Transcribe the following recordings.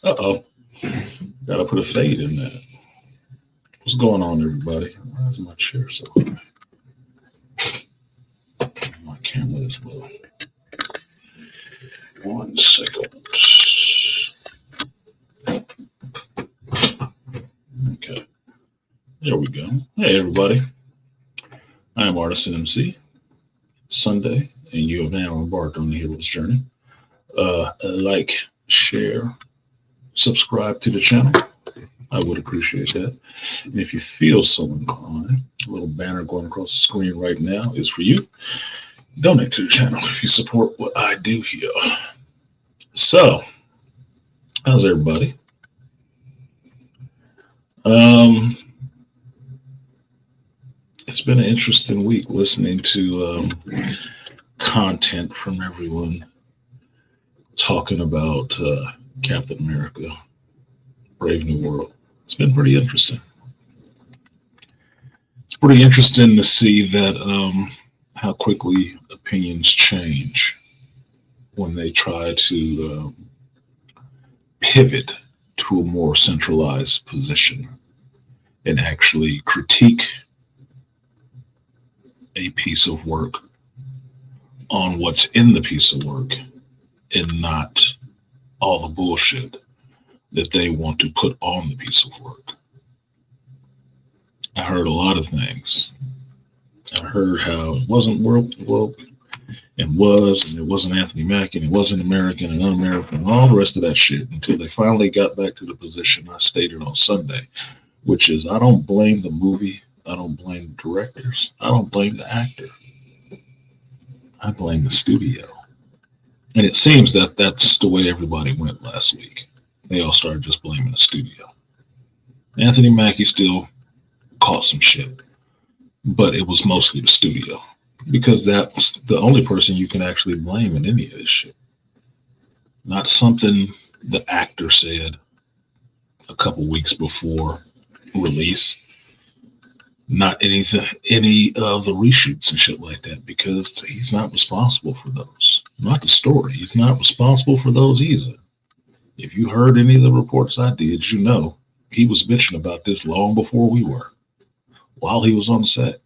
Uh-oh. Gotta put a fade in that. What's going on, everybody? Why is my chair so high? My camera is low. 1 second. Okay. There we go. Hey, everybody. I am artisanmc. It's Sunday, and you have now embarked on the hero's journey. Like, share, subscribe to the channel. I would appreciate that. And if you feel so inclined, a little banner going across the screen right now is for you. Donate to the channel if you support what I do here. So, how's everybody? It's been an interesting week listening to content from everyone talking about Captain America, Brave New World. It's been pretty interesting. It's pretty interesting to see that how quickly opinions change when they try to pivot to a more centralized position and actually critique a piece of work on what's in the piece of work and not all the bullshit that they want to put on the piece of work. I heard a lot of things. I heard how it wasn't woke and it wasn't Anthony Mackie and it wasn't American and un-American and all the rest of that shit until they finally got back to the position I stated on Sunday, which is I don't blame the movie. I don't blame the directors. I don't blame the actor. I blame the studio. And it seems that that's the way everybody went last week. They all started just blaming the studio. Anthony Mackie still caught some shit, but it was mostly the studio because that was the only person you can actually blame in any of this shit. Not something the actor said a couple weeks before release. Not any of the reshoots and shit like that because he's not responsible for those. Not the story. He's not responsible for those either. If you heard any of the reports I did, you know he was bitching about this long before we were, while he was on set.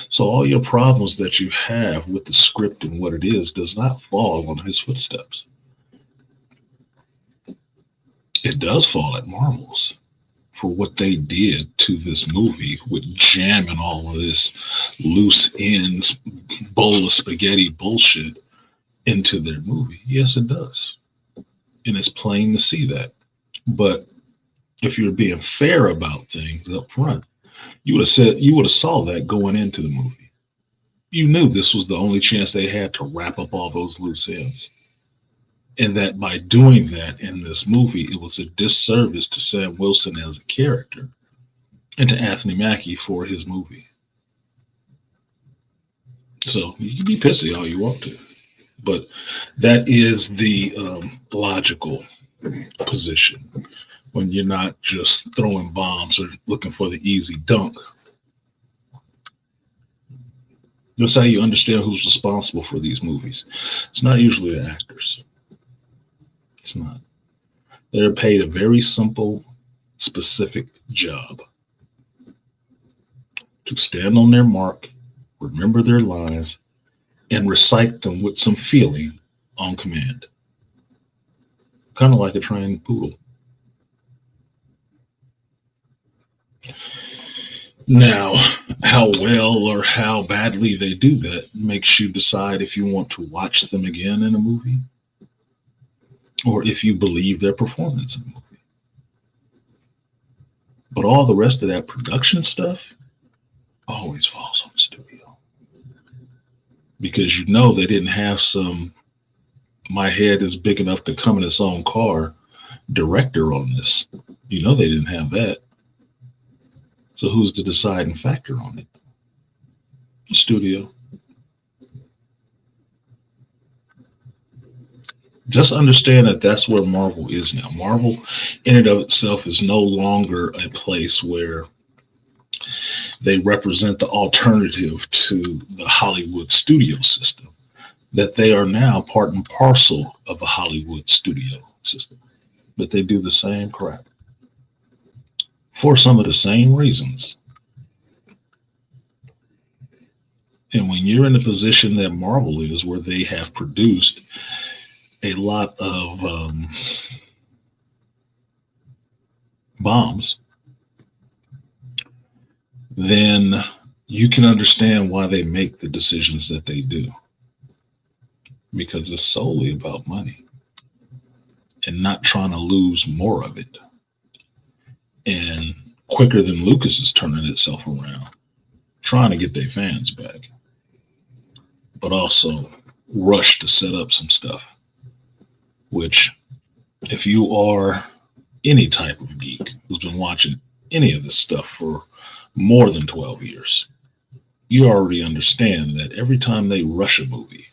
So all your problems that you have with the script and what it is does not fall on his footsteps. It does fall at Marvel's for what they did to this movie with jamming all of this loose ends, bowl of spaghetti bullshit into their movie. Yes, it does. And it's plain to see that. But if you're being fair about things up front, you would have saw that going into the movie. You knew this was the only chance they had to wrap up all those loose ends. And that by doing that in this movie, it was a disservice to Sam Wilson as a character and to Anthony Mackie for his movie. So you can be pissy all you want to, but that is the logical position when you're not just throwing bombs or looking for the easy dunk. That's how you understand who's responsible for these movies. It's not usually the actors. It's not. They're paid a very simple, specific job to stand on their mark, remember their lines, and recite them with some feeling on command. Kind of like a trained poodle. Now, how well or how badly they do that makes you decide if you want to watch them again in a movie or if you believe their performance in the movie. But all the rest of that production stuff always falls on the studio. Because you know they didn't have some my head is big enough to come in its own car director on this. You know they didn't have that. So who's the deciding factor on it? The studio. Just understand that that's where Marvel is now. Marvel in and of itself is no longer a place where they represent the alternative to the Hollywood studio system, that they are now part and parcel of the Hollywood studio system. but they do the same crap for some of the same reasons. And when you're in the position that Marvel is, where they have produced a lot of bombs, then you can understand why they make the decisions that they do. Because it's solely about money and not trying to lose more of it. And quicker than Lucas is turning itself around, trying to get their fans back, but also rush to set up some stuff, which, if you are any type of geek who's been watching any of this stuff for more than 12 years, you already understand that every time they rush a movie,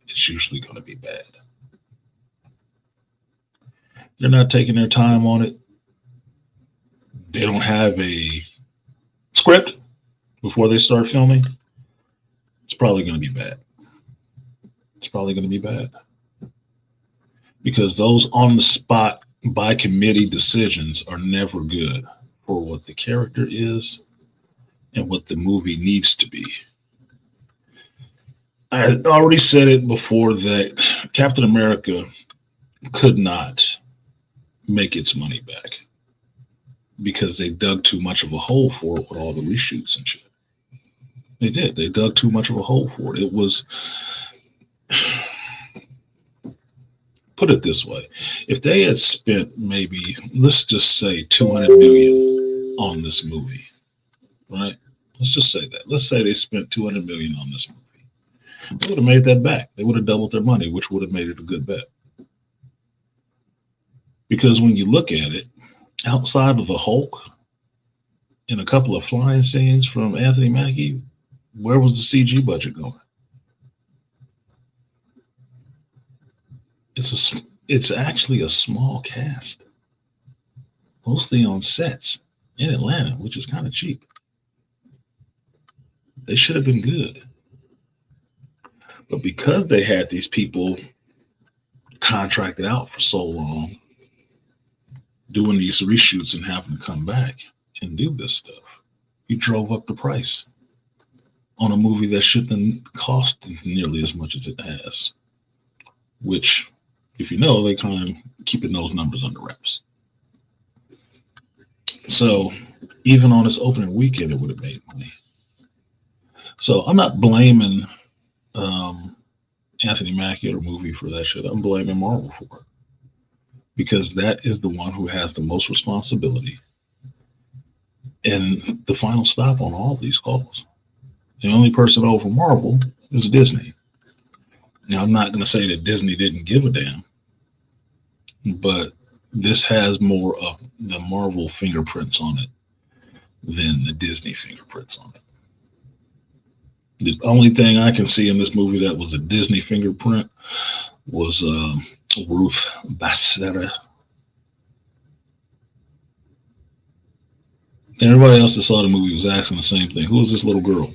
it's usually going to be bad. They're not taking their time on it. They don't have a script before they start filming. It's probably going to be bad. It's probably going to be bad. Because those on the spot by committee decisions are never good for what the character is and what the movie needs to be. I already said it before that Captain America could not make its money back because they dug too much of a hole for it with all the reshoots and shit. They did. They dug too much of a hole for it. It was, put it this way, if they had spent maybe, let's just say 200 million on this movie, right? Let's just say that. Let's say they spent 200 million on this movie. They would have made that back. They would have doubled their money, which would have made it a good bet. Because when you look at it, outside of the Hulk and a couple of flying scenes from Anthony Mackie, where was the CG budget going? It's actually a small cast, mostly on sets in Atlanta, which is kind of cheap. They should have been good. But because they had these people contracted out for so long, doing these reshoots and having to come back and do this stuff, you drove up the price on a movie that shouldn't have cost nearly as much as it has. Which, if you know, they kind of keeping those numbers under wraps. So even on its opening weekend, it would have made money. So I'm not blaming Anthony Mackie or movie for that shit. I'm blaming Marvel for it. Because that is the one who has the most responsibility and the final stop on all these calls. The only person over Marvel is Disney. Now, I'm not going to say that Disney didn't give a damn, but this has more of the Marvel fingerprints on it than the Disney fingerprints on it. The only thing I can see in this movie that was a Disney fingerprint was Ruth Becerra. Everybody else that saw the movie was asking the same thing. Who is this little girl?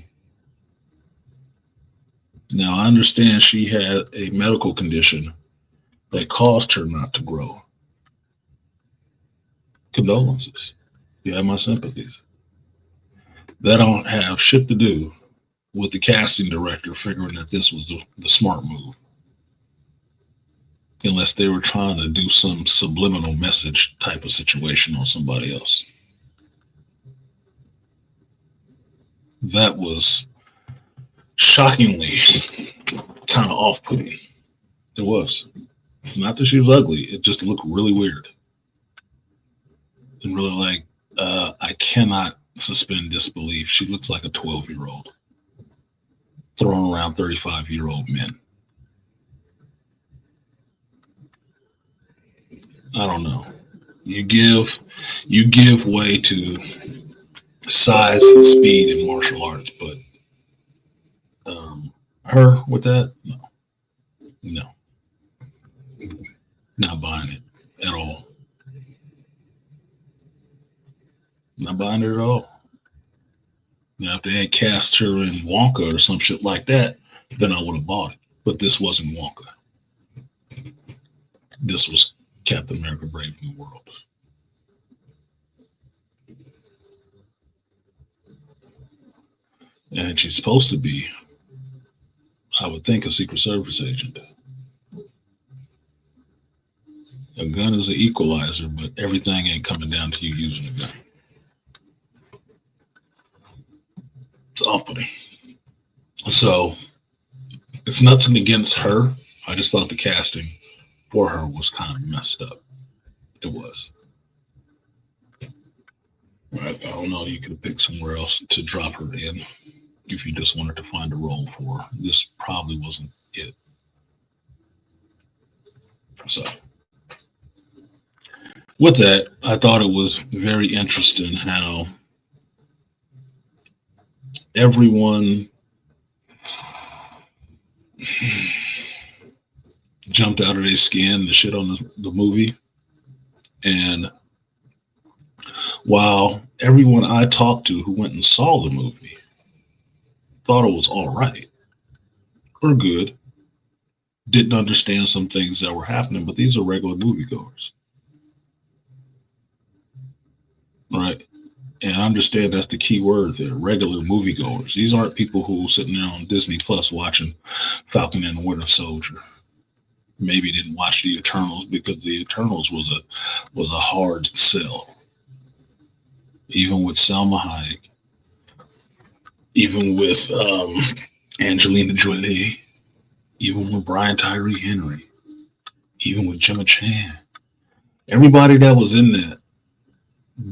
Now, I understand she had a medical condition that caused her not to grow. Condolences. You have my sympathies. That don't have shit to do with the casting director figuring that this was the smart move. Unless they were trying to do some subliminal message type of situation on somebody else. That was shockingly kind of off-putting. It was. It's not that she was ugly. It just looked really weird. And really like, I cannot suspend disbelief. She looks like a 12-year-old throwing around 35-year-old men. I don't know. You give way to size and speed in martial arts, but her with that, no, not buying it at all. Not buying it at all. Now, if they had cast her in Wonka or some shit like that, then I would have bought it. But this wasn't Wonka. This was Captain America Brave New World. And she's supposed to be, I would think, a Secret Service agent. A gun is an equalizer, but everything ain't coming down to you using a gun. It's off-putting. So it's nothing against her. I just thought the casting for her was kind of messed up. It was. I don't know. You could have picked somewhere else to drop her in if you just wanted to find a role for her. This probably wasn't it. So, with that, I thought it was very interesting how everyone jumped out of their skin to shit on the movie. And while everyone I talked to who went and saw the movie thought it was all right or good, didn't understand some things that were happening, but these are regular moviegoers. Right? And I understand that's the key word there, regular moviegoers. These aren't people who are sitting there on Disney Plus watching Falcon and the Winter Soldier. Maybe didn't watch the Eternals because the Eternals was a hard sell. Even with Selma Hayek, even with Angelina Jolie, even with Brian Tyree Henry, even with Gemma Chan. Everybody that was in that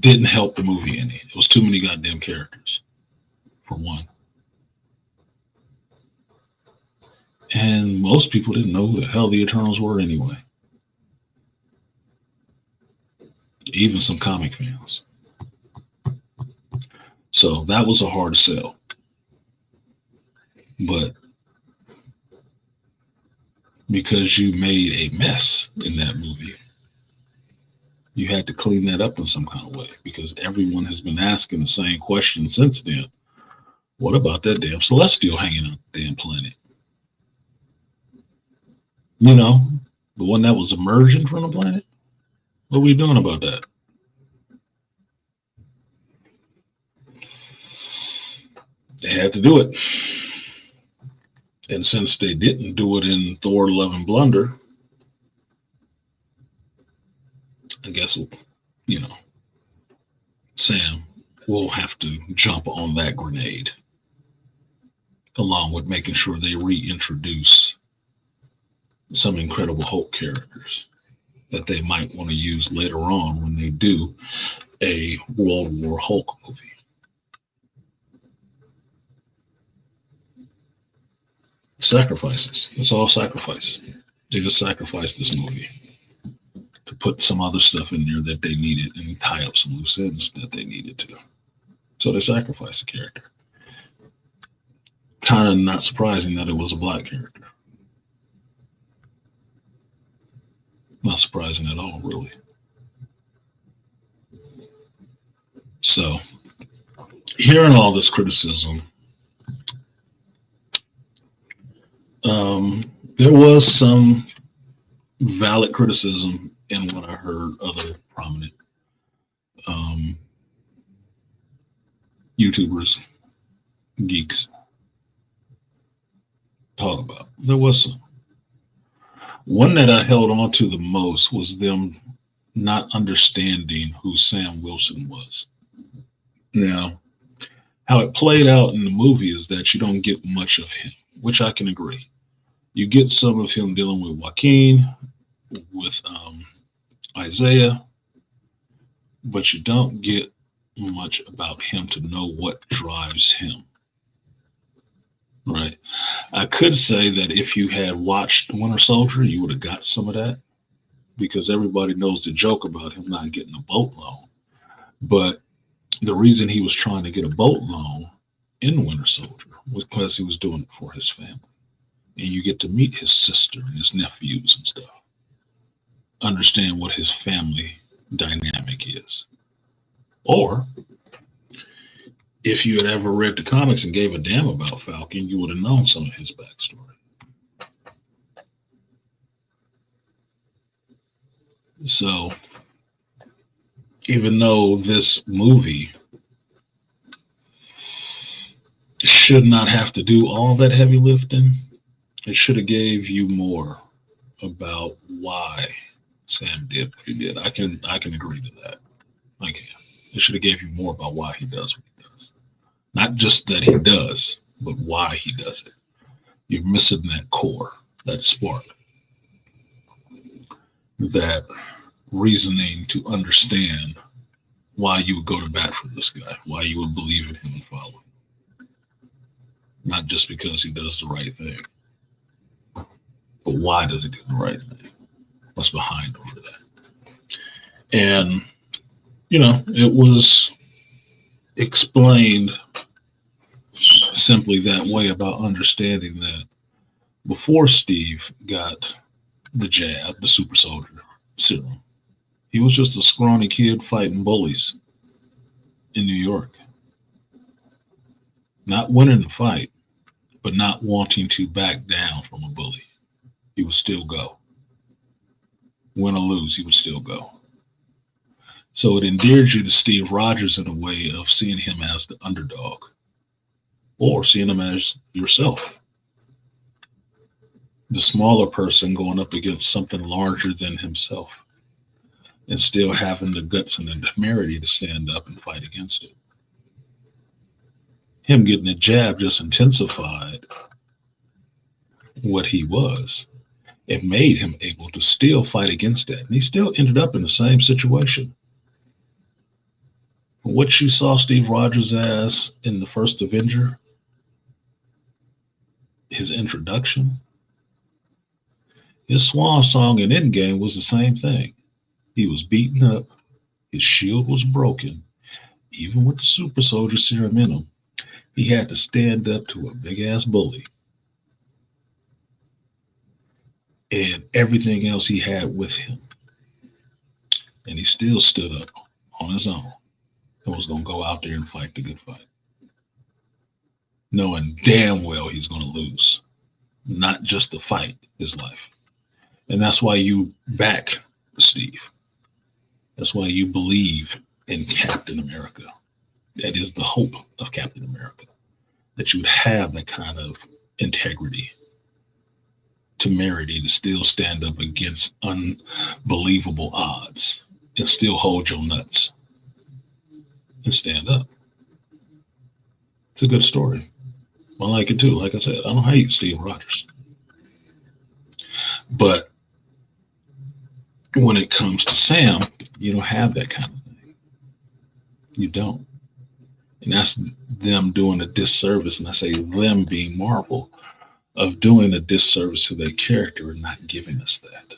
didn't help the movie any. It was too many goddamn characters, for one. And most people didn't know who the hell the Eternals were anyway. Even some comic fans. So that was a hard sell. But because you made a mess in that movie, you had to clean that up in some kind of way, because everyone has been asking the same question since then. What about that damn Celestial hanging on the damn planet? You know, the one that was emerging from the planet? What are we doing about that? They had to do it. And since they didn't do it in Thor Love and Blunder, I guess, you know, Sam will have to jump on that grenade, along with making sure they reintroduce some Incredible Hulk characters that they might want to use later on when they do a World War Hulk movie. Sacrifices. It's all sacrifice. They just sacrificed this movie to put some other stuff in there that they needed and tie up some loose ends that they needed to. So they sacrificed the character. Kind of not surprising that it was a black character. Not surprising at all, really. So, hearing all this criticism, there was some valid criticism in what I heard other prominent YouTubers, geeks talk about. There was some. One that I held on to the most was them not understanding who Sam Wilson was. Now, how it played out in the movie is that you don't get much of him, which I can agree. You get some of him dealing with Joaquin, with Isaiah, but you don't get much about him to know what drives him. Right. I could say that if you had watched Winter Soldier, you would have got some of that, because everybody knows the joke about him not getting a boat loan. But the reason he was trying to get a boat loan in Winter Soldier was because he was doing it for his family. And you get to meet his sister and his nephews and stuff. Understand what his family dynamic is. Or if you had ever read the comics and gave a damn about Falcon, you would have known some of his backstory. So even though this movie should not have to do all that heavy lifting, it should have gave you more about why Sam did what he did. I can agree to that. I can. It should have gave you more about why he does what he does. Not just that he does, but why he does it. You're missing that core, that spark, that reasoning to understand why you would go to bat for this guy, why you would believe in him and follow him. Not just because he does the right thing, but why does he do the right thing? What's behind over that? And, it was explained simply that way about understanding that before Steve got the jab, the super soldier serum, he was just a scrawny kid fighting bullies in New York. Not winning the fight, but not wanting to back down from a bully. He would still go. Win or lose, he would still go. So it endeared you to Steve Rogers in a way of seeing him as the underdog or seeing him as yourself, the smaller person going up against something larger than himself and still having the guts and the temerity to stand up and fight against it. Him getting a jab just intensified what he was. It made him able to still fight against that. And he still ended up in the same situation. What you saw Steve Rogers as in the first Avenger, his introduction, his swan song in Endgame was the same thing. He was beaten up, his shield was broken, even with the super soldier serum in him. He had to stand up to a big ass bully and everything else he had with him. And he still stood up on his own and was going to go out there and fight the good fight, knowing damn well he's going to lose, not just the fight, his life. And that's why you back Steve. That's why you believe in Captain America. That is the hope of Captain America, that you would have that kind of integrity, temerity to still stand up against unbelievable odds and still hold your nuts and stand up. It's a good story. I like it too. Like I said, I don't hate Steve Rogers. But when it comes to Sam, you don't have that kind of thing. You don't. And that's them doing a disservice. And I say them being Marvel, of doing a disservice to their character and not giving us that.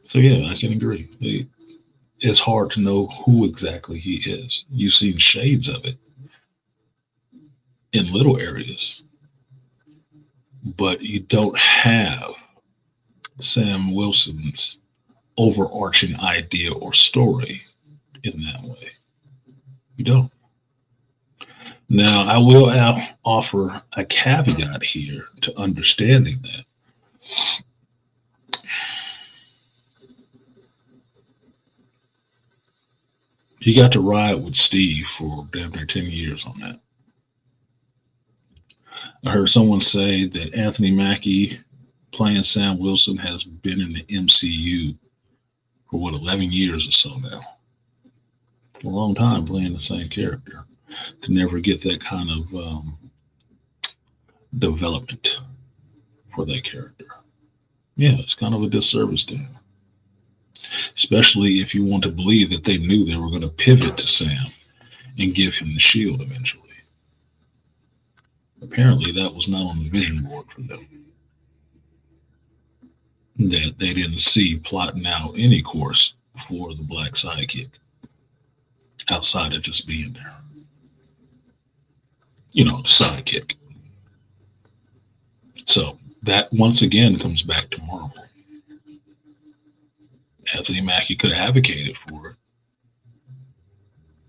So yeah, I can agree. It's hard to know who exactly he is. You've seen shades of it in little areas, but you don't have Sam Wilson's overarching idea or story in that way. You don't. Now, I will offer a caveat here to understanding that. He got to ride with Steve for damn near 10 years on that. I heard someone say that Anthony Mackie playing Sam Wilson has been in the MCU for 11 years or so now. For a long time playing the same character, to never get that kind of development for that character. Yeah, it's kind of a disservice to him. Especially if you want to believe that they knew they were going to pivot to Sam and give him the shield eventually. Apparently that was not on the vision board for them. That they didn't see plotting out any course for the black sidekick outside of just being there. The sidekick. So that once again comes back to Marvel. Anthony Mackie could have advocated for it,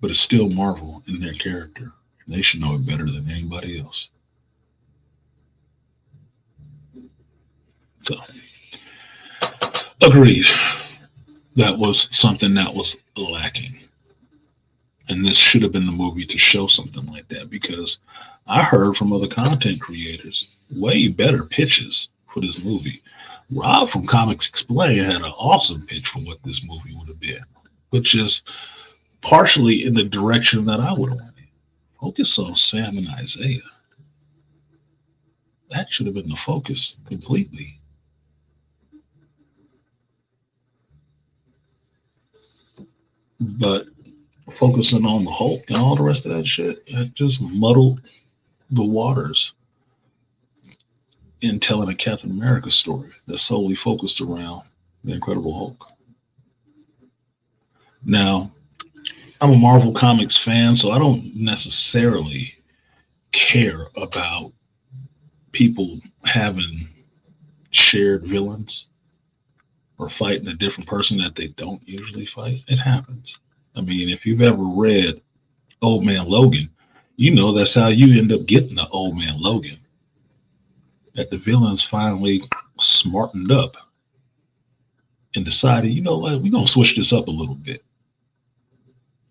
but it's still Marvel in their character. And they should know it better than anybody else. So Agreed. That was something that was lacking. And this should have been the movie to show something like that because I heard from other content creators way better pitches for this movie. Rob from Comics Explain had an awesome pitch for what this movie would have been, which is partially in the direction that I would have went. Focus on Sam and Isaiah. That should have been the focus completely. But focusing on the Hulk and all the rest of that shit, that just muddled the waters in telling a Captain America story that's solely focused around the Incredible Hulk. Now, I'm a Marvel Comics fan, so I don't necessarily care about people having shared villains or fighting a different person that they don't usually fight. It happens. I mean, if you've ever read Old Man Logan, you know that's how you end up getting the Old Man Logan. That the villains finally smartened up and decided, you know what, we're going to switch this up a little bit.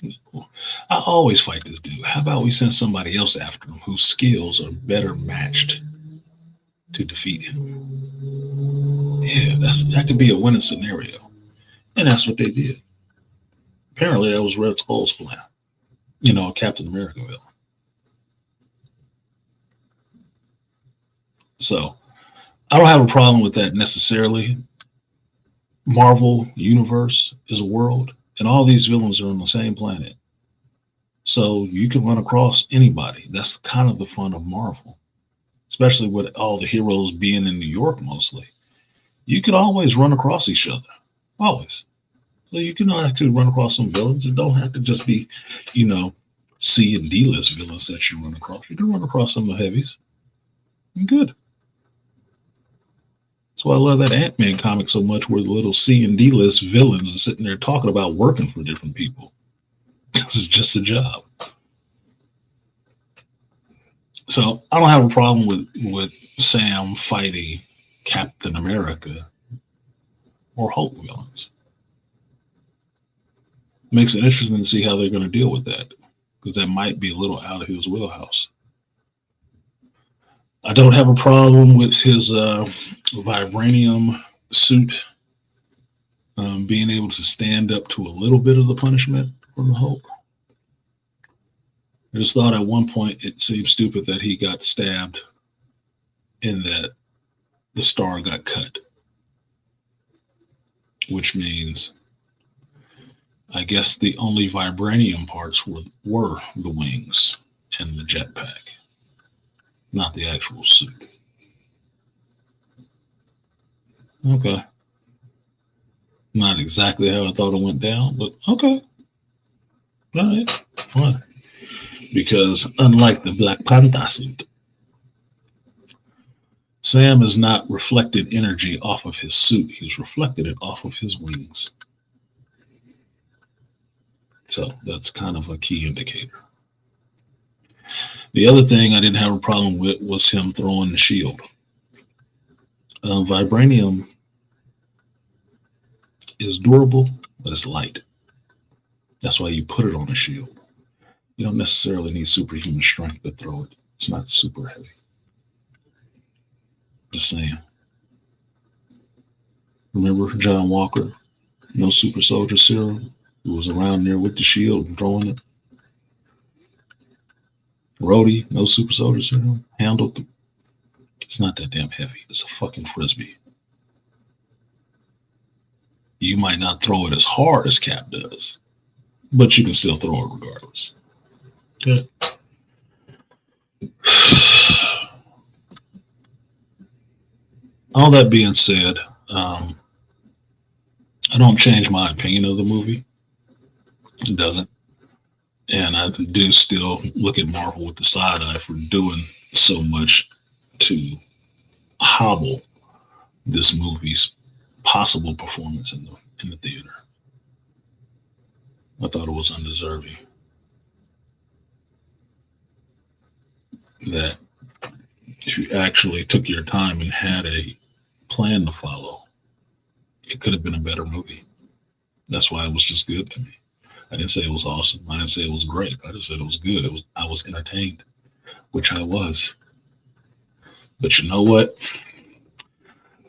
I always fight this dude. How about we send somebody else after him whose skills are better matched to defeat him? Yeah, that could be a winning scenario. And that's what they did. Apparently, that was Red Skull's plan. You know, Captain America villain. So, I don't have a problem with that necessarily. Marvel Universe is a world, and all these villains are on the same planet. So, you can run across anybody. That's kind of the fun of Marvel, especially with all the heroes being in New York mostly. You can always run across each other. Always. So you can actually run across some villains. It don't have to just be, you know, C and D list villains that you run across. You can run across some of the heavies. You're good. That's why I love that Ant-Man comic so much, where the little C and D list villains are sitting there talking about working for different people. This is just a job. So I don't have a problem with Sam fighting Captain America or Hulk villains. Makes it interesting to see how they're going to deal with that, because that might be a little out of his wheelhouse. I don't have a problem with his vibranium suit being able to stand up to a little bit of the punishment from the Hulk. I just thought at one point it seemed stupid that he got stabbed and that the star got cut, which means I guess the only vibranium parts were the wings and the jetpack, not the actual suit. Okay. Not exactly how I thought it went down, but okay. All right. Fine. Because unlike the Black Panther suit, Sam is not reflected energy off of his suit. He's reflected it off of his wings. So that's kind of a key indicator. The other thing I didn't have a problem with was him throwing the shield. Vibranium is durable, but it's light. That's why you put it on a shield. You don't necessarily need superhuman strength to throw it. It's not super heavy. Just saying. Remember John Walker, no super soldier serum, who was around there with the shield and throwing it? Rhodey, no super soldier serum, handled it. It's not that damn heavy. It's a fucking frisbee. You might not throw it as hard as Cap does, but you can still throw it regardless. Okay. All that being said, I don't change my opinion of the movie. It doesn't. And I do still look at Marvel with the side eye for doing so much to hobble this movie's possible performance in the theater. I thought it was undeserving. That if you actually took your time and had a plan to follow, It could have been a better movie. That's why it was just good to me. I didn't say it was awesome. I didn't say it was great. I just said it was good. I was entertained, which I was. But you know what?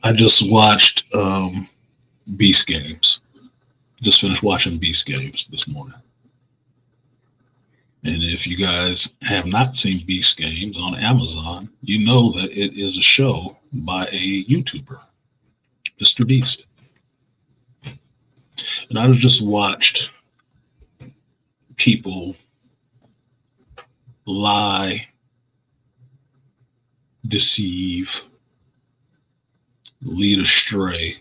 I just watched Beast Games. Just finished watching Beast Games this morning. And if you guys have not seen Beast Games on Amazon, you know that it is a show by a YouTuber, Mr. Beast. And I just watched people lie, deceive, lead astray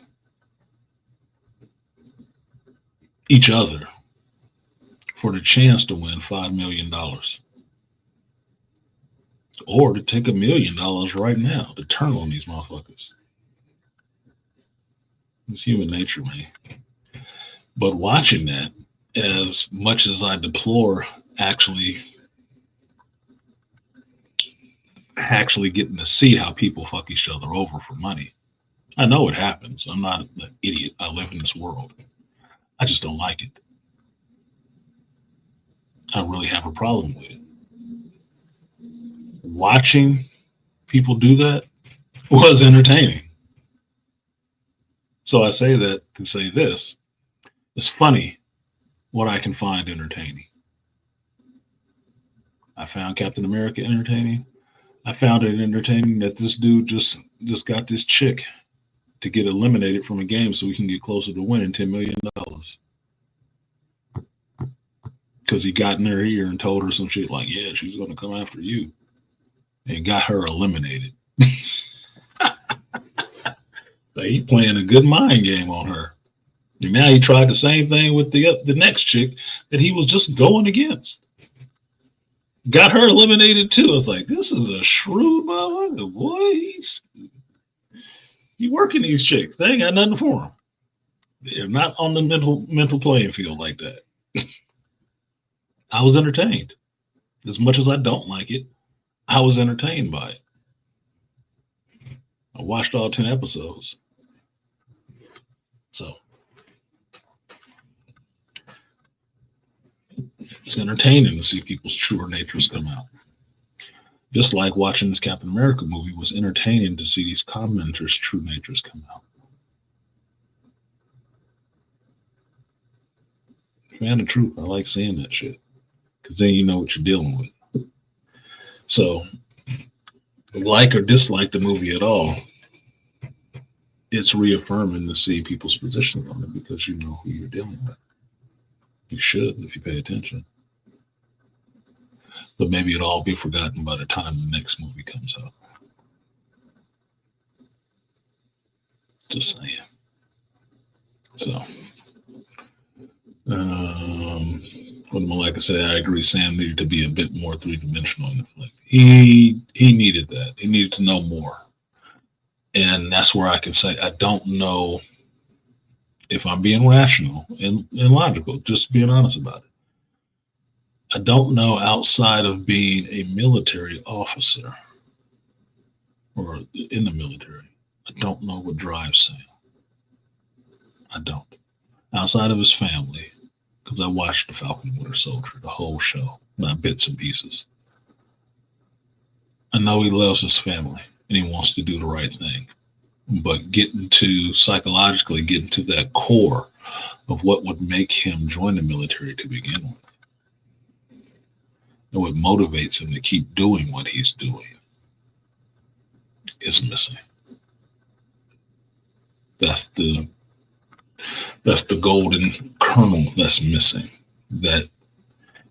each other for the chance to win $5 million, or to take $1 million right now to turn on these motherfuckers. It's human nature, man. But watching that, as much as I deplore actually getting to see how people fuck each other over for money, I know it happens. I'm not an idiot. I live in this world. I just don't like it. I really have a problem with it. Watching people do that was entertaining. So I say that to say this. It's funny what I can find entertaining. I found Captain America entertaining. I found it entertaining that this dude just got this chick to get eliminated from a game so we can get closer to winning $10 million. Because he got in her ear and told her some shit like, yeah, she's going to come after you. And got her eliminated. So he playing a good mind game on her. And now he tried the same thing with the next chick that he was just going against. Got her eliminated too. I was like, this is a shrewd motherfucker, boy. He working these chicks. They ain't got nothing for him. They're not on the mental playing field like that. I was entertained. As much as I don't like it, I was entertained by it. I watched all 10 episodes. So it's entertaining to see people's truer natures come out. Just like watching this Captain America movie was entertaining to see these commenters' true natures come out. Man, the truth, I like seeing that shit. Because then you know what you're dealing with. So, like or dislike the movie at all, it's reaffirming to see people's position on it because you know who you're dealing with. You should if you pay attention. But maybe it'll all be forgotten by the time the next movie comes out. Just saying. So, like I say, I agree. Sam needed to be a bit more three-dimensional in the flick. He needed that. He needed to know more. And that's where I can say I don't know if I'm being rational and logical, just being honest about it. I don't know outside of being a military officer or in the military. I don't know what drives Sam. I don't. Outside of his family, because I watched The Falcon and Winter Soldier, the whole show, not bits and pieces. I know he loves his family and he wants to do the right thing. But psychologically getting to that core of what would make him join the military to begin with. And what motivates him to keep doing what he's doing is missing. That's the golden kernel that's missing, that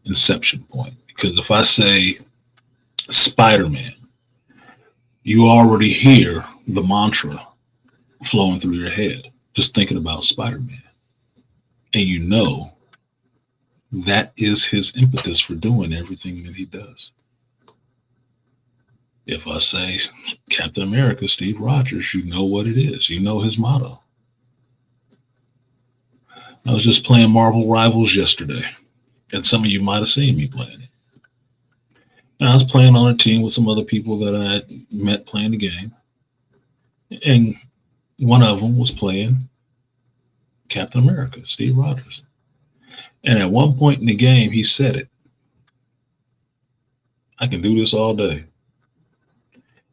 inception point. Because if I say Spider-Man, you already hear the mantra flowing through your head, just thinking about Spider-Man. And you know that is his impetus for doing everything that he does. If I say Captain America, Steve Rogers, you know what it is. You know his motto. I was just playing Marvel Rivals yesterday, and some of you might have seen me playing it. And I was playing on a team with some other people that I had met playing the game. And one of them was playing Captain America, Steve Rogers. And at one point in the game, he said it. I can do this all day.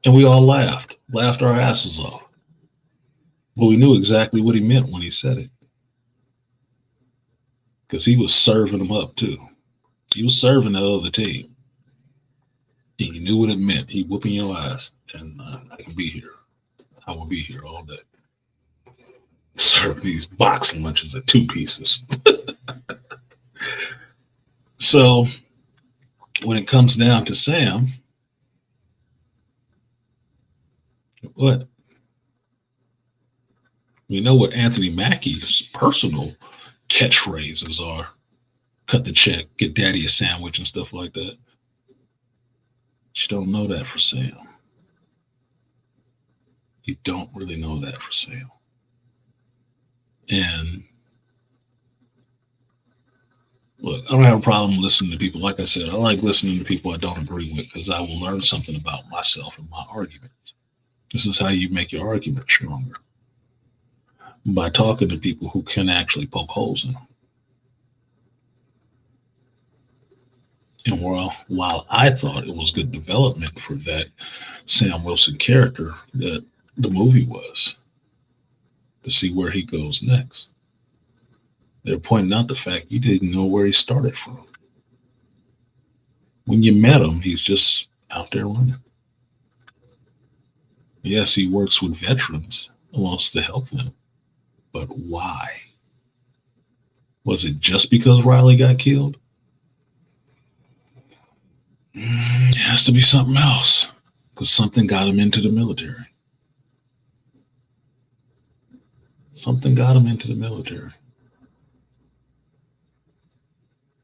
And we all laughed our asses off. But we knew exactly what he meant when he said it. Because he was serving them up too. He was serving the other team. And you knew what it meant. He whooping your ass. And I can be here. I will be here all day. Serving these box lunches at 2 pieces. So when it comes down to Sam, what? We know what Anthony Mackie's personal catchphrases are. Cut the check, get daddy a sandwich and stuff like that. You don't know that for Sam. You don't really know that for Sam. And look, I don't have a problem listening to people. Like I said, I like listening to people I don't agree with because I will learn something about myself and my arguments. This is how you make your argument stronger. By talking to people who can actually poke holes in them. And while I thought it was good development for that Sam Wilson character that the movie was, to see where he goes next. They're pointing out the fact you didn't know where he started from. When you met him, he's just out there running. Yes, he works with veterans and wants to help them. But why? Was it just because Riley got killed? It has to be something else. Because something got him into the military. Something got him into the military.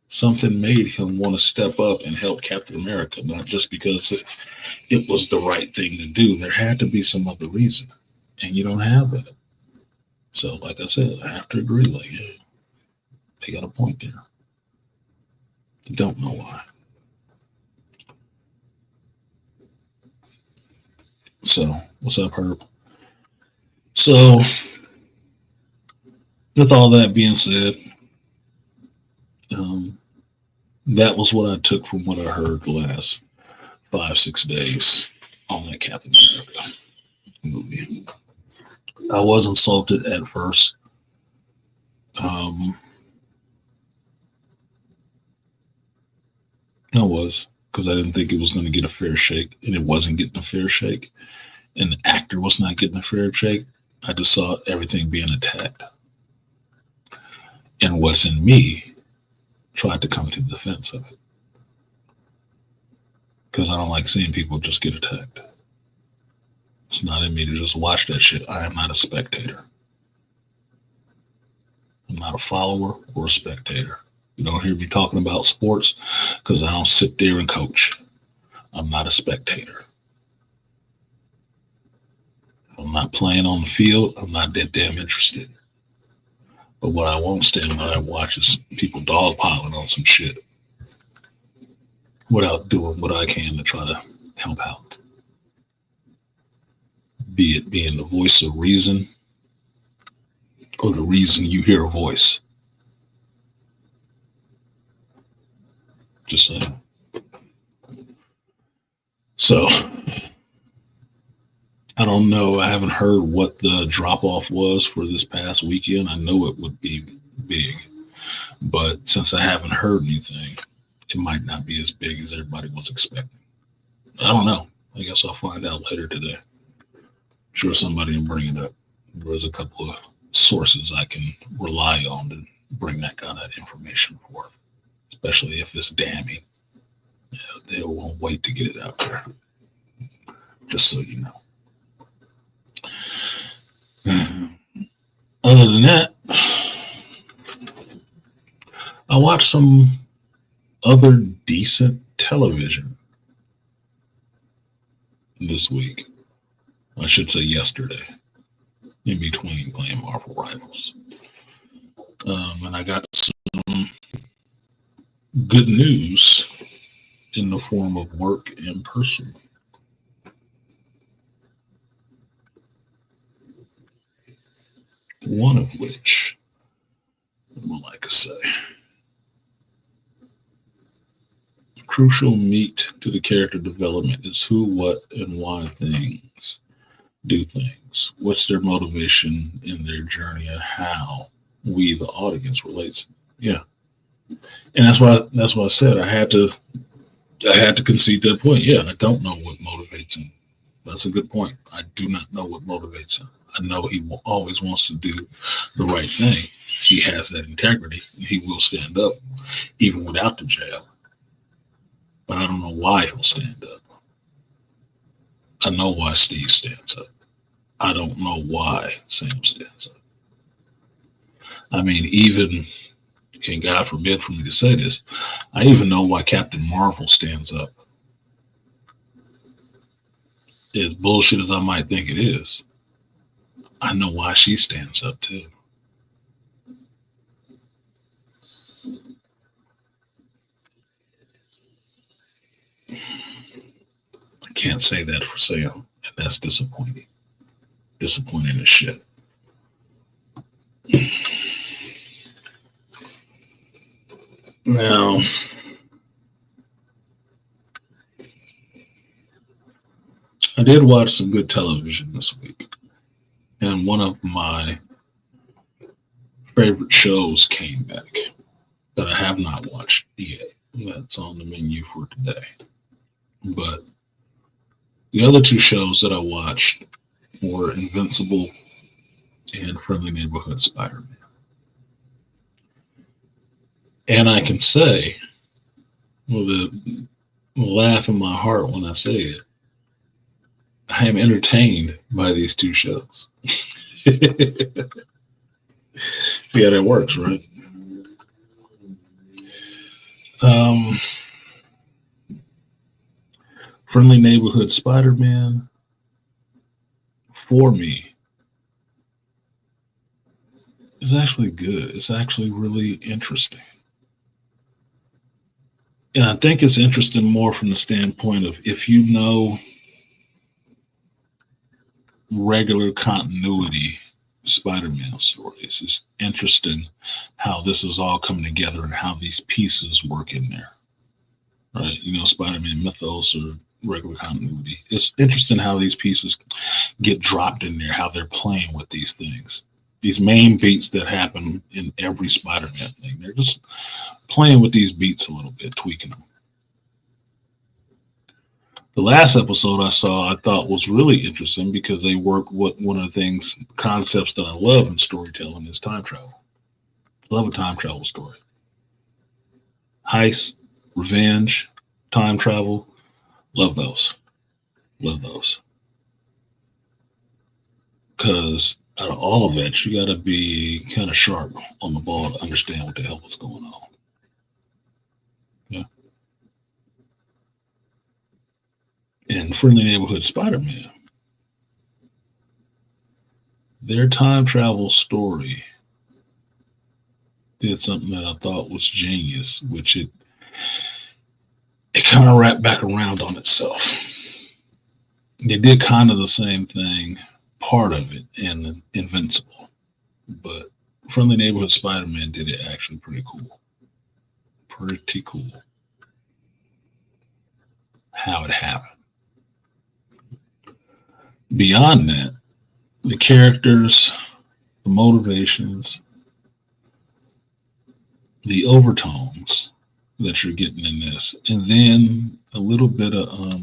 Something made him want to step up and help Captain America, not just because it was the right thing to do. There had to be some other reason. And you don't have that. So, like I said, I have to agree. Like, yeah, they got a point there. You don't know why. So, what's up, Herb? So, with all that being said, that was what I took from what I heard the last 5-6 days on that Captain America movie. I was insulted at first. I was, because I didn't think it was going to get a fair shake, and it wasn't getting a fair shake, and the actor was not getting a fair shake. I just saw everything being attacked. And what's in me tried to come to the defense of it. Because I don't like seeing people just get attacked. It's not in me to just watch that shit. I am not a spectator. I'm not a follower or a spectator. You don't hear me talking about sports because I don't sit there and coach. I'm not a spectator. If I'm not playing on the field, I'm not that damn interested. But what I won't stand by and watch is people dogpiling on some shit without doing what I can to try to help out. Be it being the voice of reason or the reason you hear a voice. Just saying. So, I don't know. I haven't heard what the drop off was for this past weekend. I know it would be big, but since I haven't heard anything, it might not be as big as everybody was expecting. I don't know. I guess I'll find out later today. I'm sure somebody will bring it up. There's a couple of sources I can rely on to bring that kind of information forth, especially if it's damning. Yeah, they won't wait to get it out there. Just so you know. Other than that, I watched some other decent television this week. I should say yesterday, in between playing Marvel Rivals. And I got some good news in the form of work and personal. One of which Malika say? Crucial meat to the character development is who, what, and why things do things. What's their motivation in their journey, and how we, the audience, relates. Yeah, and that's why I said I had to concede that point. Yeah, I don't know what motivates him. That's a good point. I do not know what motivates him. I know he always wants to do the right thing. He has that integrity, and he will stand up even without the jab. But I don't know why he'll stand up. I know why Steve stands up. I don't know why Sam stands up. I mean, even, and God forbid for me to say this, I even know why Captain Marvel stands up. As bullshit as I might think it is, I know why she stands up too. I can't say that for Sam, and that's disappointing. Disappointing as shit. Now, I did watch some good television this week, and one of my favorite shows came back that I have not watched yet. That's on the menu for today. But the other two shows that I watched were Invincible and Friendly Neighborhood Spider-Man. And I can say, with a laugh in my heart when I say it, I am entertained by these two shows. Yeah, that works, right? Um, Friendly Neighborhood Spider-Man, for me, is actually good. It's actually really interesting. And I think it's interesting more from the standpoint of if you know regular continuity Spider-Man stories, it's interesting how this is all coming together and how these pieces work in there. Right? You know, Spider-Man mythos or regular continuity. It's interesting how these pieces get dropped in there, how they're playing with these things. These main beats that happen in every Spider-Man thing. They're just playing with these beats a little bit, tweaking them. The last episode I saw, I thought was really interesting because they work with one of the things, concepts that I love in storytelling is time travel. I love a time travel story. Heist, revenge, time travel, love those. Love those. Because out of all of that, you got to be kind of sharp on the ball to understand what the hell was going on. Yeah. In Friendly Neighborhood Spider-Man, their time travel story did something that I thought was genius, which it kind of wrapped back around on itself. They did kind of the same thing, part of it, in Invincible, but Friendly Neighborhood Spider-Man did it actually pretty cool. Pretty cool how it happened. Beyond that, the characters, the motivations, the overtones that you're getting in this, and then a little bit of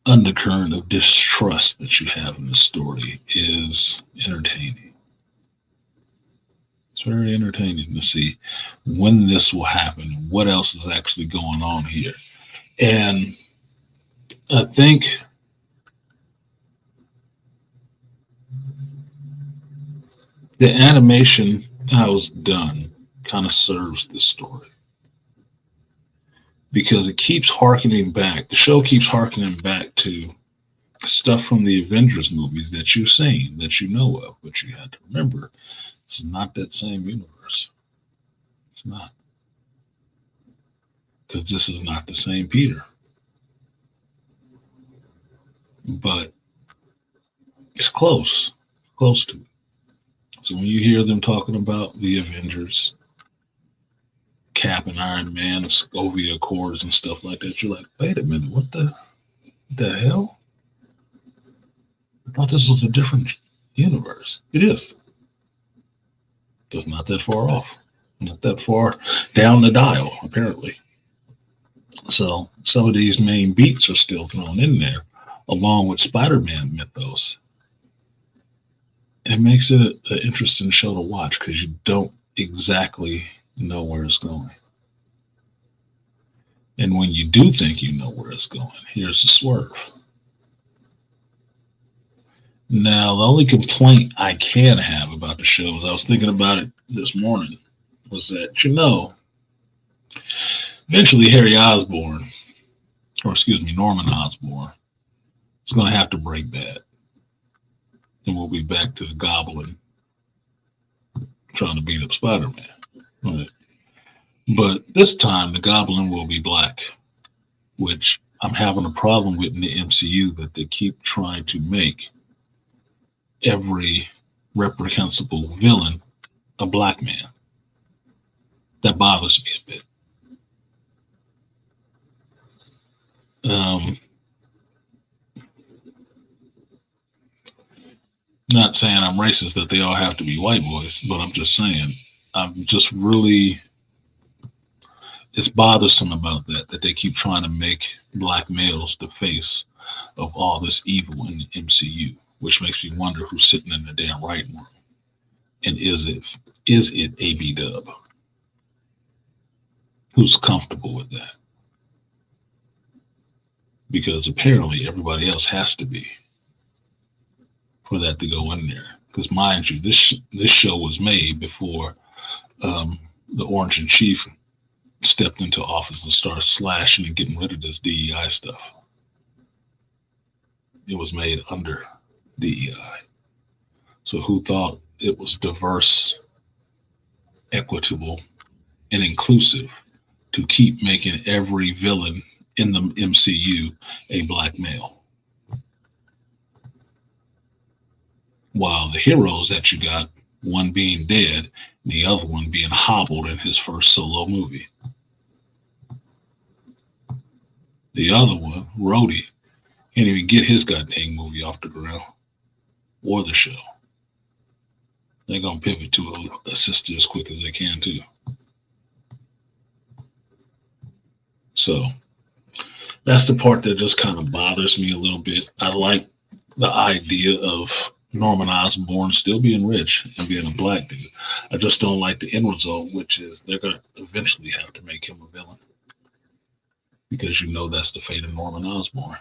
undercurrent of distrust that you have in the story is entertaining. It's very entertaining to see when this will happen and what else is actually going on here. And I think the animation, how it's done, kind of serves the story because it keeps harkening back. The show keeps harkening back to stuff from the Avengers movies that you've seen, that you know of, but you have to remember it's not that same universe. It's not. Because this is not the same Peter. But it's close to it. So when you hear them talking about the Avengers, Cap and Iron Man, the Sokovia Accords and stuff like that, you're like, wait a minute, what the hell? I thought this was a different universe. It is. Just not that far off. Not that far down the dial, apparently. So some of these main beats are still thrown in there, along with Spider-Man mythos. It makes it an interesting show to watch because you don't exactly know where it's going. And when you do think you know where it's going, here's the swerve. Now, the only complaint I can have about the show, as I was thinking about it this morning, was that, eventually Harry Osborn, or excuse me, Norman Osborn, is going to have to break bad. And we'll be back to the Goblin trying to beat up Spider-Man. Right. But this time, the Goblin will be black, which I'm having a problem with in the MCU that they keep trying to make every reprehensible villain a black man. That bothers me a bit. Not saying I'm racist that they all have to be white boys, but I'm just saying I'm just really it's bothersome about that they keep trying to make black males the face of all this evil in the MCU, which makes me wonder who's sitting in the damn writing room. And is it AB Dub? Who's comfortable with that? Because apparently everybody else has to be for that to go in there. Because mind you, this show was made before the Orange and Chief stepped into office and started slashing and getting rid of this DEI stuff. It was made under DEI. So who thought it was diverse, equitable, and inclusive to keep making every villain in the MCU a black male? While the heroes that you got, one being dead, and the other one being hobbled in his first solo movie. The other one, Rhodey, can't even get his goddamn movie off the ground or the show. They're going to pivot to a sister as quick as they can, too. So that's the part that just kind of bothers me a little bit. I like the idea of Norman Osborn still being rich and being a black dude. I just don't like the end result, which is they're going to eventually have to make him a villain. Because that's the fate of Norman Osborn.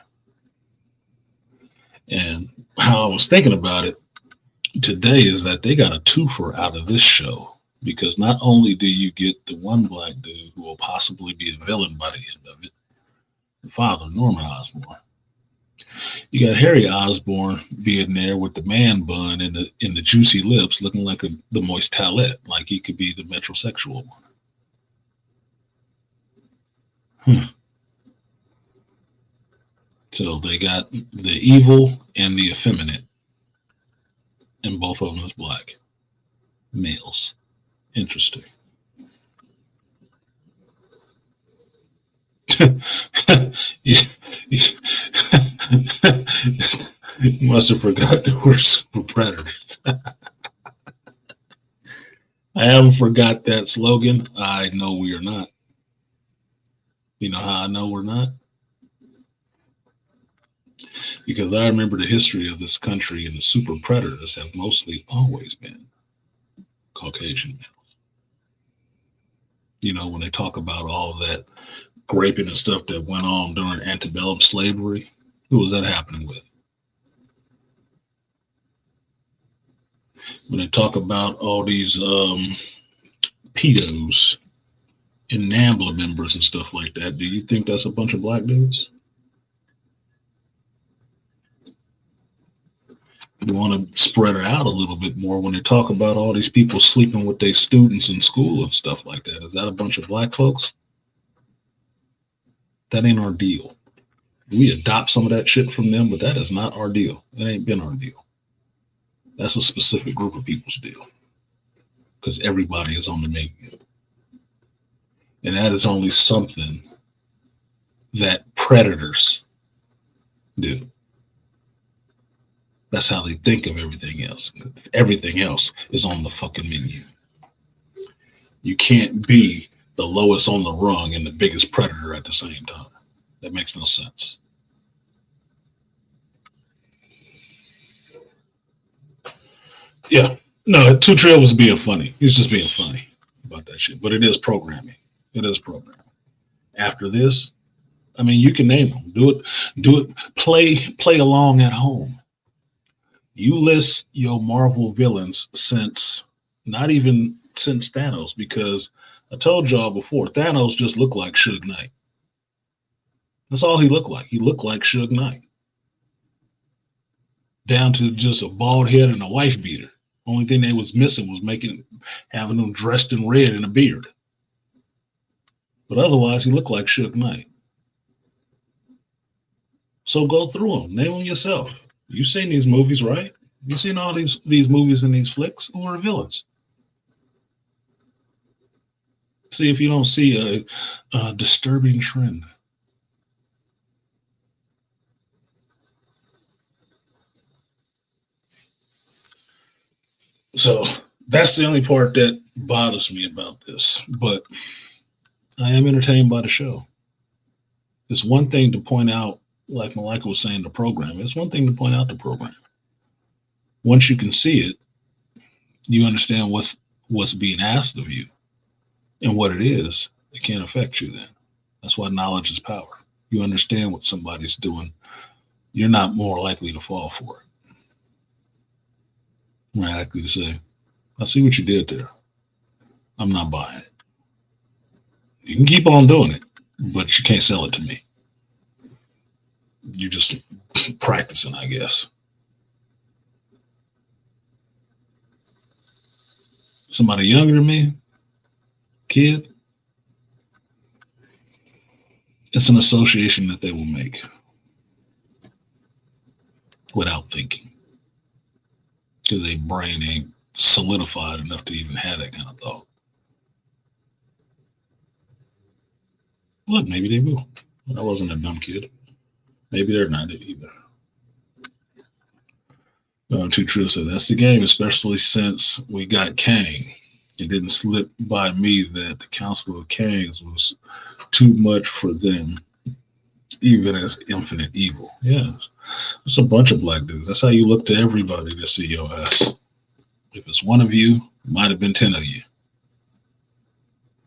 And how I was thinking about it today is that they got a twofer out of this show. Because not only do you get the one black dude who will possibly be a villain by the end of it, the father, Norman Osborn. You got Harry Osborn being there with the man bun and the juicy lips, looking like the moist towelette, like he could be the metrosexual one. So they got the evil and the effeminate, and both of them is black males. Interesting. you must have forgot that we're super predators. I haven't forgot that slogan. I know we are not. You know how I know we're not? Because I remember the history of this country, and the super predators have mostly always been Caucasian males. When they talk about all that raping and stuff that went on during antebellum slavery, who was that happening with? When they talk about all these pedos and NAMBLA members and stuff like that, do you think that's a bunch of black dudes? You want to spread it out a little bit more when they talk about all these people sleeping with their students in school and stuff like that. Is that a bunch of black folks? That ain't our deal. We adopt some of that shit from them, but that is not our deal. That ain't been our deal. That's a specific group of people's deal because everybody is on the menu. And that is only something that predators do. That's how they think of everything else. Everything else is on the fucking menu. You can't be the lowest on the rung and the biggest predator at the same time. That makes no sense. Yeah. No, Two Trail was being funny. He's just being funny about that shit. But it is programming. It is programming. After this, I mean, you can name them. Do it. Play along at home. You list your Marvel villains since not even since Thanos, because I told y'all before, Thanos just looked like Suge Knight. That's all he looked like. He looked like Suge Knight. Down to just a bald head and a wife beater. Only thing they was missing was having them dressed in red and a beard. But otherwise, he looked like Suge Knight. So go through them. Name them yourself. You've seen these movies, right? You've seen all these movies and these flicks. Who are villains? See if you don't see a disturbing trend. So that's the only part that bothers me about this. But I am entertained by the show. It's one thing to point out, like Malika was saying, the program. It's one thing to point out the program. Once you can see it, you understand what's being asked of you and what it is. It can't affect you then. That's why knowledge is power. You understand what somebody's doing. You're not more likely to fall for it. More likely to say, I see what you did there. I'm not buying it. You can keep on doing it, but you can't sell it to me. You're just practicing, I guess. Somebody younger than me, kid, it's an association that they will make without thinking, because their brain ain't solidified enough to even have that kind of thought. Look, maybe they will. I wasn't a dumb kid. Maybe they're not either. Too True said that's the game, especially since we got Kang. It didn't slip by me that the Council of Kangs was too much for them, even as infinite evil. Yeah, it's a bunch of black dudes. That's how you look to everybody to see your ass. If it's one of you, it might have been 10 of you.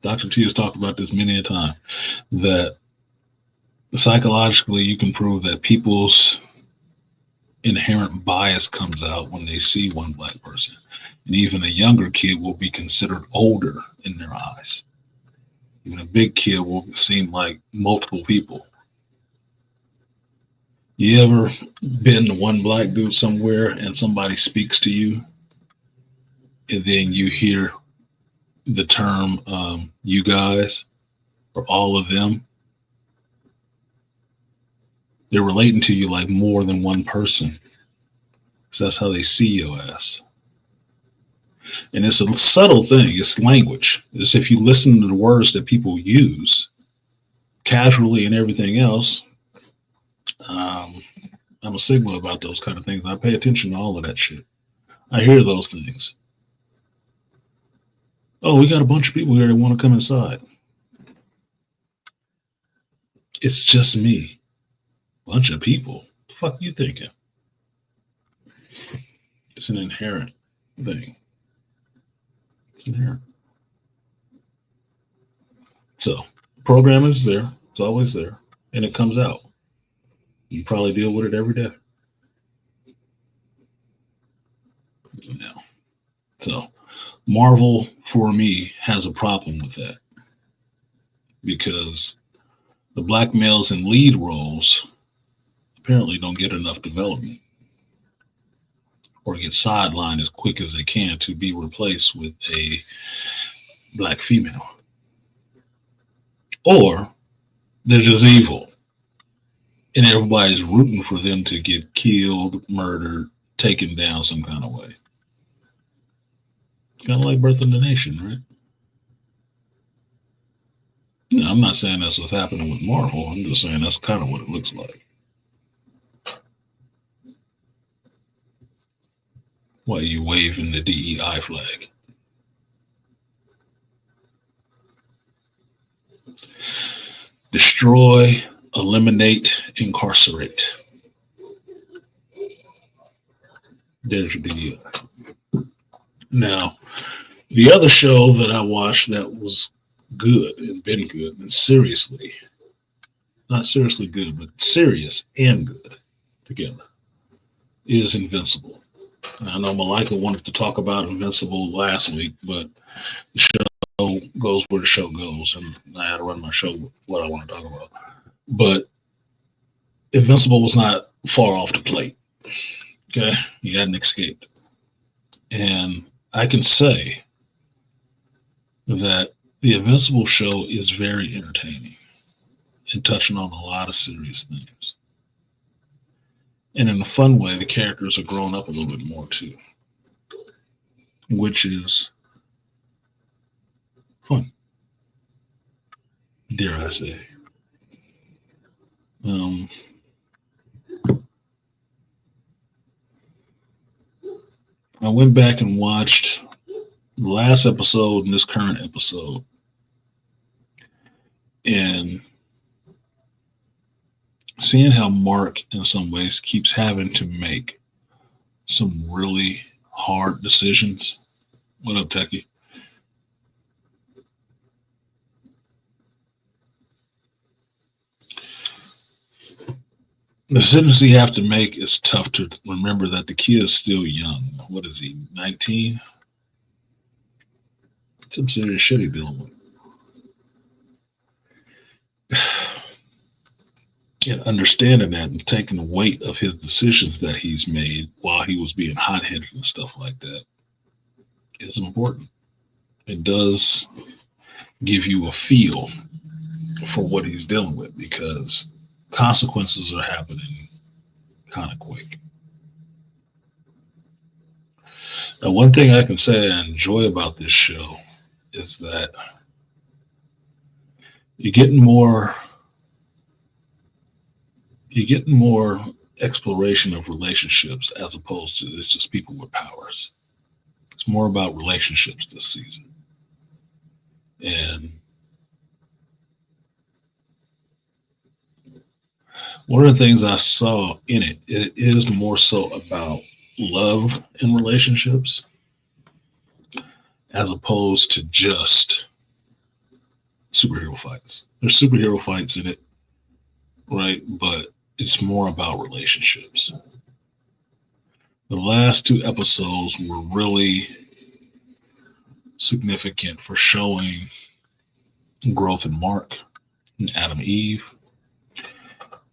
Dr. T has talked about this many a time, that psychologically you can prove that people's inherent bias comes out when they see one black person. And even a younger kid will be considered older in their eyes. Even a big kid will seem like multiple people. You ever been to one black dude somewhere and somebody speaks to you and then you hear the term you guys or all of them? They're relating to you like more than one person. So that's how they see your ass. And it's a subtle thing. It's language. It's if you listen to the words that people use casually and everything else. I'm a Sigma about those kind of things. I pay attention to all of that shit. I hear those things. Oh, we got a bunch of people here that want to come inside. It's just me. Bunch of people. What the fuck are you thinking? It's an inherent thing. It's inherent. So, program is there. It's always there. And it comes out. You probably deal with it every day. Yeah. So, Marvel, for me, has a problem with that. Because the black males in lead roles apparently don't get enough development or get sidelined as quick as they can to be replaced with a black female. Or they're just evil and everybody's rooting for them to get killed, murdered, taken down some kind of way. Kind of like Birth of the Nation, right? No, I'm not saying that's what's happening with Marvel. I'm just saying that's kind of what it looks like. Why are you waving the DEI flag? Destroy, eliminate, incarcerate. There's your DEI. Now, the other show that I watched that was good and been good and seriously, not seriously good, but serious and good together is Invincible. And I know Malika wanted to talk about Invincible last week, but the show goes where the show goes, and I had to run my show with what I want to talk about. But Invincible was not far off the plate. Okay, he hadn't escaped, and I can say that the Invincible show is very entertaining and touching on a lot of serious themes. And in a fun way, the characters are growing up a little bit more too, which is fun, dare I say. Um, I went back and watched the last episode and this current episode, and seeing how Mark, in some ways, keeps having to make some really hard decisions. What up, Techie? The decisions you have to make is tough to remember that the kid is still young. What is he, 19? Some serious shit he's dealing with. And understanding that and taking the weight of his decisions that he's made while he was being hot headed and stuff like that is important. It does give you a feel for what he's dealing with because consequences are happening kind of quick. Now, one thing I can say I enjoy about this show is that you're getting more exploration of relationships as opposed to it's just people with powers. It's more about relationships this season. And one of the things I saw in it, it is more so about love in relationships as opposed to just superhero fights. There's superhero fights in it, right? But it's more about relationships. The last two episodes were really significant for showing growth in Mark and Adam Eve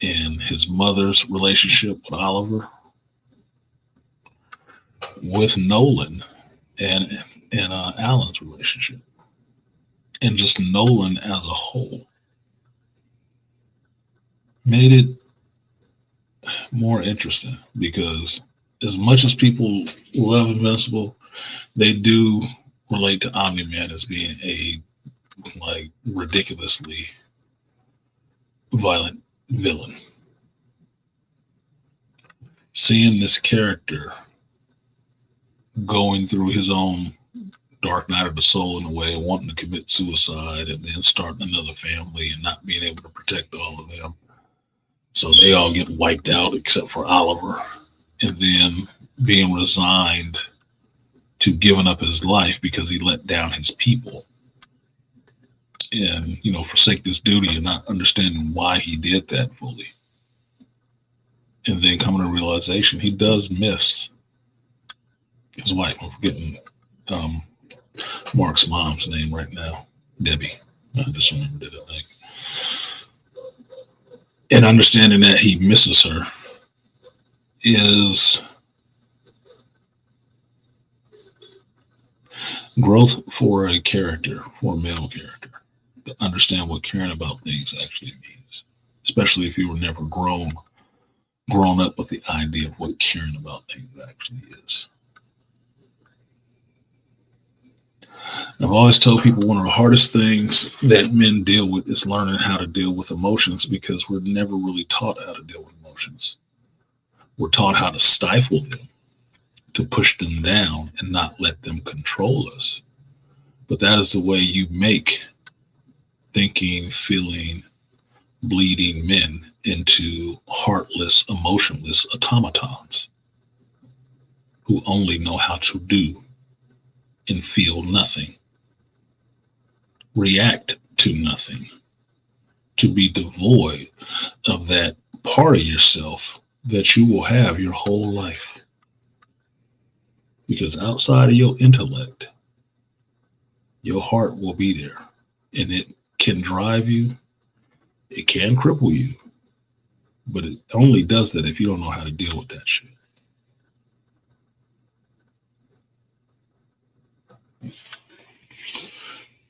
and his mother's relationship with Oliver, with Nolan and Alan's relationship, and just Nolan as a whole made it more interesting because as much as people love Invincible, they do relate to Omni-Man as being a like ridiculously violent villain. Seeing this character going through his own dark night of the soul in a way, wanting to commit suicide and then starting another family and not being able to protect all of them. So they all get wiped out except for Oliver, and then being resigned to giving up his life because he let down his people and, forsake this duty and not understanding why he did that fully. And then coming to realization he does miss his wife. I'm forgetting Mark's mom's name right now, Debbie. I just remembered it, I think. And understanding that he misses her is growth for a character, for a male character, to understand what caring about things actually means, especially if you were never grown up with the idea of what caring about things actually is. I've always told people one of the hardest things that men deal with is learning how to deal with emotions because we're never really taught how to deal with emotions. We're taught how to stifle them, to push them down and not let them control us. But that is the way you make thinking, feeling, bleeding men into heartless, emotionless automatons who only know how to do and feel nothing, react to nothing, to be devoid of that part of yourself that you will have your whole life. Because outside of your intellect, your heart will be there and it can drive you, it can cripple you, but it only does that if you don't know how to deal with that shit.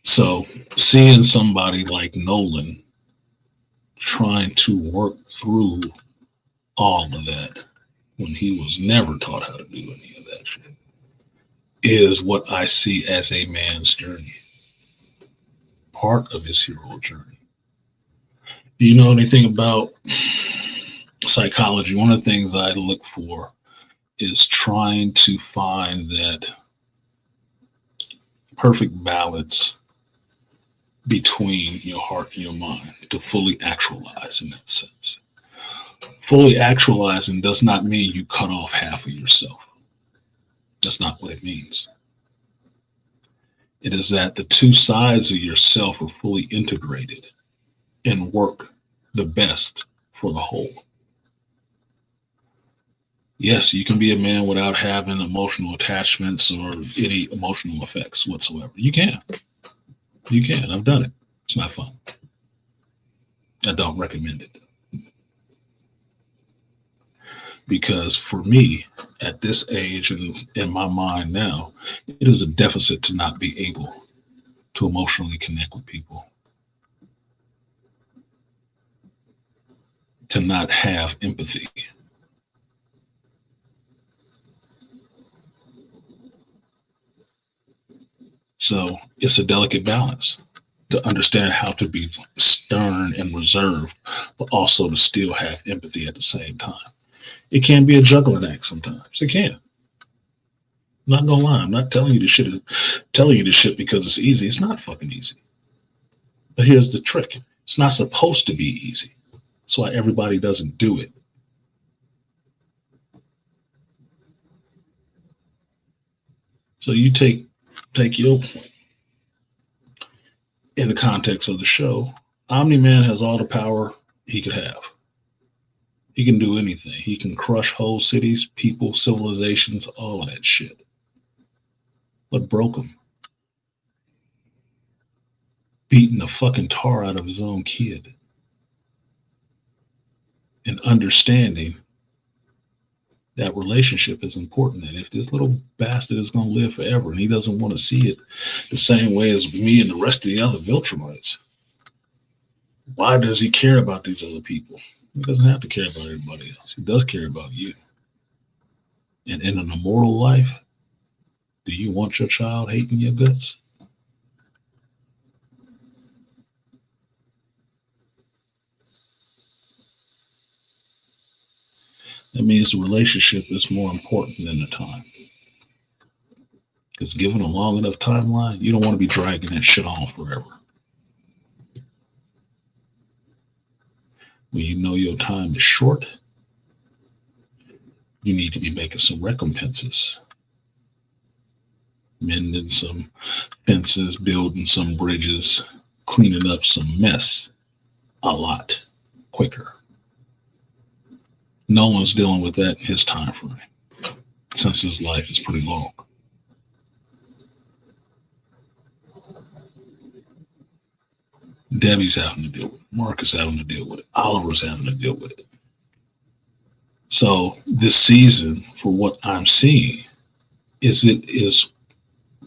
So, seeing somebody like Nolan trying to work through all of that when he was never taught how to do any of that shit is what I see as a man's journey, part of his hero journey. Do you know anything about psychology? One of the things I look for is trying to find that perfect balance between your heart and your mind to fully actualize in that sense. Fully actualizing does not mean you cut off half of yourself. That's not what it means. It is that the two sides of yourself are fully integrated and work the best for the whole. Yes, you can be a man without having emotional attachments or any emotional effects whatsoever. You can. You can. I've done it. It's not fun. I don't recommend it. Because for me, at this age and in my mind now, it is a deficit to not be able to emotionally connect with people, to not have empathy. So it's a delicate balance to understand how to be stern and reserved, but also to still have empathy at the same time. It can be a juggling act sometimes. It can. I'm not gonna lie. I'm not telling you this shit because it's easy. It's not fucking easy. But here's the trick. It's not supposed to be easy. That's why everybody doesn't do it. So you take your in the context of the show, Omni Man has all the power he could have. He can do anything. He can crush whole cities, people, civilizations, all of that shit. What broke him? Beating the fucking tar out of his own kid. And understanding that relationship is important. And if this little bastard is going to live forever and he doesn't want to see it the same way as me and the rest of the other Viltrumites, why does he care about these other people? He doesn't have to care about everybody else. He does care about you. And in an immortal life, do you want your child hating your guts? That means the relationship is more important than the time. Because given a long enough timeline, you don't want to be dragging that shit on forever. When you know your time is short, you need to be making some recompenses. Mending some fences, building some bridges, cleaning up some mess a lot quicker. No one's dealing with that in his time frame, since his life is pretty long. Debbie's having to deal with it. Marcus having to deal with it. Oliver's having to deal with it. So this season, for what I'm seeing, is it is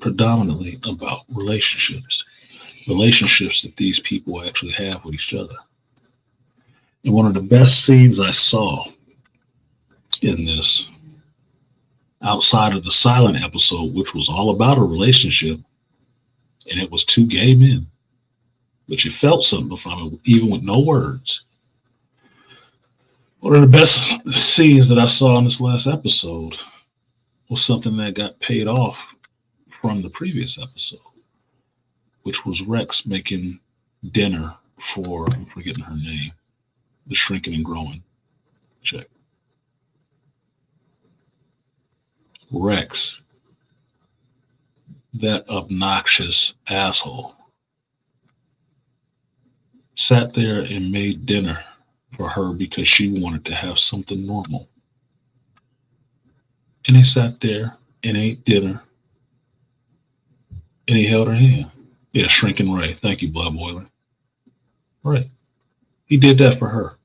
predominantly about relationships that these people actually have with each other. And one of the best scenes I saw in this, outside of the silent episode, which was all about a relationship, And it was two gay men, but you felt something from it, even with no words. One of the best scenes that I saw in this last episode was something that got paid off from the previous episode, which was Rex making dinner for, I'm forgetting her name, the shrinking and growing chick. Rex, that obnoxious asshole, sat there and made dinner for her because she wanted to have something normal. And he sat there and ate dinner and he held her hand. Yeah, shrinking Ray. Thank you, Blood Boiler. Right. He did that for her.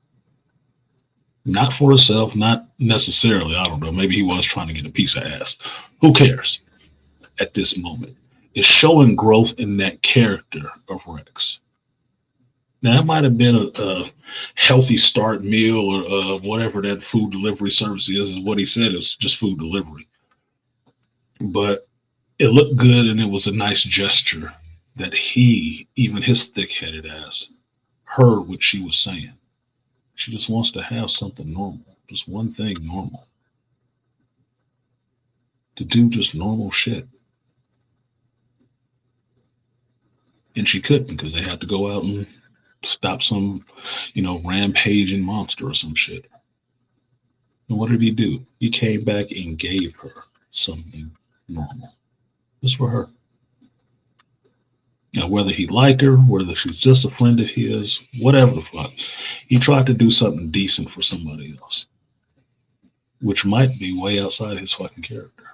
Not for himself, not necessarily. I don't know. Maybe he was trying to get a piece of ass. Who cares at this moment? It's showing growth in that character of Rex. Now, it might have been a healthy start meal or whatever that food delivery service is what he said. It's just food delivery. But it looked good and it was a nice gesture that he, even his thick-headed ass, heard what she was saying. She just wants to have something normal, just one thing normal. To do just normal shit. And she couldn't because they had to go out and stop some, rampaging monster or some shit. And what did he do? He came back and gave her something normal. Just for her. Now, whether he liked her, whether she's just a friend of his, whatever the fuck, he tried to do something decent for somebody else, which might be way outside his fucking character.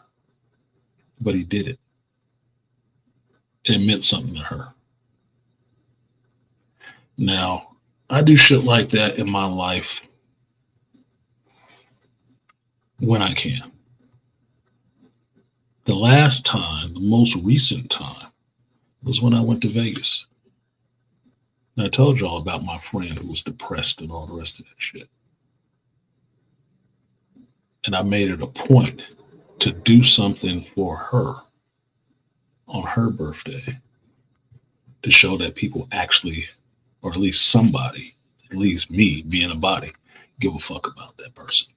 But he did it. It meant something to her. Now, I do shit like that in my life when I can. The last time, the most recent time, was when I went to Vegas. And I told y'all about my friend who was depressed and all the rest of that shit. And I made it a point to do something for her on her birthday to show that people actually, or at least somebody, at least me being a body, give a fuck about that person.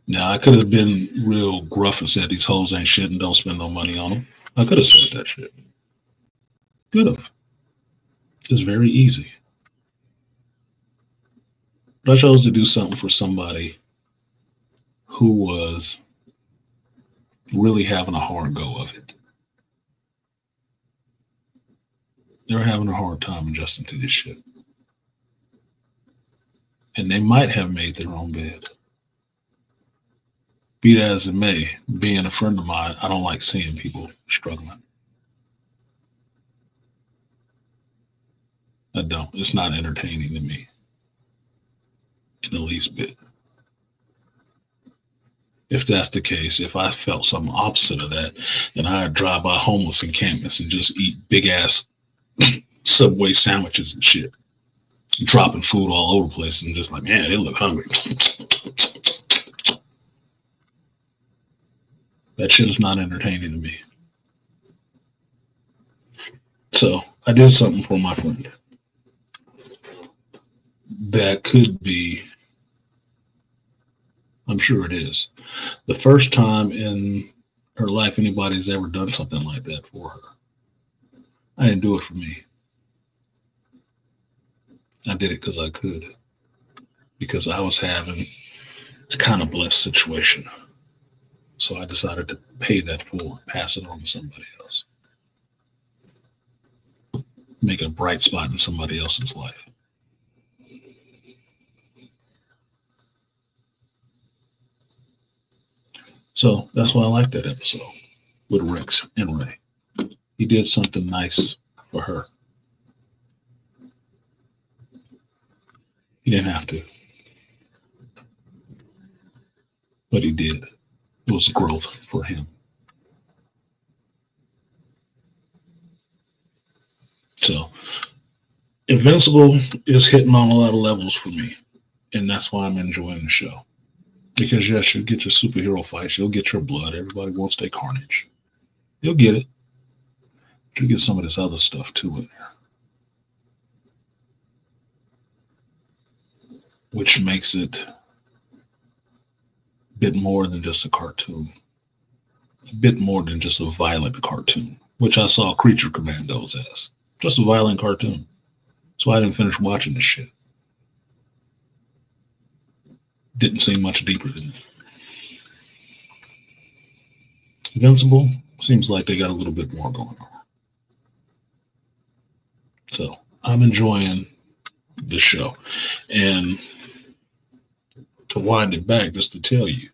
Now, I could have been real gruff and said these hoes ain't shit and don't spend no money on them. I could have said that shit. Could have. It's very easy. But I chose to do something for somebody who was really having a hard go of it. They were having a hard time adjusting to this shit. And they might have made their own bed. Be that as it may, being a friend of mine, I don't like seeing people struggling. I don't. It's not entertaining to me in the least bit. If that's the case, if I felt something opposite of that, then I'd drive by homeless encampments and just eat big ass Subway sandwiches and shit, dropping food all over the place and just like, man, they look hungry. That shit is not entertaining to me. So I did something for my friend that could be, I'm sure it is, the first time in her life anybody's ever done something like that for her. I didn't do it for me. I did it because I could. Because I was having a kind of blessed situation. So I decided to pay that forward, pass it on to somebody else. Make a bright spot in somebody else's life. So that's why I like that episode with Rex and Ray. He did something nice for her. He didn't have to. But he did. It was growth for him. So, Invincible is hitting on a lot of levels for me. And that's why I'm enjoying the show. Because, yes, you'll get your superhero fights. You'll get your blood. Everybody wants their carnage. You'll get it. You get some of this other stuff too in there, which makes it a bit more than just a cartoon, a bit more than just a violent cartoon, which I saw Creature Commandos as just a violent cartoon. So I didn't finish watching this shit. Didn't seem much deeper than it. Invincible seems like they got a little bit more going on. So I'm enjoying the show. And to wind it back, just to tell you,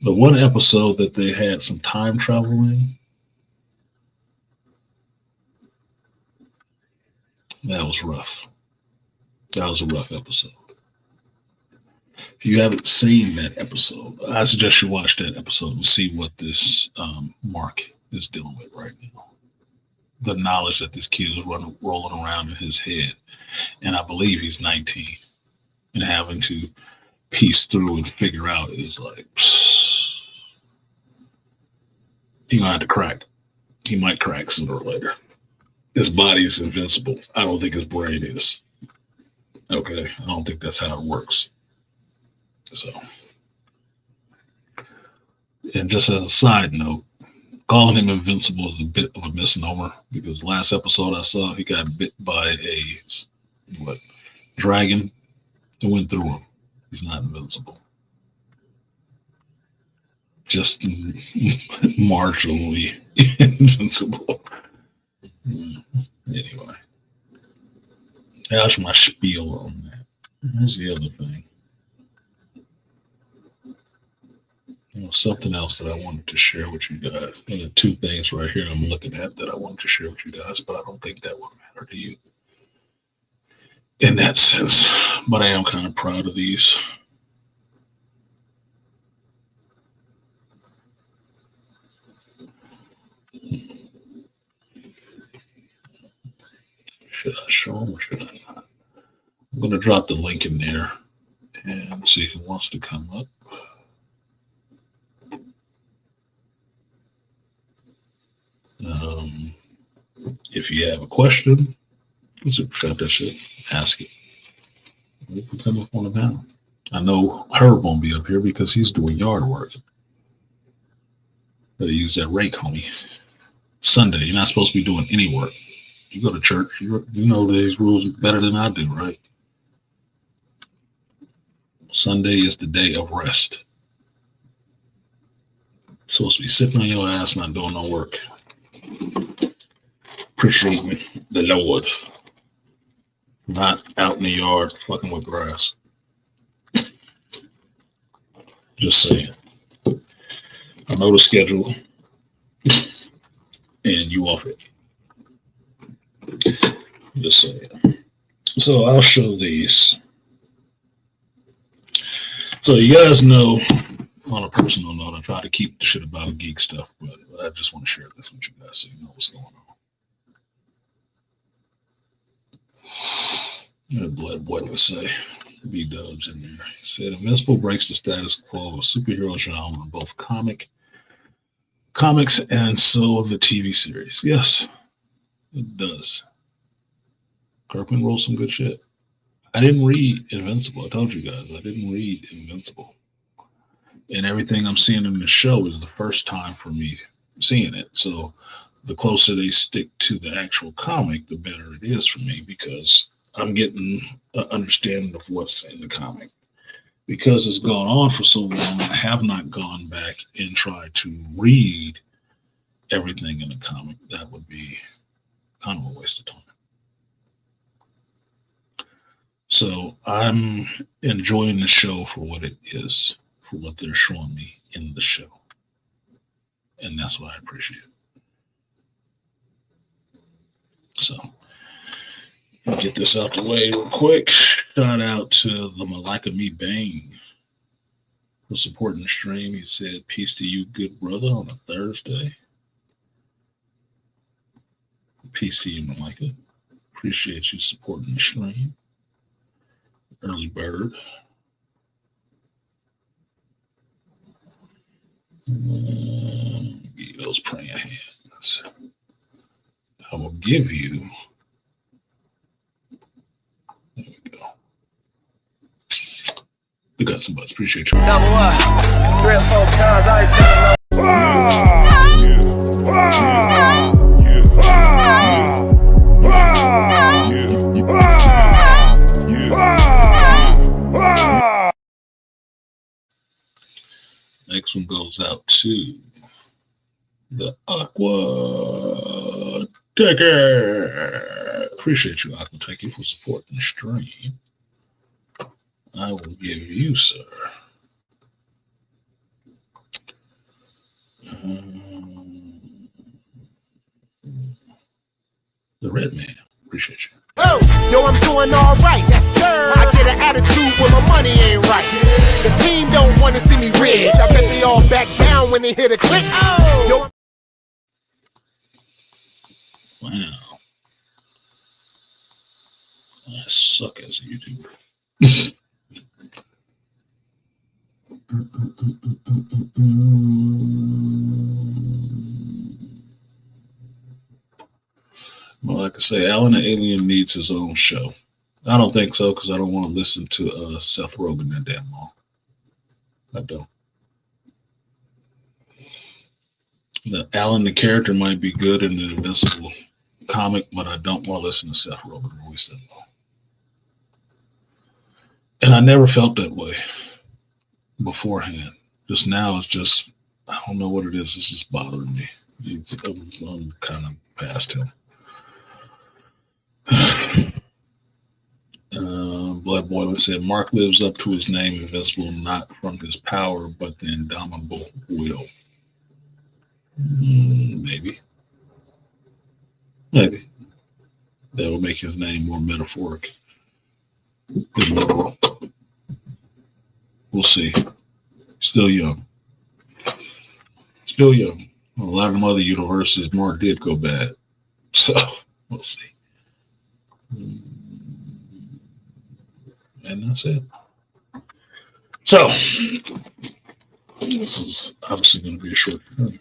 the one episode that they had some time traveling, that was rough. That was a rough episode. If you haven't seen that episode, I suggest you watch that episode and see what this Mark is dealing with right now. The knowledge that this kid is rolling around in his head, and I believe he's 19, and having to piece through and figure out is like, he's gonna have to crack. He might crack sooner or later. His body's invincible. I don't think his brain is. Okay, I don't think that's how it works. So, and just as a side note, calling him invincible is a bit of a misnomer because last episode I saw he got bit by a dragon that went through him. He's not invincible. Just marginally invincible. Anyway, that's my spiel on that. Here's the other thing. Something else that I wanted to share with you guys. There are two things right here I'm looking at that I wanted to share with you guys, but I don't think that will matter to you in that sense. But I am kind of proud of these. Should I show them or should I not? I'm going to drop the link in there and see who wants to come up. If you have a question, shut that shit, ask it. We can come up on the panel. I know Herb won't be up here because he's doing yard work. But he use that rake, homie. Sunday, you're not supposed to be doing any work. You go to church, you know these rules better than I do, right? Sunday is the day of rest. You're supposed to be sitting on your ass, not doing no work. Appreciate the Lord. Not out in the yard fucking with grass. Just saying. I know the schedule. And you off it. Just saying. So I'll show these. So you guys know, on a personal note, I try to keep the shit about geek stuff, but I just want to share this with you guys so you know what's going on. What did I say? B-dubs in there. He said, Invincible breaks the status quo of superhero genre in both comics and so of the TV series. Yes, it does. Kirkman wrote some good shit. I didn't read Invincible. I told you guys, I didn't read Invincible. And everything I'm seeing in the show is the first time for me seeing it. So the closer they stick to the actual comic, the better it is for me because I'm getting an understanding of what's in the comic. Because it's gone on for so long, I have not gone back and tried to read everything in the comic. That would be kind of a waste of time. So I'm enjoying the show for what it is, for what they're showing me in the show. And that's what I appreciate. So get this out the way real quick. Shout out to the Malika Me Bang for supporting the stream. He said, peace to you, good brother, on a Thursday. Peace to you, Malika. Appreciate you supporting the stream. Early bird. Give those praying hands. give you. There we go. We got some butts. Appreciate you. Double up. 3 or 4 times. I ain't telling Next one goes out to the Aqua Taker. Appreciate you, Aqua Taker, for supporting the stream. I will give you, sir, the Red Man. Appreciate you. Oh, yo, I'm doing all right. Yes, sir. I get an attitude when my money ain't right. The team don't want to see me rich. I bet they all back down when they hear the click. Oh, yo. Wow. I suck as a YouTuber. Well, like I say, Alan the Alien needs his own show. I don't think so, because I don't want to listen to Seth Rogen that damn long. I don't. Alan the character might be good in the Invincible comic, but I don't want to listen to Seth Rogen voice that long. And I never felt that way beforehand. Just now, it's just, I don't know what it is. It's just bothering me. I'm kind of past him. Blood Boiler said, Mark lives up to his name, Invincible, not from his power, but the indomitable will. Maybe. That would make his name more metaphoric than literal. We'll see. Still young. Still young. A lot of them other universes, Mark did go bad. So, we'll see. And that's it. So, this is obviously going to be a short film.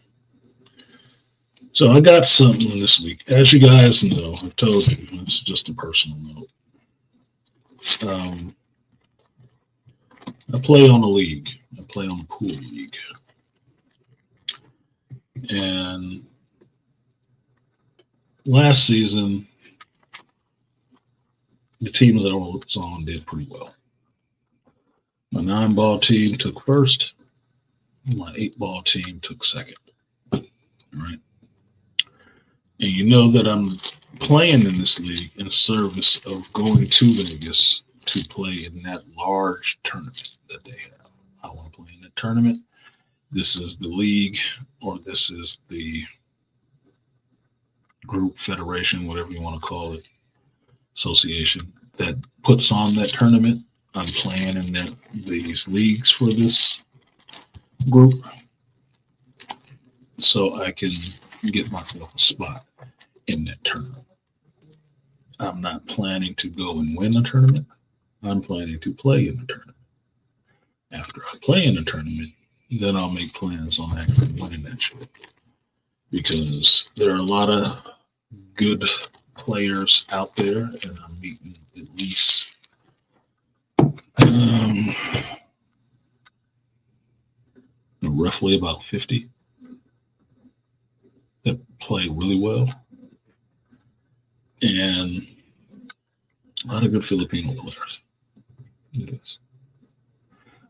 So, I got something this week. As you guys know, I told you, it's just a personal note. I play on a league. I play on a pool league. And last season, the teams that I was on did pretty well. My 9-ball team took first. My 8-ball team took second. All right. And you know that I'm playing in this league in service of going to Vegas to play in that large tournament that they have. I want to play in that tournament. This is the league, or this is the group, federation, whatever you want to call it, association that puts on that tournament. I'm playing in these leagues for this group so I can get myself a spot in that tournament. I'm not planning to go and win a tournament. I'm planning to play in the tournament. After I play in the tournament, then I'll make plans on actually winning that shit. Because there are a lot of good players out there, and I'm meeting at least roughly about 50 that play really well. And a lot of good Filipino players. It is.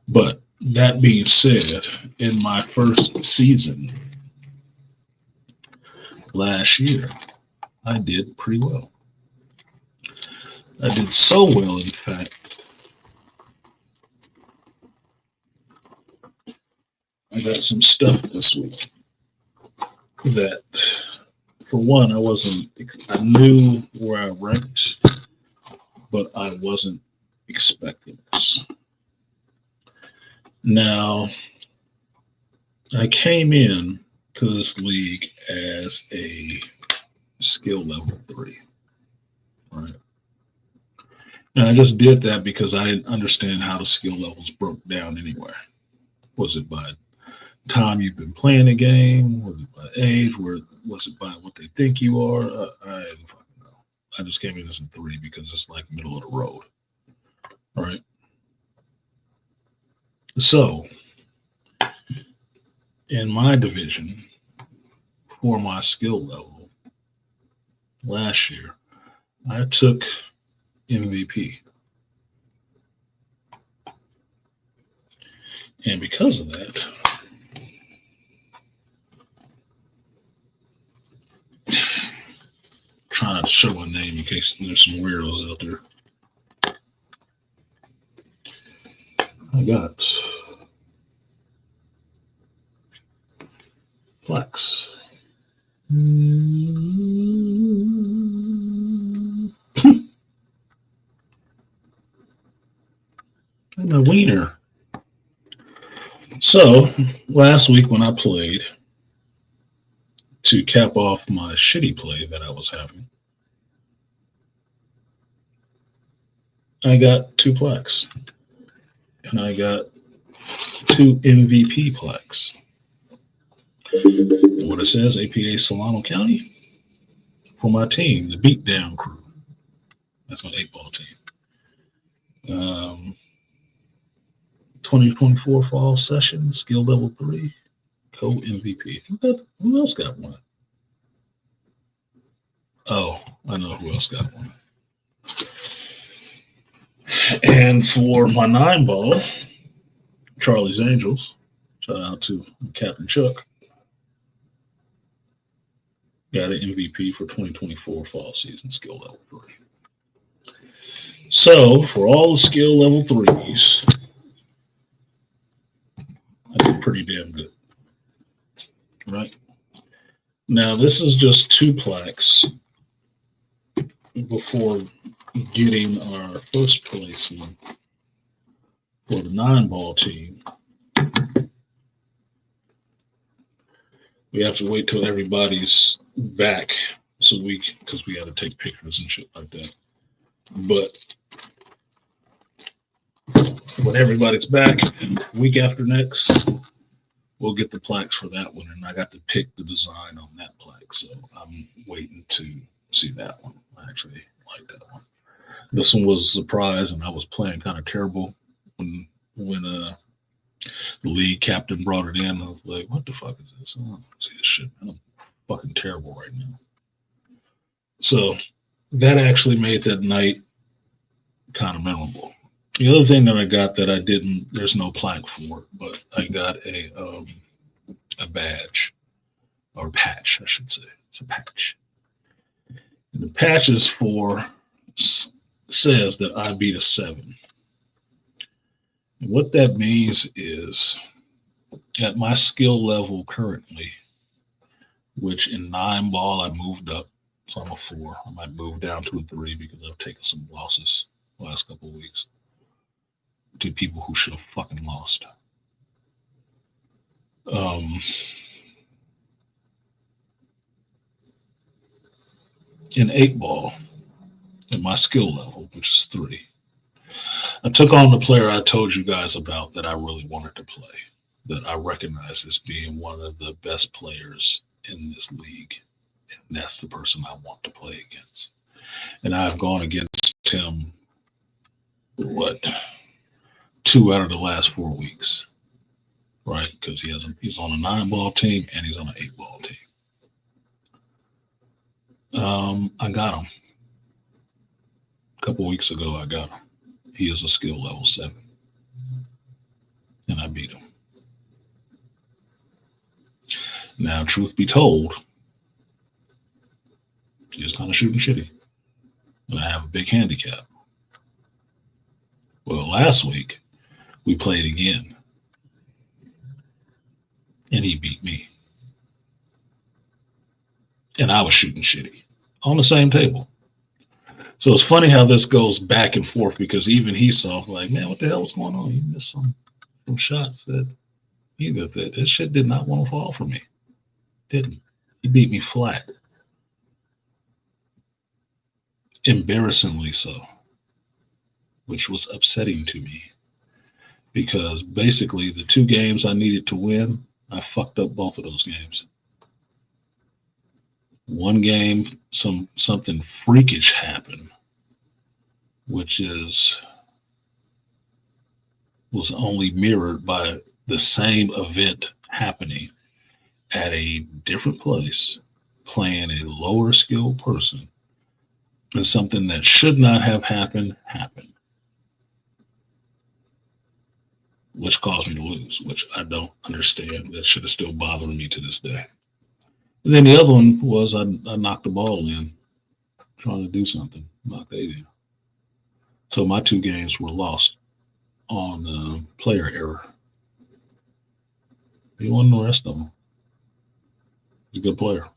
But that being said, in my first season last year, I did pretty well. I did so well, in fact, I got some stuff this week that, for one, I knew where I ranked, but I wasn't expecting this. Now, I came in to this league as a skill level 3, right? And I just did that because I didn't understand how the skill levels broke down anywhere. Was it by time you've been playing the game? Was it by age? Was it by what they think you are? I didn't fucking know. I just gave it as a 3 because it's like middle of the road. All right. So, in my division, for my skill level, last year, I took MVP. And because of that, trying to show a name in case there's some weirdos out there. I got Plex. And a wiener. So, last week when I played, to cap off my shitty play that I was having, I got 2 Plex. And I got 2 MVP plaques. And what it says, APA Solano County, for my team, the Beatdown Crew. That's my 8-ball team. 2024 fall session, skill level 3, co-MVP. Who else got one? Oh, I know who else got one. And for my 9-ball, Charlie's Angels, shout out to Captain Chuck, got an MVP for 2024 fall season, skill level 3. So, for all the skill level 3s, I did pretty damn good. Right? Now, this is just 2 plaques before getting our first place one for the 9-ball team. We have to wait till everybody's back because we got to take pictures and shit like that. But when everybody's back, week after next, we'll get the plaques for that one. And I got to pick the design on that plaque, so I'm waiting to see that one. I actually like that one. This one was a surprise, and I was playing kind of terrible when the league captain brought it in. I was like, what the fuck is this? I don't see this shit. I'm fucking terrible right now. So that actually made that night kind of memorable. The other thing that I got that I didn't, there's no plaque for it, but I got a badge, or patch, I should say. It's a patch. And the patch is says that I beat a 7. And what that means is at my skill level currently, which in 9-ball I moved up, so I'm a 4. I might move down to a 3 because I've taken some losses the last couple of weeks to people who should have fucking lost. In 8-ball, at my skill level, which is 3, I took on the player I told you guys about that I really wanted to play, that I recognize as being one of the best players in this league. And that's the person I want to play against. And I've gone against him, 2 out of the last 4 weeks, right? Because he's on a 9-ball team and he's on an 8-ball team. I got him. A couple weeks ago, I got him. He is a skill level 7. And I beat him. Now, truth be told, he was kind of shooting shitty. And I have a big handicap. Well, last week, we played again. And he beat me. And I was shooting shitty on the same table. So it's funny how this goes back and forth because even he saw, like, man, what the hell was going on? He missed some shots that this shit did not want to fall for me. Didn't. He beat me flat. Embarrassingly so, which was upsetting to me because basically the 2 games I needed to win, I fucked up both of those games. One game, something freakish happened, which was only mirrored by the same event happening at a different place, playing a lower skilled person, and something that should not have happened happened, which caused me to lose, which I don't understand. That should have still bothered me to this day. And then the other one was I knocked the ball in trying to do something, knocked eight in. So my two games were lost on player error. He won the rest of them. He's a good player.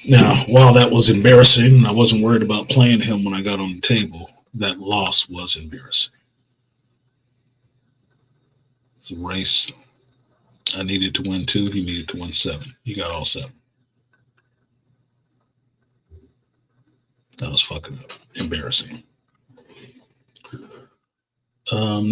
Now, while that was embarrassing, and I wasn't worried about playing him when I got on the table, that loss was embarrassing. It's a race. I needed to win 2. He needed to win 7. He got all 7. That was fucking up. Embarrassing.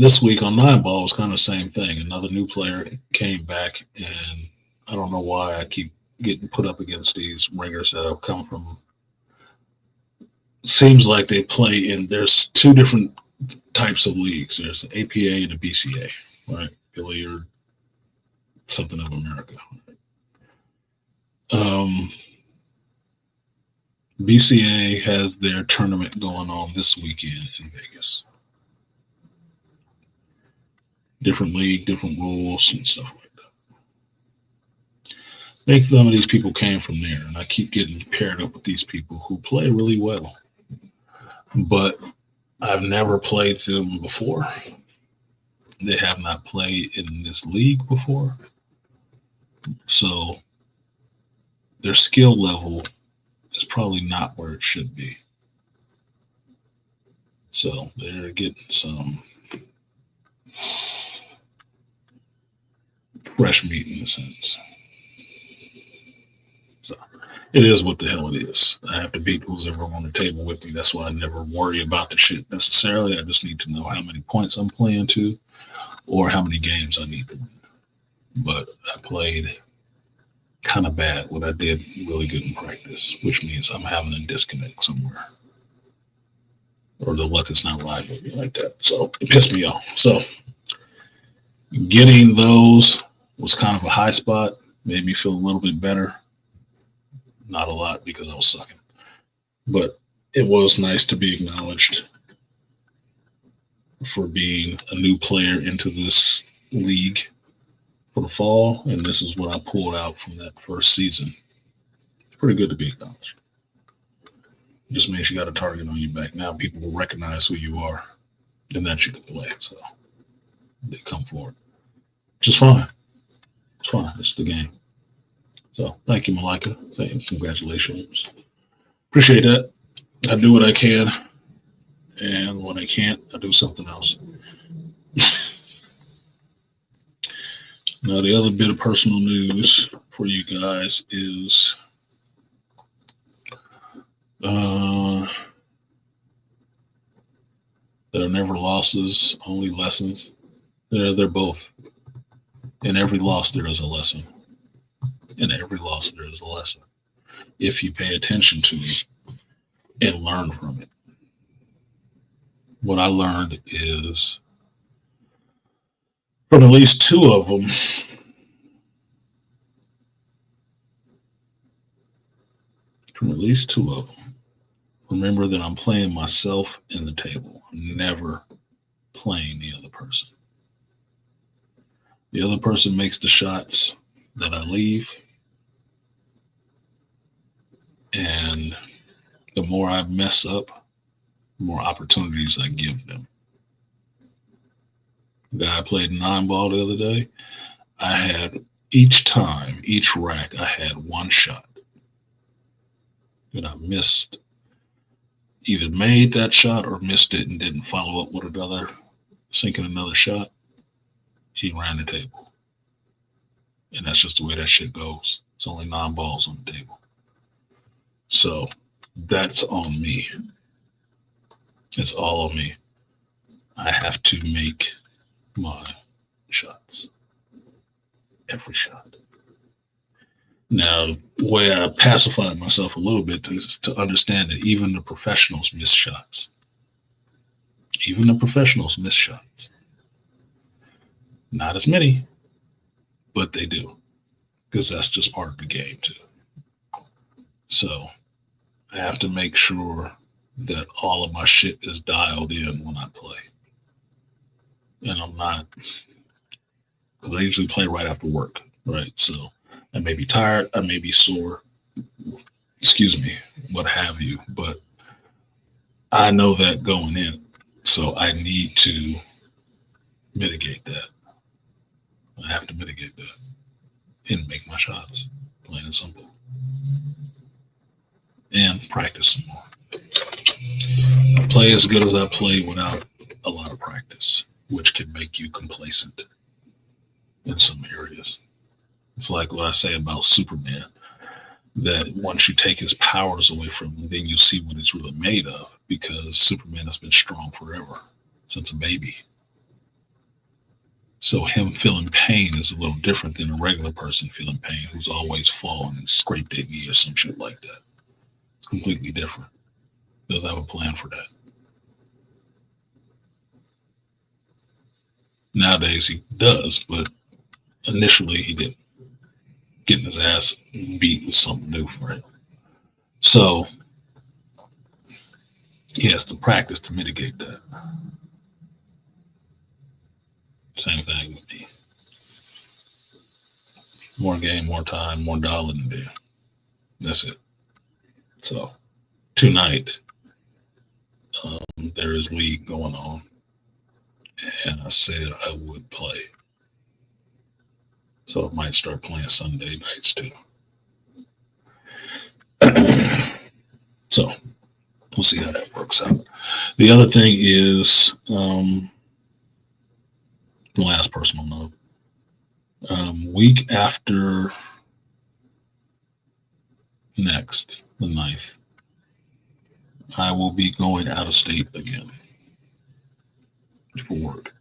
This week on 9-ball was kind of the same thing. Another new player came back, and I don't know why I keep getting put up against these ringers that have come from. Seems like they play in. There's 2 different types of leagues. There's the APA and the BCA, right? Billiard, something of America. BCA has their tournament going on this weekend in Vegas. Different league, different rules, and stuff like that. I think some of these people came from there, and I keep getting paired up with these people who play really well. But I've never played them before. They have not played in this league before. So their skill level is probably not where it should be. So they're getting some fresh meat in a sense. So it is what the hell it is. I have to beat who's ever on the table with me. That's why I never worry about the shit necessarily. I just need to know how many points I'm playing to or how many games I need to win. But I played kind of bad when I did really good in practice, which means I'm having a disconnect somewhere. Or the luck is not right with me like that. So it pissed me off. So getting those was kind of a high spot, made me feel a little bit better. Not a lot because I was sucking. But it was nice to be acknowledged for being a new player into this league for the fall. And this is what I pulled out from that first season. It's pretty good to be acknowledged. It just means you got a target on your back. Now people will recognize who you are and that you can play. So they come forward. Which is fine. It's fine. It's the game. So thank you, Malika. Congratulations. Appreciate that. I do what I can. And when I can't, I do something else. Now, the other bit of personal news for you guys is there are never losses, only lessons. They're both. In every loss, there is a lesson. In every loss, there is a lesson. If you pay attention to it and learn from it. What I learned is from at least 2 of them, remember that I'm playing myself in the table. I'm never playing the other person. The other person makes the shots that I leave. And the more I mess up, the more opportunities I give them. The guy I played 9-ball the other day, I had each rack, I had 1 shot. And I missed, either made that shot or missed it and didn't follow up with sinking another shot. He ran the table. And that's just the way that shit goes. It's only 9 balls on the table. So that's on me. It's all on me. I have to make my shots. every shot. Now, the way I pacified myself a little bit is to understand that even the professionals miss shots. Even the professionals miss shots. Not as many, but they do, because that's just part of the game too. So I have to make sure that all of my shit is dialed in when I play. And I'm not, because I usually play right after work, right? So I may be tired, I may be sore, excuse me, what have you, but I know that going in. So I need to mitigate that. I have to mitigate that and make my shots, plain and simple. And practice some more. I play as good as I play without a lot of practice, which can make you complacent in some areas. It's like what I say about Superman, that once you take his powers away from him, then you see what it's really made of, because Superman has been strong forever, since a baby. So him feeling pain is a little different than a regular person feeling pain who's always fallen and scraped their knee or some shit like that. It's completely different. Does have a plan for that. Nowadays he does, but initially he didn't. Getting his ass beat was something new for him. So he has to practice to mitigate that. Same thing with me. More game, more time, more dollar than there. That's it. So tonight, there is league going on, and I said I would play. So I might start playing Sunday nights too. So we'll see how that works out. The other thing is, the last personal note, week after next, the 9th, I will be going out of state again for work.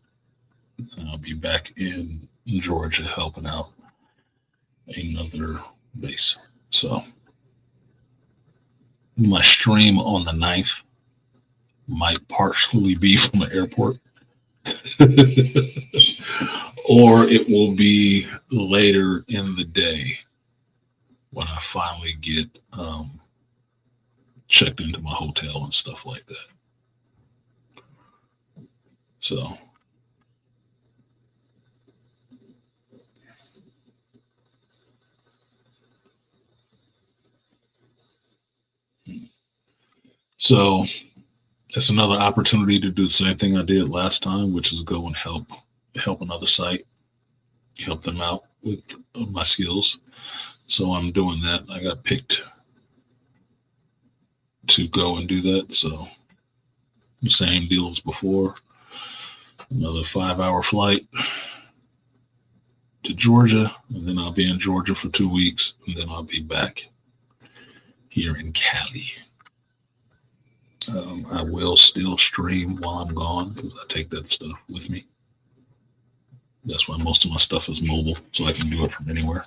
And I'll be back in Georgia helping out another base. So my stream on the 9th might partially be from the airport. Or it will be later in the day when I finally get checked into my hotel and stuff like that. So it's another opportunity to do the same thing I did last time, which is go and help another site, help them out with my skills. So I'm doing that. I got picked to go and do that. So the same deal as before. Another 5-hour flight to Georgia, and then I'll be in Georgia for 2 weeks, and then I'll be back here in Cali. I will still stream while I'm gone because I take that stuff with me. That's why most of my stuff is mobile, so I can do it from anywhere.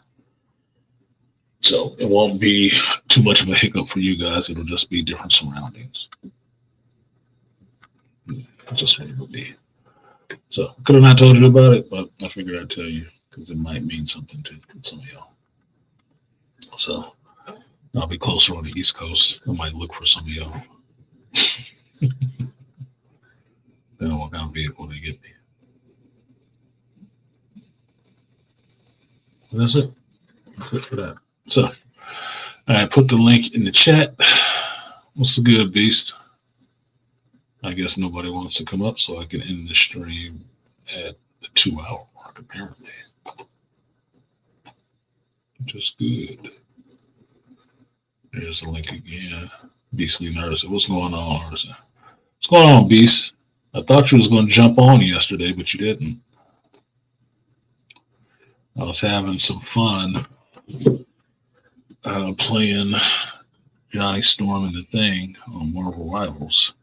So it won't be too much of a hiccup for you guys. It'll just be different surroundings. Just what it will be. So could have not told you about it, but I figured I'd tell you because it might mean something to some of y'all. So I'll be closer on the East Coast. I might look for some of y'all. Then what kind of vehicle they get me. And that's it. That's it for that. So I put the link in the chat. What's the good, Beast? I guess nobody wants to come up, so I can end the stream at the 2-hour mark, apparently. Just good. There's the link again. Beastly Nurse. What's going on? What's going on, Beast? I thought you was going to jump on yesterday, but you didn't. I was having some fun playing Johnny Storm and the Thing on Marvel Rivals.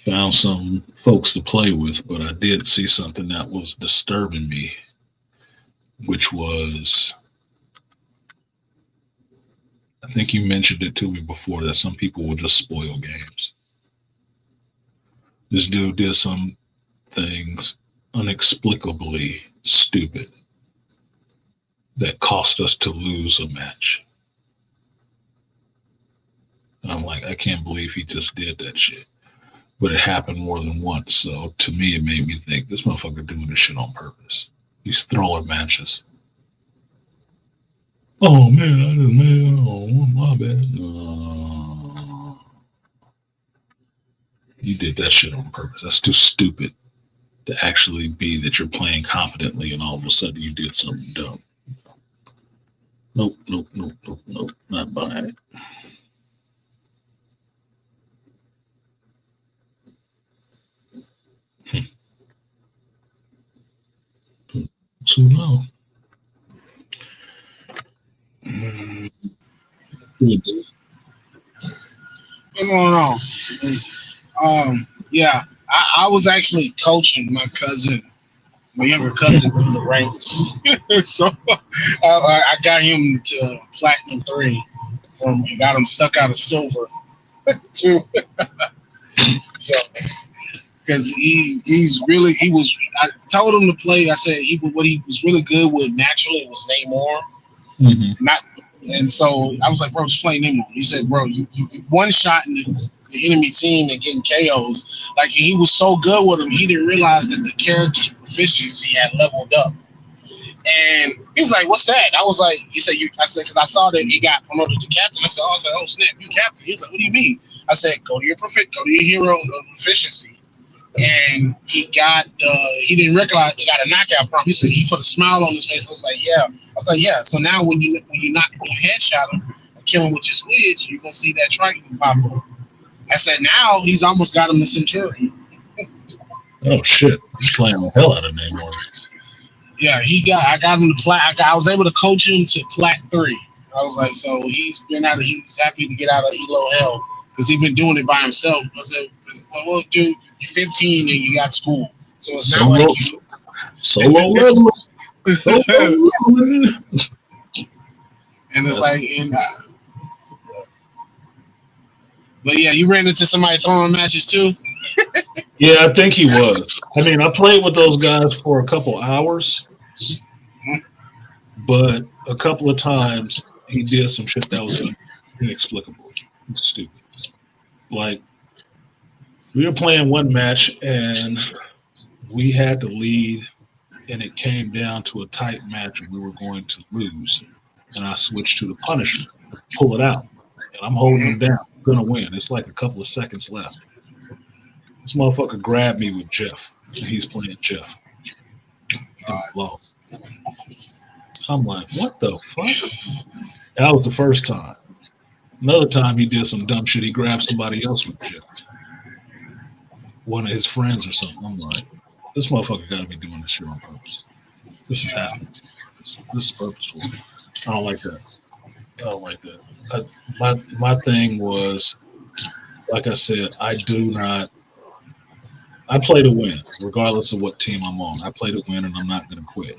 found some folks to play with, but I did see something that was disturbing me, which was, I think you mentioned it to me before, that some people will just spoil games. This dude did some things inexplicably stupid that cost us to lose a match. And I'm like, I can't believe he just did that shit. But it happened more than once. So to me, it made me think this motherfucker doing this shit on purpose. He's throwing matches. Oh man, oh my bad. You did that shit on purpose. That's too stupid to actually be that you're playing competently and all of a sudden you did something dumb. Nope, not buying it. So no. What's going on? Yeah, I was actually coaching my younger cousin through the ranks. So I got him to Platinum 3 got him stuck out of Silver 2. So, because I told him to play, I said what he was really good with naturally was Namor. Mm-hmm. And so I was like, bro, just play Namor. He said, bro, you one shot in the enemy team and getting KOs. Like, he was so good with him, he didn't realize that the character's proficiency had leveled up. And he was like, what's that? I was like, I said, because I saw that he got promoted to captain. I said, oh snap, you captain. He was like, what do you mean? I said, go to your hero proficiency. And he didn't recognize he got a knockout from. He said he put a smile on his face. I was like, yeah. Yeah. So now when you headshot him and kill him with your switch, you're gonna see that Triton pop up. I said now he's almost got him the Centurion. Oh shit. He's playing the hell out of Namor. Yeah, I got him to Plat. I was able to coach him to Plat 3. I was like, so he was happy to get out of Elo hell because he's been doing it by himself. I said, well, dude, you're 15 and you got school, so it's not like you solo level. And it's like, but yeah, you ran into somebody throwing matches too. Yeah, I think he was. I mean, I played with those guys for a couple hours, but a couple of times he did some shit that was inexplicable, stupid. Like, we were playing one match and we had to lead, and it came down to a tight match and we were going to lose. And I switched to the Punisher, pull it out, and I'm holding him down. I'm gonna win. It's like a couple of seconds left. This motherfucker grabbed me with Jeff, and he's playing Jeff. And lost. I'm like, what the fuck? That was the first time. Another time he did some dumb shit. He grabbed somebody else with Jeff. One of his friends or something. I'm like, this motherfucker got to be doing this shit on purpose. This is happening. This is purposeful. I don't like that. My thing was, like I said, I play to win, regardless of what team I'm on. I play to win, and I'm not going to quit.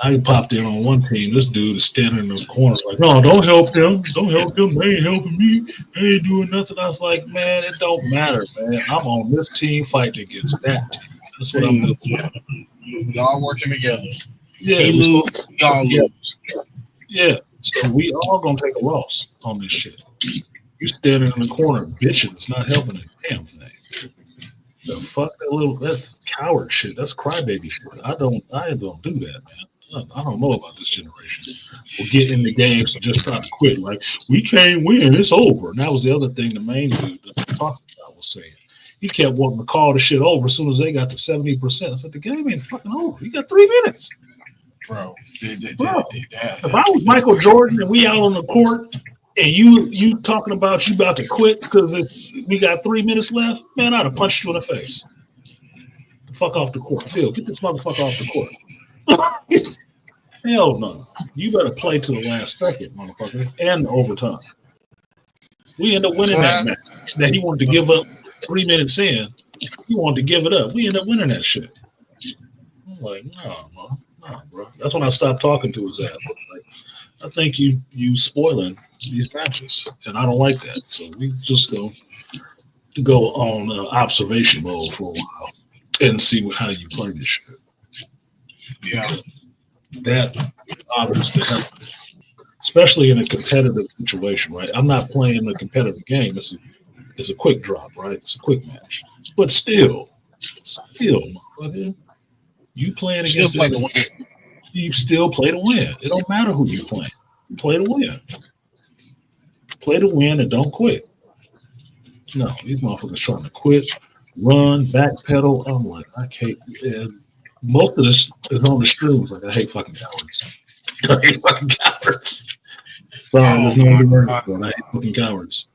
I popped in on one team. This dude is standing in the corner like, no, don't help them. Don't help them. They ain't helping me. They ain't doing nothing. I was like, man, it don't matter, man. I'm on this team fighting against that team. That's what I'm doing. Yeah. Y'all working together. Yeah, he lose, y'all lose. Yeah, so we all going to take a loss on this shit. You standing in the corner bitching. It's not helping a damn thing. The fuck that's coward shit. That's crybaby shit. I don't do that, man. I don't know about this generation. We'll get in the games and just try to quit. Like, we can't win. It's over. And that was the other thing the main dude that we talked about was saying. He kept wanting to call the shit over as soon as they got to 70%. I said, the game ain't fucking over. You got 3 minutes. Bro. If I was Michael Jordan and we out on the court and you talking about you about to quit because we got 3 minutes left, man, I'd have punched you in the face. The fuck off the court. Phil, get this motherfucker off the court. Hell no. You better play to the last second, motherfucker, and the overtime. We end up winning that match that he wanted to give up 3 minutes in, he wanted to give it up. We end up winning that shit. I'm like, no, bro. That's when I stopped talking to his ass. Like, I think you spoiling these matches, and I don't like that. So we just go on observation mode for a while and see how you play this shit. Yeah. That obviously helps, especially in a competitive situation, right? I'm not playing a competitive game. It's a quick drop, right? It's a quick match. But still, motherfucker, you playing against play to win. You still play to win. It don't matter who you play. You play to win. Play to win and don't quit. No, these motherfuckers trying to quit, run, backpedal. I'm like, I hate. And most of this is on the streams. Like, I hate fucking cowards. I hate fucking cowards. Sorry, there's no other word for it. I hate fucking cowards.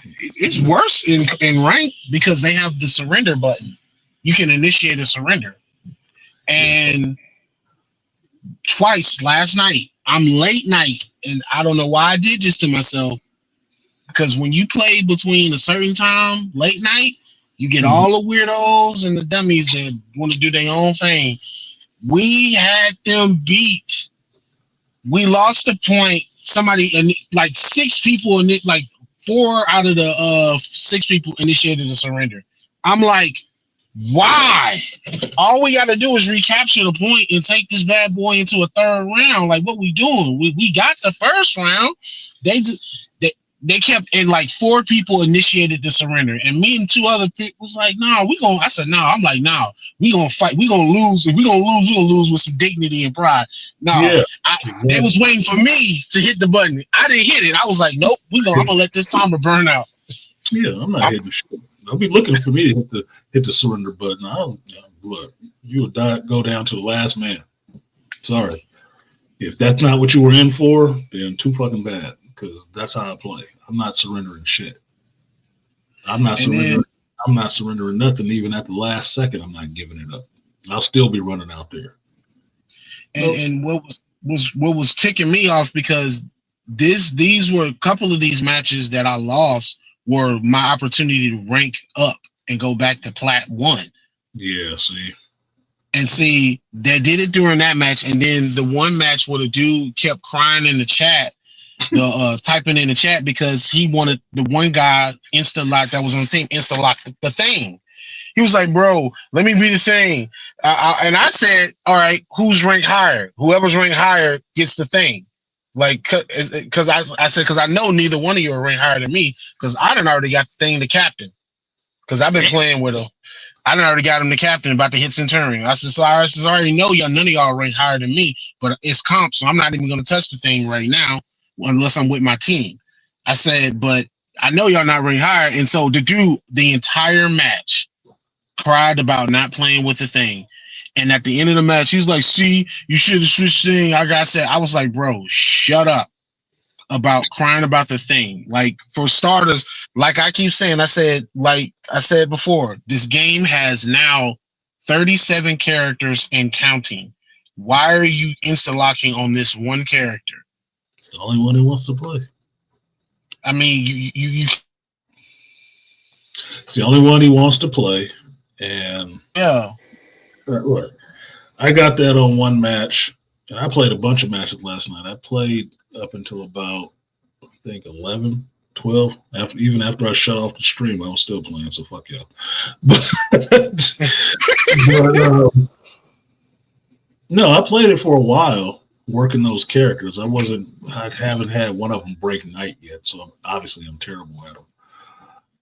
It's worse in rank because they have the surrender button. You can initiate a surrender. And twice last night, I'm late night, and I don't know why I did this to myself. Because when you play between a certain time, late night, you get all the weirdos and the dummies that want to do their own thing. We had them beat. We lost the point. Somebody, and like 6 people, like 4 out of the 6 people initiated a surrender. I'm like, why? All we got to do is recapture the point and take this bad boy into a 3rd round. Like, what we doing? We got the 1st round. They kept, and like 4 people initiated the surrender, and me and 2 other people was like, "No, we gonna." I said, "No." I'm like, "No, we gonna fight. We gonna lose. If we gonna lose with some dignity and pride." No, yeah, exactly. They was waiting for me to hit the button. I didn't hit it. I was like, "Nope, I'm gonna let this timer burn out." Yeah, I'm not hitting shit. They'll be looking for me to hit the surrender button. Look, you will go down to the last man. Sorry, if that's not what you were in for, then too fucking bad. Because that's how I play. I'm not surrendering shit. I'm not surrendering nothing. Even at the last second, I'm not giving it up. I'll still be running out there. And what was ticking me off, because these were a couple of these matches that I lost were my opportunity to rank up and go back to Plat 1. Yeah, see, they did it during that match, and then the one match where the dude kept crying in the chat. Typing in the chat because he wanted the one guy insta-lock that was on the team insta-lock the thing. He was like, "Bro, let me be the thing." And I said, "All right, who's ranked higher? Whoever's ranked higher gets the thing." Like, because I said, because I know neither one of you are ranked higher than me, because I done already got the thing to captain. Because I've been playing with him. I done already got him the captain about to hit Centurion. I said, so I already know y'all, none of y'all are ranked higher than me, but it's comp, so I'm not even going to touch the thing right now unless I'm with my team. I said, but I know y'all not ranked higher. And so to do the entire match, cried about not playing with the thing. And at the end of the match, he's like, see, you should have switched thing. I was like, bro, shut up about crying about the thing. Like, for starters, like I keep saying, I said before, this game has now 37 characters and counting. Why are you insta-locking on this one character? It's the only one who wants to play. I mean, you it's the only one he wants to play. And yeah. Look, I got that on one match, and I played a bunch of matches last night. I played up until about, I think, 11, 12. Even after I shut off the stream, I was still playing, so fuck y'all. No, I played it for a while, working those characters. I haven't had one of them break night yet, so obviously I'm terrible at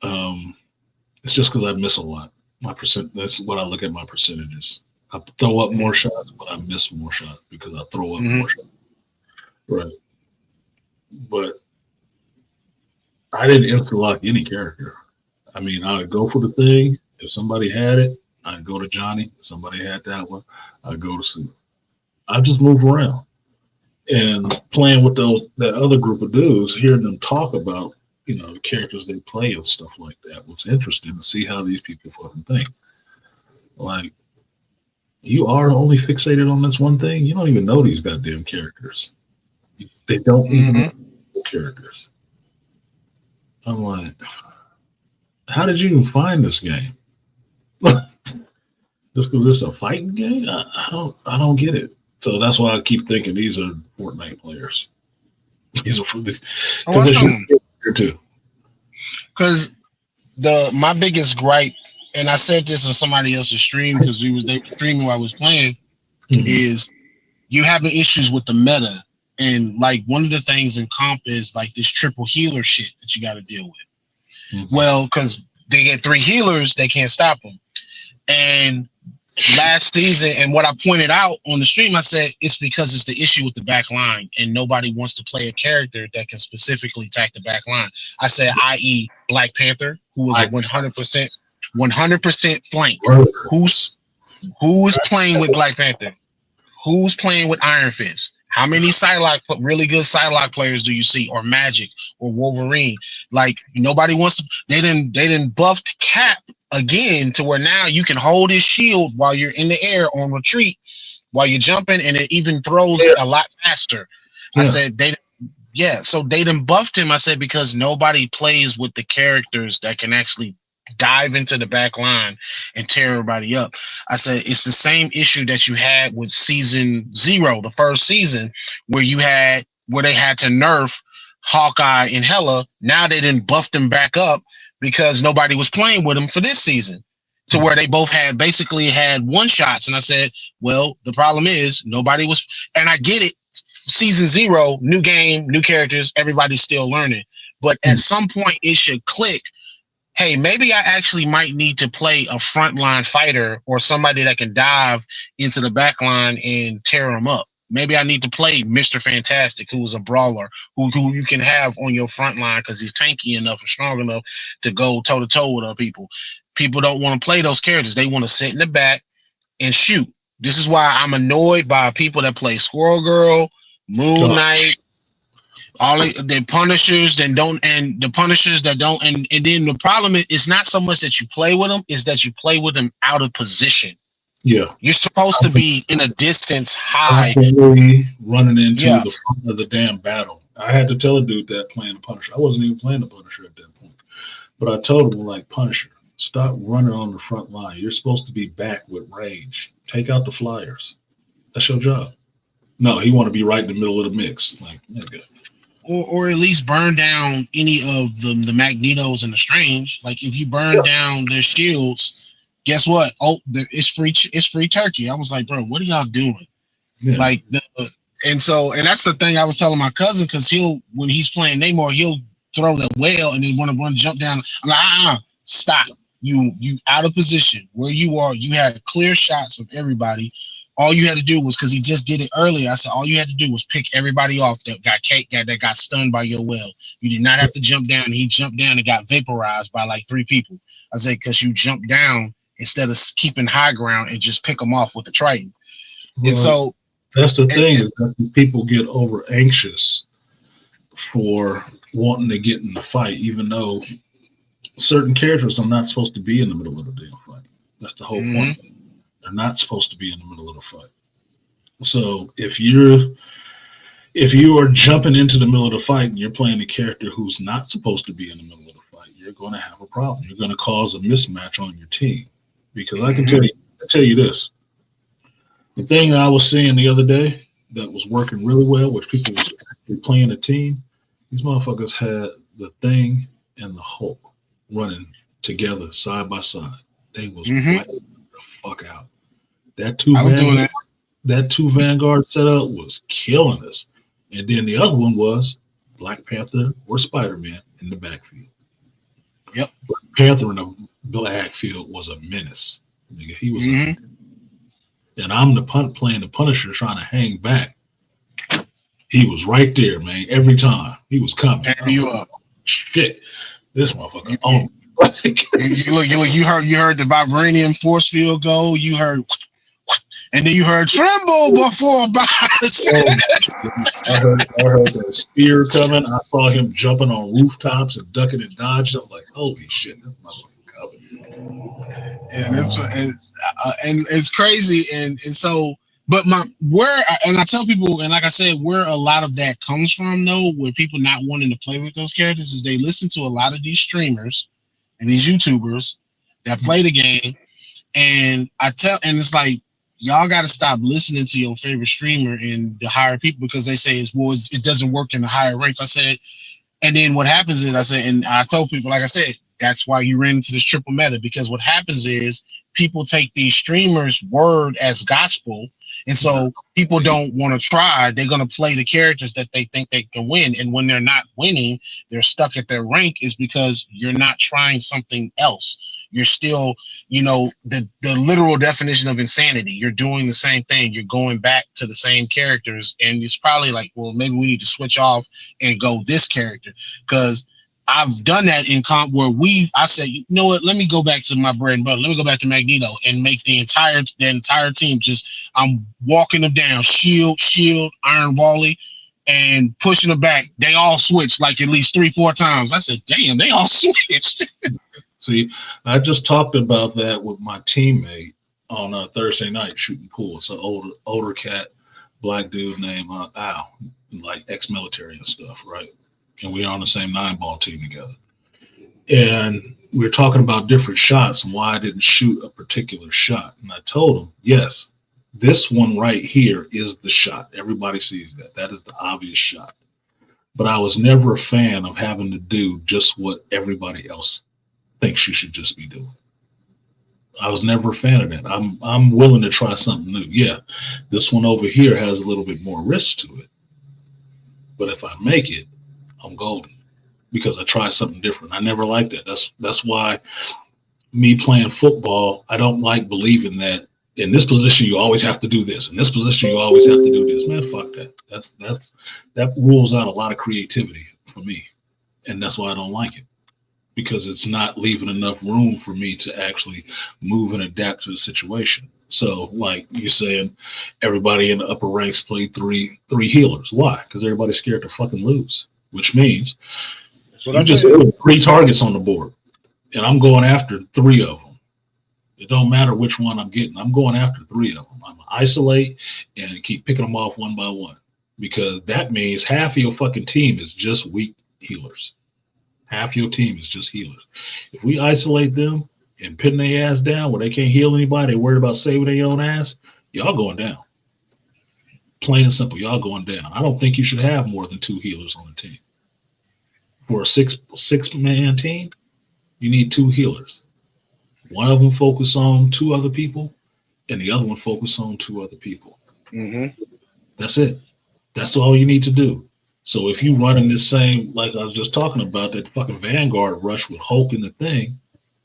them. It's just because I miss a lot. That's what I look at my percentages. I throw up more shots, but I miss more shots because I throw up more shots. Right. But I didn't insta-lock any character. I mean, I would go for the thing. If somebody had it, I'd go to Johnny. If somebody had that one, I'd go to Sue. I just move around. And playing with that other group of dudes, hearing them talk about, the characters they play and stuff like that was interesting to see how these people fucking think. Like, you are only fixated on this one thing? You don't even know these goddamn characters. They don't even know characters. I'm like, How did you even find this game? Just because it's a fighting game? I don't get it. So that's why I keep thinking these are Fortnite players. These are for this Oh, because I they tell should them. be here too. Because my biggest gripe, and I said this on somebody else's stream because they were streaming while I was playing, Mhm. is you having issues with the meta. And like one of the things in comp is like this triple healer shit that you got to deal with. Mhm. Well, because they get 3 healers, they can't stop them. And last season, and what I pointed out on the stream, I said it's because it's the issue with the back line, and nobody wants to play a character that can specifically attack the back line. I said, i.e., Black Panther, who was 100% flank. Murderers. Who is playing with Black Panther? Who's playing with Iron Fist? How many really good Psylocke players do you see, or Magic, or Wolverine? Like nobody wants to. They didn't buffed Cap again to where now you can hold his shield while you're in the air on retreat, while you're jumping, and it even throws Yeah. a lot faster. I Yeah. said so they done buffed him. I said because nobody plays with the characters that can actually dive into the back line and tear everybody up. I said it's the same issue that you had with season 0, the first season, where they had to nerf Hawkeye and Hela. Now they didn't buff them back up because nobody was playing with them for this season. To where they both basically had one shots. And I said, well, the problem is nobody was, and I get it. Season 0, new game, new characters, everybody's still learning. But at some point it should click. Hey, maybe I actually might need to play a frontline fighter or somebody that can dive into the back line and tear them up. Maybe I need to play Mr. Fantastic, who is a brawler, who you can have on your front line because he's tanky enough and strong enough to go toe to toe with other people. People don't want to play those characters. They want to sit in the back and shoot. This is why I'm annoyed by people that play Squirrel Girl, Moon Knight, all the Punishers that don't, and the Punishers that don't, and then the problem is it's not so much that you play with them, is that you play with them out of position. Yeah. You're supposed to be in a distance high. Running into the front of the damn battle. I had to tell a dude that playing the Punisher. I wasn't even playing the Punisher at that point. But I told him, like, Punisher, stop running on the front line. You're supposed to be back with range. Take out the flyers. That's your job. No, he want to be right in the middle of the mix. Like, nigga. Or at least burn down any of the Magnetos and the Strange. Like if you burn down their shields, guess what? Oh, it's free turkey. I was like, bro, what are y'all doing? Yeah. Like and that's the thing I was telling my cousin, because when he's playing Namor, he'll throw the whale and then want to run jump down. I'm like, stop. You out of position. Where you are, you had clear shots of everybody. All you had to do was, because he just did it earlier, I said all you had to do was pick everybody off that got stunned by your well. You did not have to jump down. He jumped down and got vaporized by like 3 people. I said because you jumped down instead of keeping high ground and just pick them off with the Triton. Well, and so that's the thing, is that people get over anxious for wanting to get in the fight, even though certain characters are not supposed to be in the middle of the damn fight. That's the whole point. They're not supposed to be in the middle of the fight. So if you are jumping into the middle of the fight and you're playing a character who's not supposed to be in the middle of the fight, you're going to have a problem. You're going to cause a mismatch on your team. Because I can tell you this. The thing I was seeing the other day that was working really well, which people was actually playing a team, these motherfuckers had the Thing and the Hulk running together side by side. They was wiping the fuck out. That two Vanguard setup was killing us. And then the other one was Black Panther or Spider-Man in the backfield. Yep. Black Panther in the backfield was a menace. Nigga, he was and I'm playing the Punisher trying to hang back. He was right there, man. Every time he was coming. You up. Shit. This motherfucker. You heard the vibranium force field go. You heard, and then you heard tremble before boss. I heard that spear coming. I saw him jumping on rooftops and ducking and dodging. I'm like, holy shit, this motherfucker coming. And it's crazy, and so. But I tell people, and like I said, where a lot of that comes from, though, where people not wanting to play with those characters, is they listen to a lot of these streamers and these YouTubers that play the game, and it's like y'all got to stop listening to your favorite streamer and the higher people because they say it doesn't work in the higher ranks. I said, and then what happens is and I told people, like I said, that's why you ran into this triple meta, because what happens is people take these streamers' word as gospel, and so people don't want to try. They're going to play the characters that they think they can win, and when they're not winning, they're stuck at their rank is because you're not trying something else. You're still, the literal definition of insanity. You're doing the same thing. You're going back to the same characters, and it's probably like, well, maybe we need to switch off and go this character, because I've done that in comp where I said, you know what, let me go back to my bread and butter. Let me go back to Magneto and make the entire team I'm walking them down, shield, iron volley, and pushing them back. They all switched like at least 3-4 times. I said, damn, they all switched. See, I just talked about that with my teammate on a Thursday night shooting pool. It's an older cat, black dude named Al, like ex-military and stuff, right? And we're on the same 9-ball team together. And we're talking about different shots and why I didn't shoot a particular shot. And I told him, yes, this one right here is the shot. Everybody sees that. That is the obvious shot. But I was never a fan of having to do just what everybody else thinks you should just be doing. I was never a fan of that. I'm willing to try something new. Yeah, this one over here has a little bit more risk to it. But if I make it, I'm golden because I tried something different. I never liked that. That's why me playing football, I don't like believing that in this position you always have to do this. In this position you always have to do this. Man, fuck that. That rules out a lot of creativity for me. And that's why I don't like it. Because it's not leaving enough room for me to actually move and adapt to the situation. So, like you're saying, everybody in the upper ranks play three healers. Why? Because everybody's scared to fucking lose. Which means you just put 3 targets on the board, and I'm going after 3 of them. It don't matter which one I'm getting. I'm going after 3 of them. I'm gonna isolate and keep picking them off one by one, because that means half of your fucking team is just weak healers. Half your team is just healers. If we isolate them and pin their ass down where they can't heal anybody, they're worried about saving their own ass, y'all going down. Plain and simple, y'all going down. I don't think you should have more than 2 healers on the team. For a six-man team, you need 2 healers. One of them focus on 2 other people, and the other one focus on 2 other people. Mm-hmm. That's it. That's all you need to do. So if you run in this same, like I was just talking about, that fucking Vanguard rush with Hulk in the thing,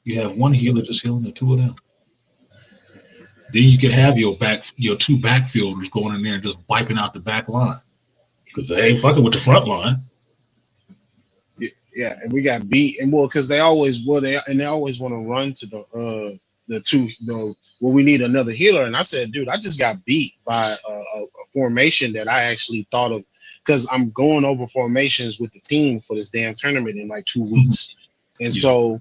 you have 1 healer just healing the 2 of them. Then you can have your 2 backfielders going in there and just wiping out the back line, because they ain't fucking with the front line. Yeah, and we got beat, and because they always want to run to the 2. We need another healer, and I said, dude, I just got beat by a formation that I actually thought of, because I'm going over formations with the team for this damn tournament in like 2 weeks, and so.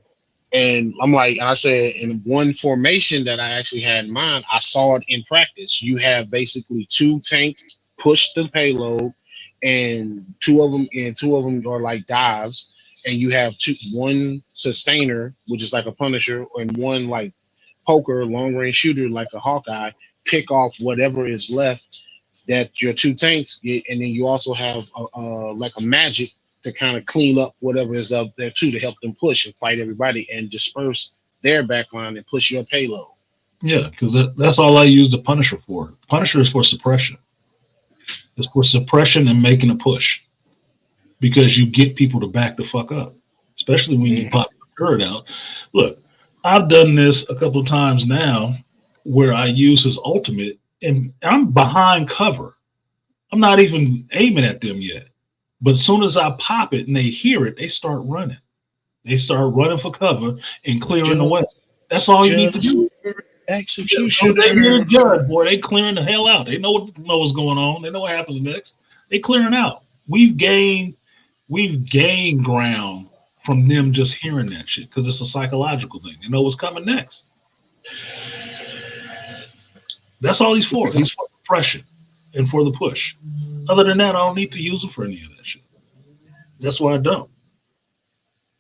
And I'm like, and I said, in one formation that I actually had in mind, I saw it in practice. You have basically 2 tanks push the payload, and two of them are like dives, and you have 1 sustainer, which is like a Punisher, and 1 like poker, long range shooter like a Hawkeye, pick off whatever is left that your 2 tanks get, and then you also have like a magic to kind of clean up whatever is up there too, to help them push and fight everybody and disperse their backline and push your payload. Yeah, because that's all I use the Punisher for. Punisher is for suppression. It's for suppression and making a push, because you get people to back the fuck up, especially when you pop the turret out. Look, I've done this a couple of times now where I use his ultimate and I'm behind cover. I'm not even aiming at them yet. But as soon as I pop it and they hear it, they start running. They start running for cover and clearing the way. That's all you need to do. Execution. They hear the judge, boy. They clearing the hell out. They know what's going on. They know what happens next. They clearing out. We've gained ground from them just hearing that shit, because it's a psychological thing. They know what's coming next. That's all he's for. He's for suppression and for the push. Other than that, I don't need to use it for any of that shit. That's why I don't.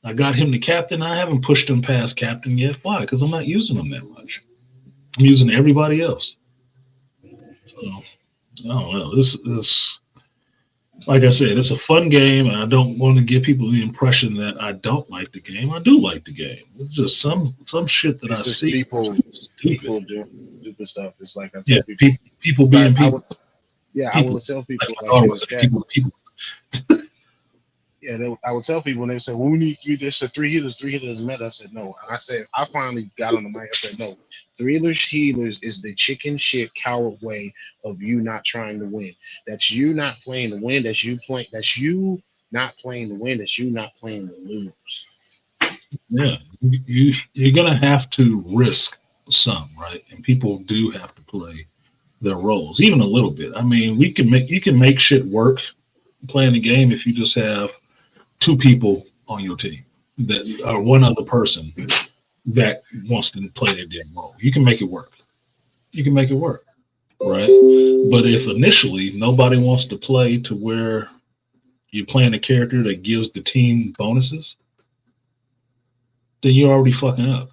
I got him to captain. I haven't pushed him past captain yet. Why? Because I'm not using him that much. I'm using everybody else. So I don't know. This like I said, it's a fun game, and I don't want to give people the impression that I don't like the game. I do like the game. It's just some shit that It's I just see. people do stupid stuff. It's like I tell Yeah, people, people being people. I People. will tell people Like, like oh, in the it's chat. people. Yeah, I would tell people when they say, "Well, we need you." They said three healers met. I said no. And I said I finally got on the mic. I said no. Three healers is the chicken shit coward way of you not trying to win. That's you not playing to win. That's you playing. That's you not playing to win. That's you not playing to lose. Yeah, you're gonna have to risk some, right? And people do have to play their roles, even a little bit. I mean, you can make shit work playing the game if you just have two people on your team that are one other person that wants to play their damn role. You can make it work. You can make it work, right? But if initially nobody wants to play to where you're playing a character that gives the team bonuses, then you're already fucking up.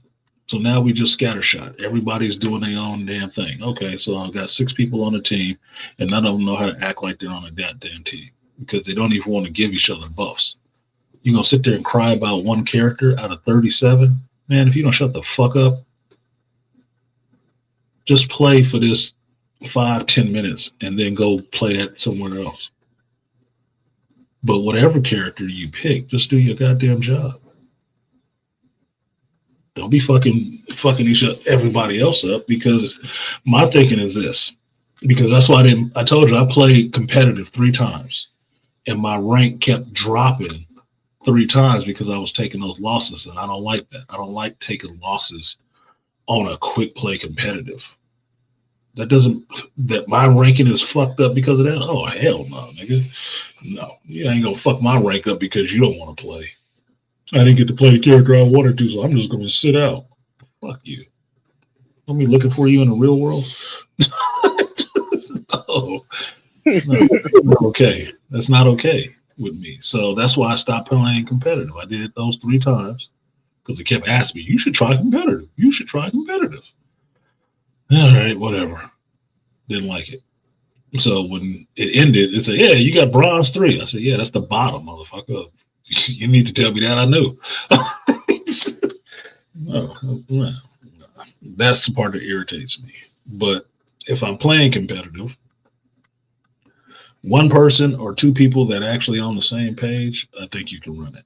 So now we just scattershot. Everybody's doing their own damn thing. Okay, so I've got 6 people on the team, and none of them know how to act like they're on a goddamn team because they don't even want to give each other buffs. You're going to sit there and cry about one character out of 37? Man, if you don't shut the fuck up, just play for this 5-10 minutes and then go play that somewhere else. But whatever character you pick, just do your goddamn job. Don't be fucking everybody else up, because my thinking is this. Because that's why I told you I played competitive 3 times, and my rank kept dropping 3 times because I was taking those losses, and I don't like that. I don't like taking losses on a quick play competitive. That my ranking is fucked up because of that. Oh hell no, nigga. No, you ain't gonna fuck my rank up because you don't want to play. I didn't get to play the character I wanted to, so I'm just going to sit out. Fuck you. Don't be looking for you in the real world. No, that's not okay. That's not okay with me. So that's why I stopped playing competitive. I did it those 3 times because they kept asking me, you should try competitive. You should try competitive. All right, whatever. Didn't like it. So when it ended, it said, yeah, you got bronze 3. I said, yeah, that's the bottom, motherfucker. You need to tell me that I knew. No. That's the part that irritates me. But if I'm playing competitive, one person or 2 people that are actually on the same page, I think you can run it.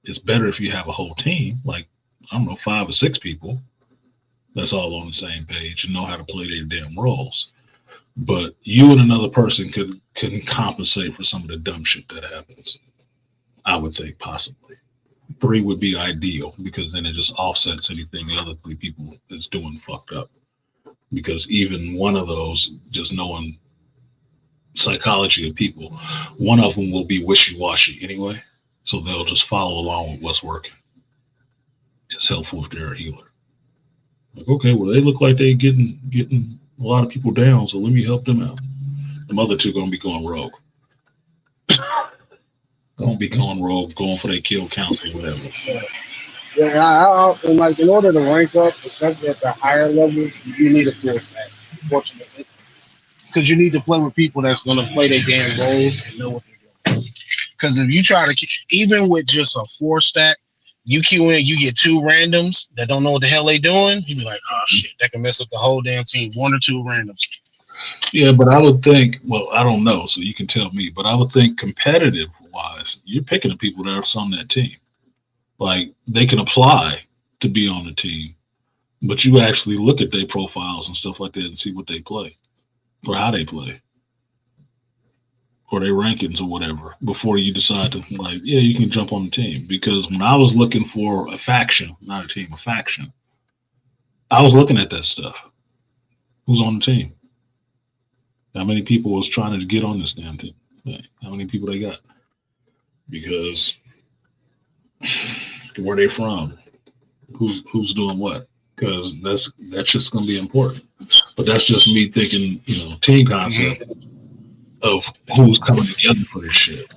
It's better if you have a whole team, like, I don't know, 5 or 6 people that's all on the same page and know how to play their damn roles. But you and another person can compensate for some of the dumb shit that happens. I would think possibly 3 would be ideal, because then it just offsets anything the other 3 people is doing fucked up. Because even one of those, just knowing psychology of people, one of them will be wishy-washy anyway, so they'll just follow along with what's working. It's helpful if they're a healer. Like, okay, well, they look like they're getting a lot of people down, so let me help them out. The other 2 gonna be going rogue. Gonna be going rogue, going for their kill counts or whatever. Yeah, and like in order to rank up, especially at the higher levels, you need a full stack, unfortunately, because you need to play with people that's gonna play their damn roles and know what they're doing. Because if you try to, even with just a 4 stack, you queue in, you get 2 randoms that don't know what the hell they doing. You be like, oh shit, that can mess up the whole damn team. 1 or 2 randoms. Yeah, but I would think, well, I don't know, so you can tell me, but I would think competitive wise, you're picking the people that are on that team. Like, they can apply to be on the team, but you actually look at their profiles and stuff like that and see what they play or how they play or their rankings or whatever before you decide to, like, yeah, you can jump on the team. Because when I was looking for a faction, not a team, a faction, I was looking at that stuff. Who's on the team? How many people was trying to get on this damn team? How many people they got? Because where they from? Who's doing what? Because that's just going to be important. But that's just me thinking, team concept of who's coming together for this shit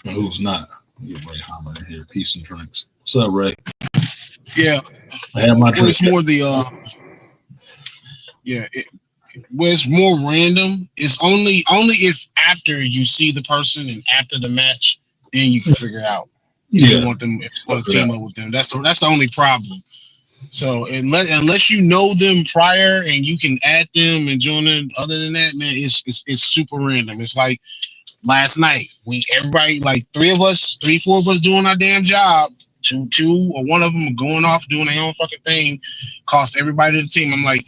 and who's not. Get Ray Hammer in here. Peace and drinks. What's up, Ray? Yeah, I have my where drink. it's more the where it's more random. It's only if after you see the person and after the match, then you can figure out if you want them, if you want to team up with them. That's the only problem. So unless you know them prior and you can add them and join them, other than that, man, it's super random. It's like last night, everybody like 4 of us doing our damn job. Two or one of them going off doing their own fucking thing, cost everybody to the team. I'm like,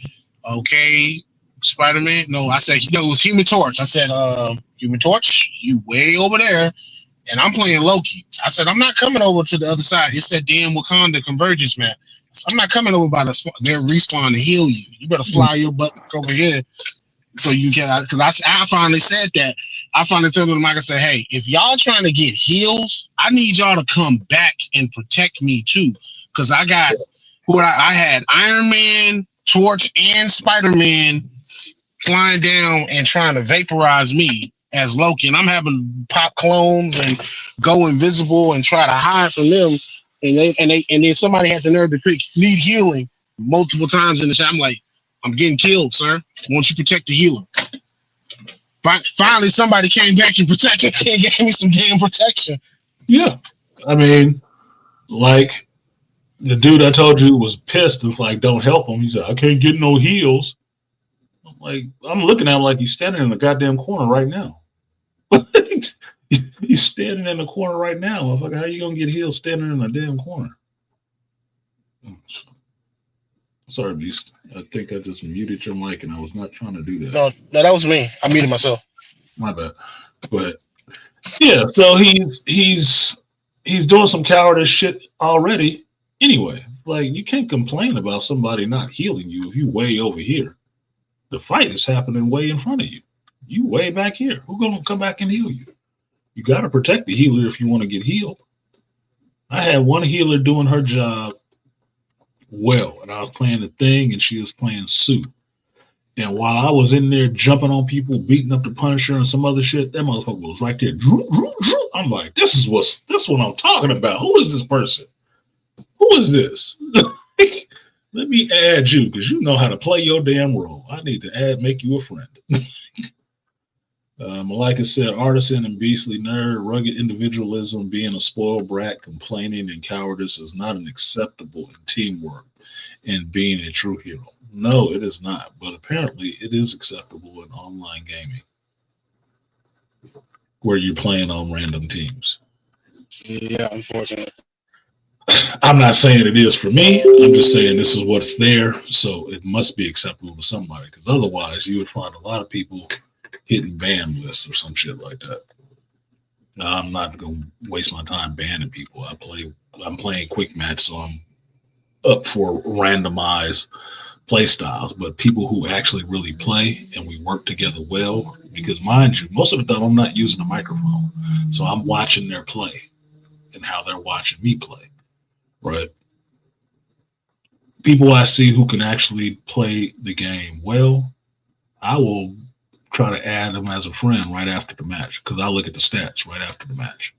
okay, Spider-Man. No, I said, it was Human Torch. I said, Human Torch, you way over there, and I'm playing Loki. I said, I'm not coming over to the other side. It's that damn Wakanda convergence, man. So I'm not coming over by their respawn to heal you. You better fly your butt over here so you can. Because I finally said that. I finally told them, I said, hey, if y'all trying to get heals, I need y'all to come back and protect me too. Because I got I had Iron Man, Torch, and Spider-Man flying down and trying to vaporize me as Loki. And I'm having pop clones and go invisible and try to hide from them. And then somebody had the nerve to pick need healing multiple times in the shot. I'm like, I'm getting killed, sir. Won't you protect the healer? Finally, somebody came back and protected and gave me some damn protection. Yeah. I mean, like the dude I told you was pissed if like don't help him. He said, I can't get no heals. I'm like, I'm looking at him like he's standing in the goddamn corner right now. He's standing in the corner right now. I'm like, how you gonna get healed standing in the damn corner? Sorry, Beast. I think I just muted your mic and I was not trying to do that. No, that was me. I muted myself. My bad. But yeah, so he's doing some cowardice shit already. Anyway, like you can't complain about somebody not healing you if you way over here. The fight is happening way in front of you. You way back here. Who's gonna come back and heal you? You gotta protect the healer if you want to get healed. I had one healer doing her job well, and I was playing the thing and she was playing Sue. And while I was in there jumping on people, beating up the Punisher and some other shit, that motherfucker was right there. I'm like, this is what I'm talking about. Who is this person? Who is this? Let me add you because you know how to play your damn role. I need to make you a friend. Malika said, artisan and beastly nerd, rugged individualism, being a spoiled brat, complaining, and cowardice is not an acceptable in teamwork and being a true hero. No, it is not. But apparently it is acceptable in online gaming where you're playing on random teams. Yeah, unfortunately. I'm not saying it is for me. I'm just saying this is what's there. So it must be acceptable to somebody because otherwise you would find a lot of people hitting ban lists or some shit like that. I'm not going to waste my time banning people. I'm playing quick match, so I'm up for randomized play styles. But people who actually really play and we work together well, because mind you, most of the time I'm not using a microphone, so I'm watching their play and how they're watching me play, right? People I see who can actually play the game well, I will try to add them as a friend right after the match because I look at the stats right after the match.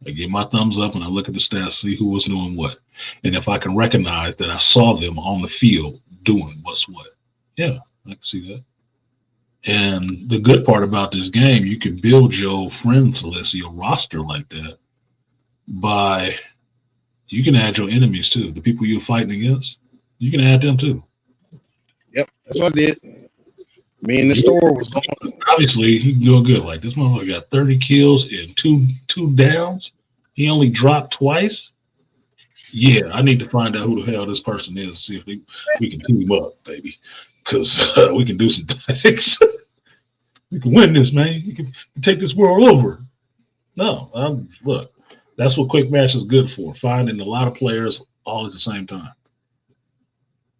I give my thumbs up and I look at the stats, see who was doing what. And if I can recognize that I saw them on the field doing what's what, yeah, I can see that. And the good part about this game, you can build your friends list, your roster like that by, you can add your enemies too. The people you're fighting against, you can add them too. Yep, that's what I did. Me in the store was going. Obviously, he's doing good. Like this motherfucker got 30 kills and two downs. He only dropped twice. Yeah, I need to find out who the hell this person is. See if we can team up, baby, because we can do some things. We can win this, man. You can take this world over. No, look, that's what quick match is good for. Finding a lot of players all at the same time.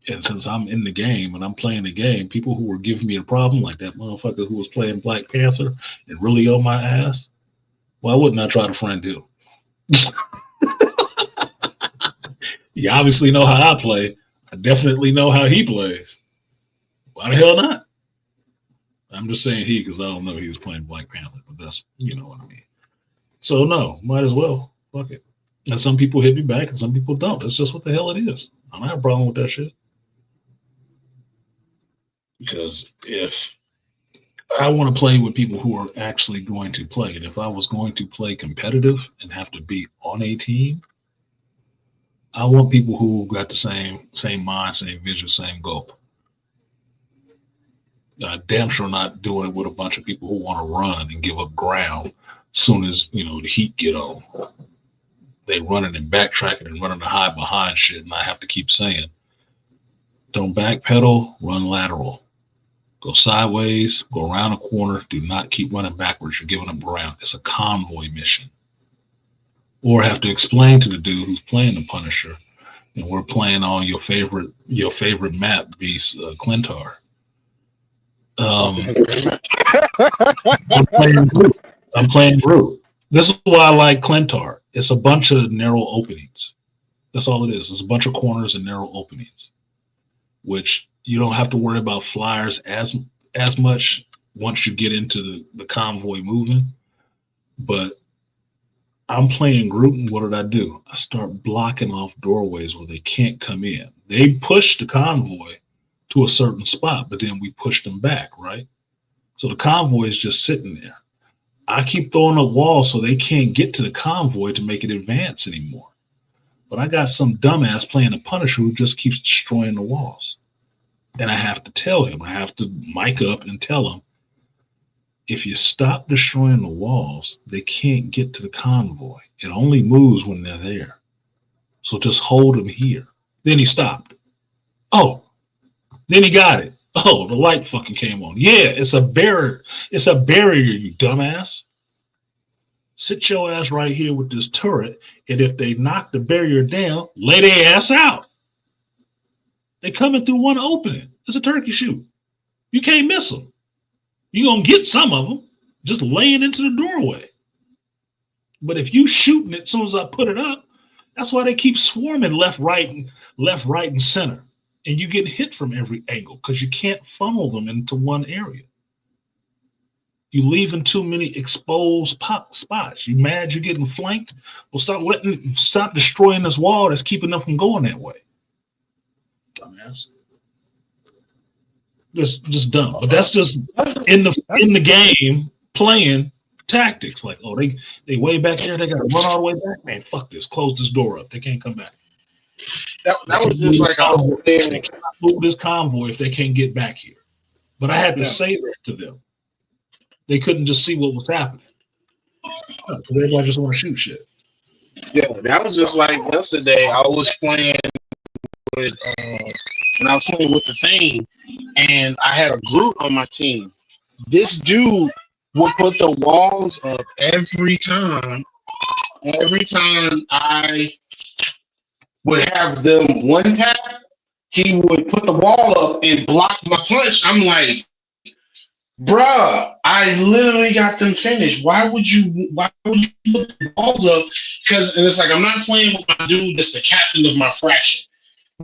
And since I'm in the game and I'm playing the game, people who were giving me a problem, like that motherfucker who was playing Black Panther and really on my ass, why wouldn't I try to friend him? You obviously know how I play. I definitely know how he plays. Why the hell not? I'm just saying he because I don't know he was playing Black Panther, but that's, you know what I mean. So no, might as well. Fuck it. And some people hit me back and some people don't. That's just what the hell it is. I don't have a problem with that shit. Because if I want to play with people who are actually going to play, and if I was going to play competitive and have to be on a team, I want people who got the same mind, same vision, same goal. Damn sure not doing it with a bunch of people who want to run and give up ground as soon as the heat get on. They running and backtracking and running to hide behind shit, and I have to keep saying, don't backpedal, run lateral. Go sideways, go around a corner. Do not keep running backwards. You're giving up ground. It's a convoy mission. Or have to explain to the dude who's playing the Punisher, and we're playing on your favorite map, Beast Clintar. I'm playing Groot. This is why I like Clintar. It's a bunch of narrow openings. That's all it is. It's a bunch of corners and narrow openings, which you don't have to worry about flyers as much once you get into the convoy moving. But I'm playing Groot, and what did I do? I start blocking off doorways where they can't come in. They push the convoy to a certain spot, but then we push them back, right? So the convoy is just sitting there. I keep throwing up walls so they can't get to the convoy to make it advance anymore. But I got some dumbass playing a Punisher who just keeps destroying the walls. And I have to tell him, I have to mic up and tell him, if you stop destroying the walls, they can't get to the convoy. It only moves when they're there. So just hold them here. Then he stopped. Oh, then he got it. Oh, the light fucking came on. Yeah, it's a barrier. It's a barrier, you dumbass. Sit your ass right here with this turret, and if they knock the barrier down, lay their ass out. They coming through one opening. It's a turkey shoot. You can't miss them. You're going to get some of them just laying into the doorway. But if you shooting it as soon as I put it up, that's why they keep swarming left, right, and center. And you get hit from every angle because you can't funnel them into one area. You leaving too many exposed spots. You mad you're getting flanked? Well, stop destroying this wall that's keeping them from going that way. Dumbass. Just dumb. But that's just in the game playing tactics. Like, oh, they way back there. They got to run all the way back. Man, fuck this. Close this door up. They can't come back. That was just like I was saying. They cannot move this convoy if they can't get back here. But I had to say that to them. They couldn't just see what was happening. Because everybody just want to shoot shit. Yeah, that was just like yesterday. I was playing with when I was playing with the thing, and I had a Groot on my team. This dude would put the walls up every time. Every time I would have them one tap, he would put the wall up and block my punch. I'm like, bruh, I literally got them finished. Why would you put the walls up? Because it's like I'm not playing with my dude that's the captain of my fraction.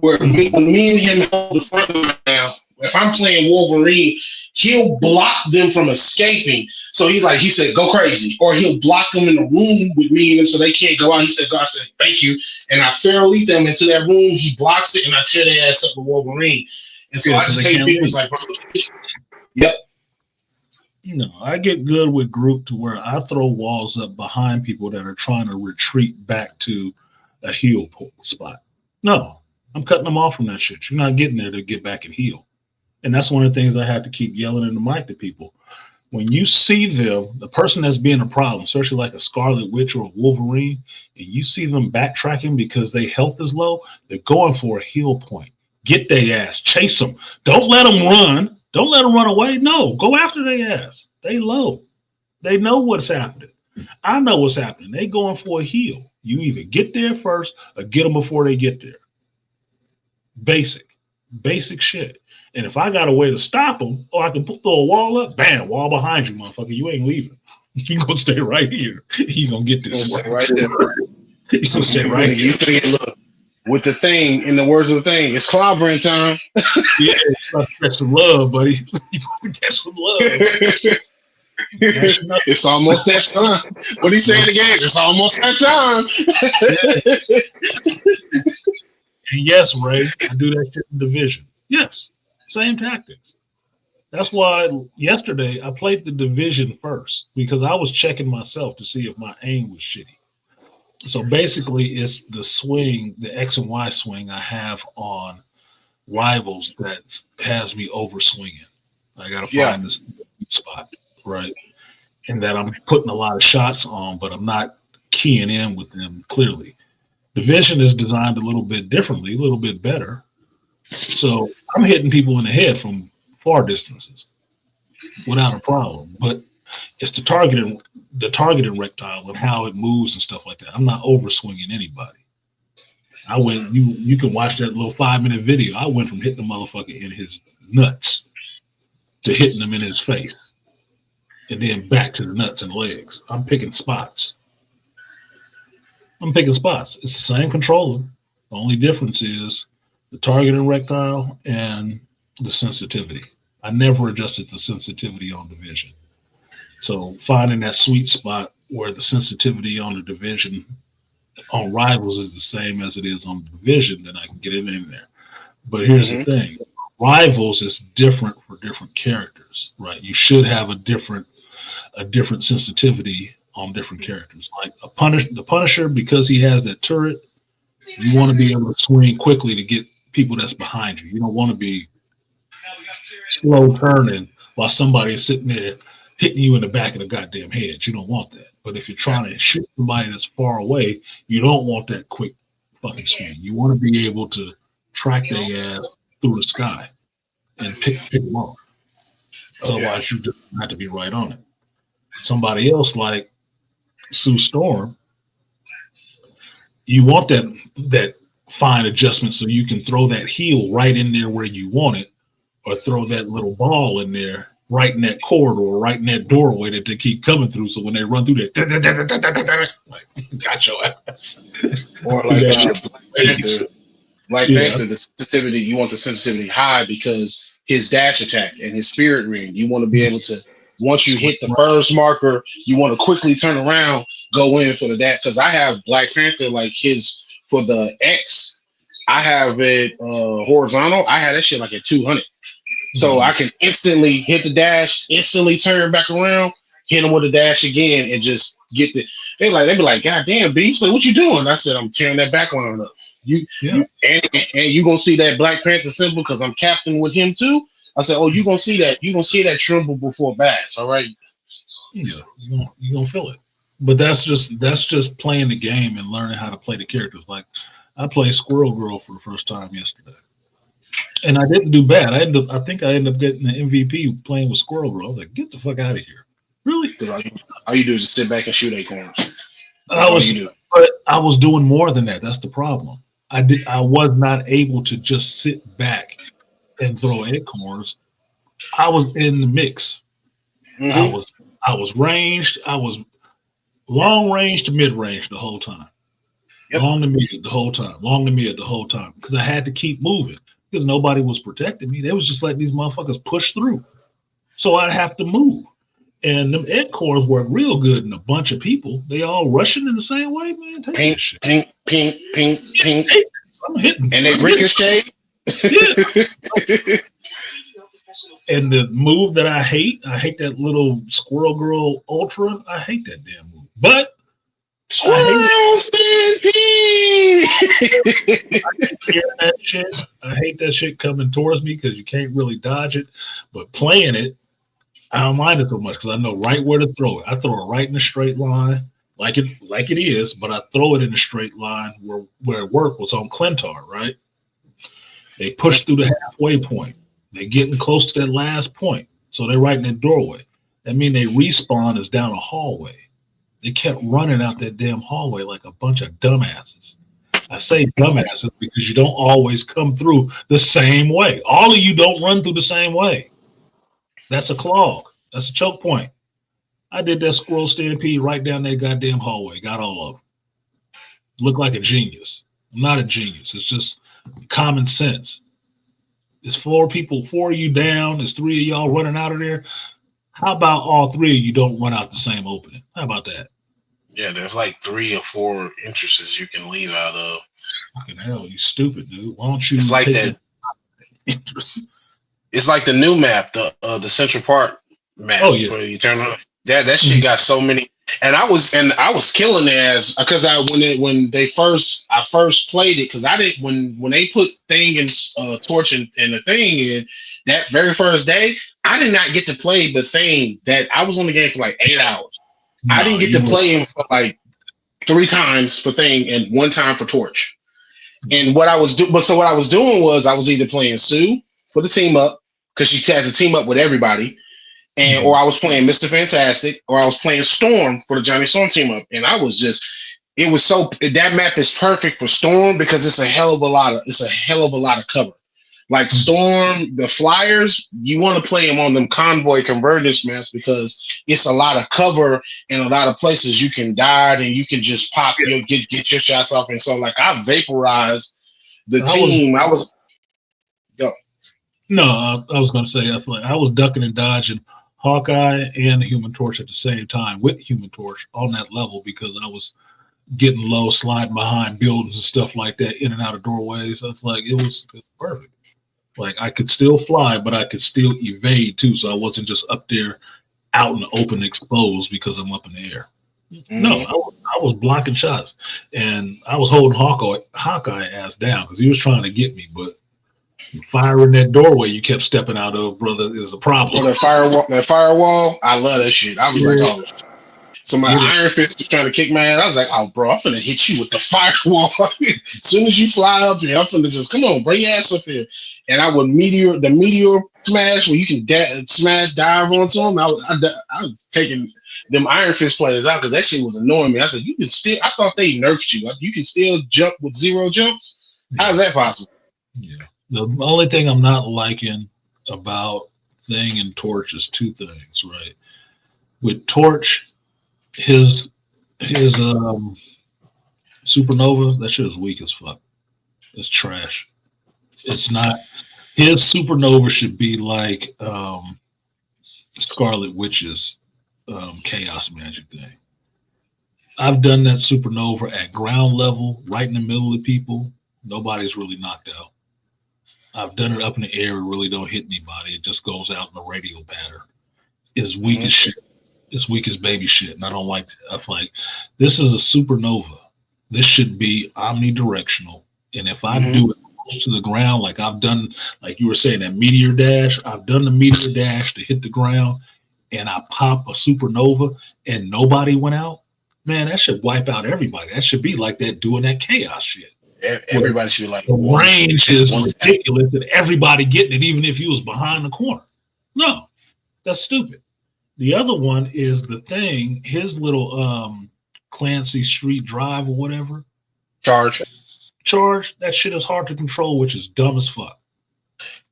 Where when me and him hold the front line now, if I'm playing Wolverine, he'll block them from escaping. So he said, go crazy. Or he'll block them in the room with me and them so they can't go out. He said, go. I said, thank you. And I fair lead them into that room. He blocks it and I tear their ass up with Wolverine. And so I just hate people. It's like, bro, yep. I get good with Groot to where I throw walls up behind people that are trying to retreat back to a heal spot. No, I'm cutting them off from that shit. You're not getting there to get back and heal. And that's one of the things I have to keep yelling in the mic to people. When you see them, the person that's being a problem, especially like a Scarlet Witch or a Wolverine, and you see them backtracking because their health is low, they're going for a heal point. Get their ass. Chase them. Don't let them run. Don't let them run away. No, go after their ass. They low. They know what's happening. I know what's happening. They going for a heal. You either get there first or get them before they get there. Basic shit. And if I got a way to stop them, I can throw a wall up. Bam, wall behind you, motherfucker. You ain't leaving. You're going to stay right here. You're going to get this one. Right there. You're going to stay right here. You think, look, with the thing, in the words of the thing, it's clobbering time. Yeah, it's about to catch some love, buddy. You got to catch some love. It's almost that time. What he saying again? It's almost that time. And yes, Ray, I do that shit in division. Yes, same tactics. That's why yesterday I played the division first because I was checking myself to see if my aim was shitty. So basically, it's the swing, the X and Y swing I have on rivals that has me over swinging. I got to find this spot, right? And that I'm putting a lot of shots on, but I'm not keying in with them clearly. Division is designed a little bit differently, a little bit better. So I'm hitting people in the head from far distances without a problem. But it's the targeting rectile and how it moves and stuff like that. I'm not over swinging anybody. I went. You can watch that little 5-minute video. I went from hitting the motherfucker in his nuts to hitting him in his face, and then back to the nuts and legs. I'm picking spots. It's the same controller. The only difference is the targeting rectile and the sensitivity. I never adjusted the sensitivity on division. So finding that sweet spot where the sensitivity on the division on rivals is the same as it is on the division, then I can get it in there. But here's the thing. Rivals is different for different characters, right? You should have a different sensitivity on different characters. Like the Punisher, because he has that turret, you want to be able to swing quickly to get people that's behind you. You don't want to be slow turning while somebody is sitting there hitting you in the back of the goddamn head. You don't want that. But if you're trying to shoot somebody that's far away, you don't want that quick fucking swing. You want to be able to track their ass through the sky and pick them off. Otherwise, you just have to be right on it. Somebody else like Sue Storm, you want that fine adjustment so you can throw that heel right in there where you want it, or throw that little ball in there right in that corridor, right in that doorway that they keep coming through. So when they run through that, like, got your ass. Or like Black Panther, the sensitivity, you want the sensitivity high because his dash attack and his spirit ring, you want to be able to, once you hit the first marker, you want to quickly turn around, go in for the dash. Because I have Black Panther, like his, for the X, I have it horizontal. I have that shit like at 200. So I can instantly hit the dash, instantly turn back around, hit him with the dash again, and just get the. They be like, God damn, B, so what you doing? I said, I'm tearing that back line up. You you gonna see that Black Panther symbol because I'm captain with him too. I said, oh, you gonna see that? You gonna see that tremble before bass? All right. Yeah, you gonna feel it. But that's just playing the game and learning how to play the characters. Like I played Squirrel Girl for the first time yesterday. And I didn't do bad. I think I ended up getting the MVP playing with Squirrel Girl. I was like, get the fuck out of here. Really? All you do is just sit back and shoot acorns. But I was doing more than that. That's the problem. I was not able to just sit back and throw acorns. I was in the mix. I was ranged. I was long range to mid range the whole time. Yep. Long to mid the whole time. Long to mid the whole time. Because I had to keep moving. Because nobody was protecting me. They was just letting these motherfuckers push through. So I'd have to move. And them acorns work real good in a bunch of people. They all rushing in the same way, man. Take pink, that shit. Pink. I'm hitting. And they ricochet. Yeah. And the move that I hate that little Squirrel Girl Ultra. I hate that damn move. But Squirrel Stampede! I hate that shit coming towards me because you can't really dodge it. But playing it, I don't mind it so much because I know right where to throw it. I throw it right in a straight line, like it is, but I throw it in a straight line where it worked was on Clintar, right? They push through the halfway point. They're getting close to that last point. So they're right in that doorway. That means they respawn is down a hallway. They kept running out that damn hallway like a bunch of dumbasses. I say dumbasses because you don't always come through the same way. All of you don't run through the same way. That's a clog. That's a choke point. I did that Squirrel Stampede right down that goddamn hallway. Got all of them. Look like a genius. I'm not a genius. It's just common sense. It's 4 of you down. There's 3 of y'all running out of there. How about all three of you don't run out the same opening? How about that? Yeah, there's like 3 or 4 entrances you can leave out of. Fucking hell, you stupid dude. Why don't you It's like take that. the interest? It's like the new map, the Central Park map Oh yeah. for Eternal. That shit got so many. And I was killing it as because I first played it because I didn't when they put thing and torch and the thing in that very first day I did not get to play the thing that I was on the game for like 8 hours. I No, didn't get to play him for like 3 times for thing and 1 time for torch. And what I was doing, so what I was doing was I was either playing Sue for the team up because she has a team up with everybody, and or I was playing Mr. Fantastic, or I was playing Storm for the Johnny Storm team up, and I was just, it was so that map is perfect for Storm because it's a hell of a lot of cover. Like Storm, the Flyers, you want to play them on them convoy convergence maps because it's a lot of cover and a lot of places you can die and you can just pop, you'll get your shots off. And so, like, I vaporized the team. I was going to say I was ducking and dodging Hawkeye and the Human Torch at the same time with Human Torch on that level because I was getting low, sliding behind buildings and stuff like that, in and out of doorways. So it's like it was perfect. Like I could still fly, but I could still evade too. So I wasn't just up there out in the open exposed because I'm up in the air. No, I was blocking shots and I was holding Hawkeye ass down because he was trying to get me, but firing that doorway you kept stepping out of, brother, is a problem. Oh, that firewall, I love that shit. I was like, oh. So my Iron Fist was trying to kick my ass. I was like, oh, bro, I'm finna hit you with the firewall. As soon as you fly up here, I'm finna just, come on, bring your ass up here. And I would meteor smash where you can dive onto them. I was taking them Iron Fist players out because that shit was annoying me. I said, I thought they nerfed you. You can still jump with 0 jumps? How is that possible? Yeah. The only thing I'm not liking about Thing and Torch is 2 things, right? With Torch, his supernova, that shit is weak as fuck. It's trash. It's not. His supernova should be like Scarlet Witch's chaos magic thing. I've done that supernova at ground level, right in the middle of people. Nobody's really knocked out. I've done it up in the air. It really don't hit anybody. It just goes out in the radial pattern. It's weak as shit. It's weak as baby shit, and I don't like that. I feel like this is a supernova. This should be omnidirectional, and if I do it close to the ground, like I've done, like you were saying, that meteor dash, I've done the meteor dash to hit the ground, and I pop a supernova, and nobody went out. Man, that should wipe out everybody. That should be like that doing that chaos shit. Everybody should be like, the range is ridiculous, and everybody getting it, even if you was behind the corner. No, that's stupid. The other one is the Thing, his little Clancy Street Drive or whatever. Charge. That shit is hard to control, which is dumb as fuck.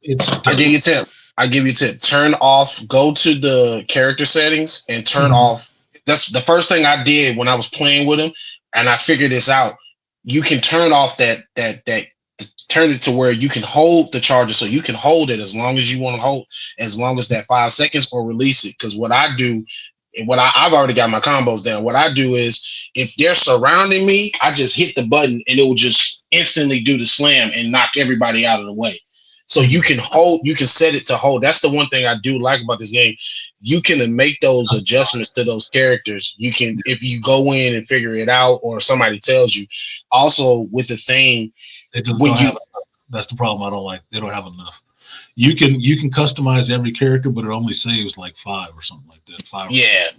I give you a tip. Turn off, go to the character settings and turn off. That's the first thing I did when I was playing with him, and I figured this out. You can turn off that turn it to where you can hold the charger, so you can hold it as long as you want to hold, as long as that 5 seconds, or release it. Because what I do, I've already got my combos down. What I do is, if they're surrounding me, I just hit the button and it will just instantly do the slam and knock everybody out of the way. So you can hold, you can set it to hold. That's the one thing I do like about this game. You can make those adjustments to those characters. You can, if you go in and figure it out, or somebody tells you. Also, with the Thing, they just don't have enough. That's the problem I don't like. They don't have enough. You can customize every character, but it only saves like 5 or something like that. 5. Yeah.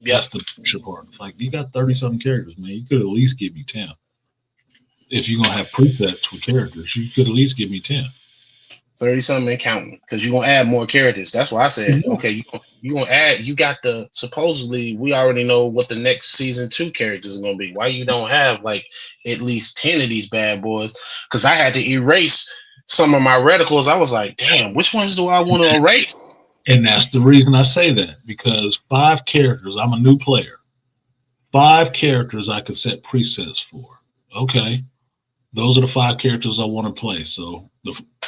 That's the shit part. It's like, you got 30-something characters, man. You could at least give me 10. If you're gonna have presets for characters, you could at least give me 10. 30-something and counting, because you're gonna add more characters. That's why I said, okay, you're gonna add. You got the, supposedly we already know what the next season 2 characters are gonna be. Why you don't have like at least 10 of these bad boys? Because I had to erase some of my reticles. I was like, damn, which ones do I want to erase? And that's the reason I say that, because 5 characters. I'm a new player. 5 characters I could set presets for. Okay. Those are the 5 characters I want to play. So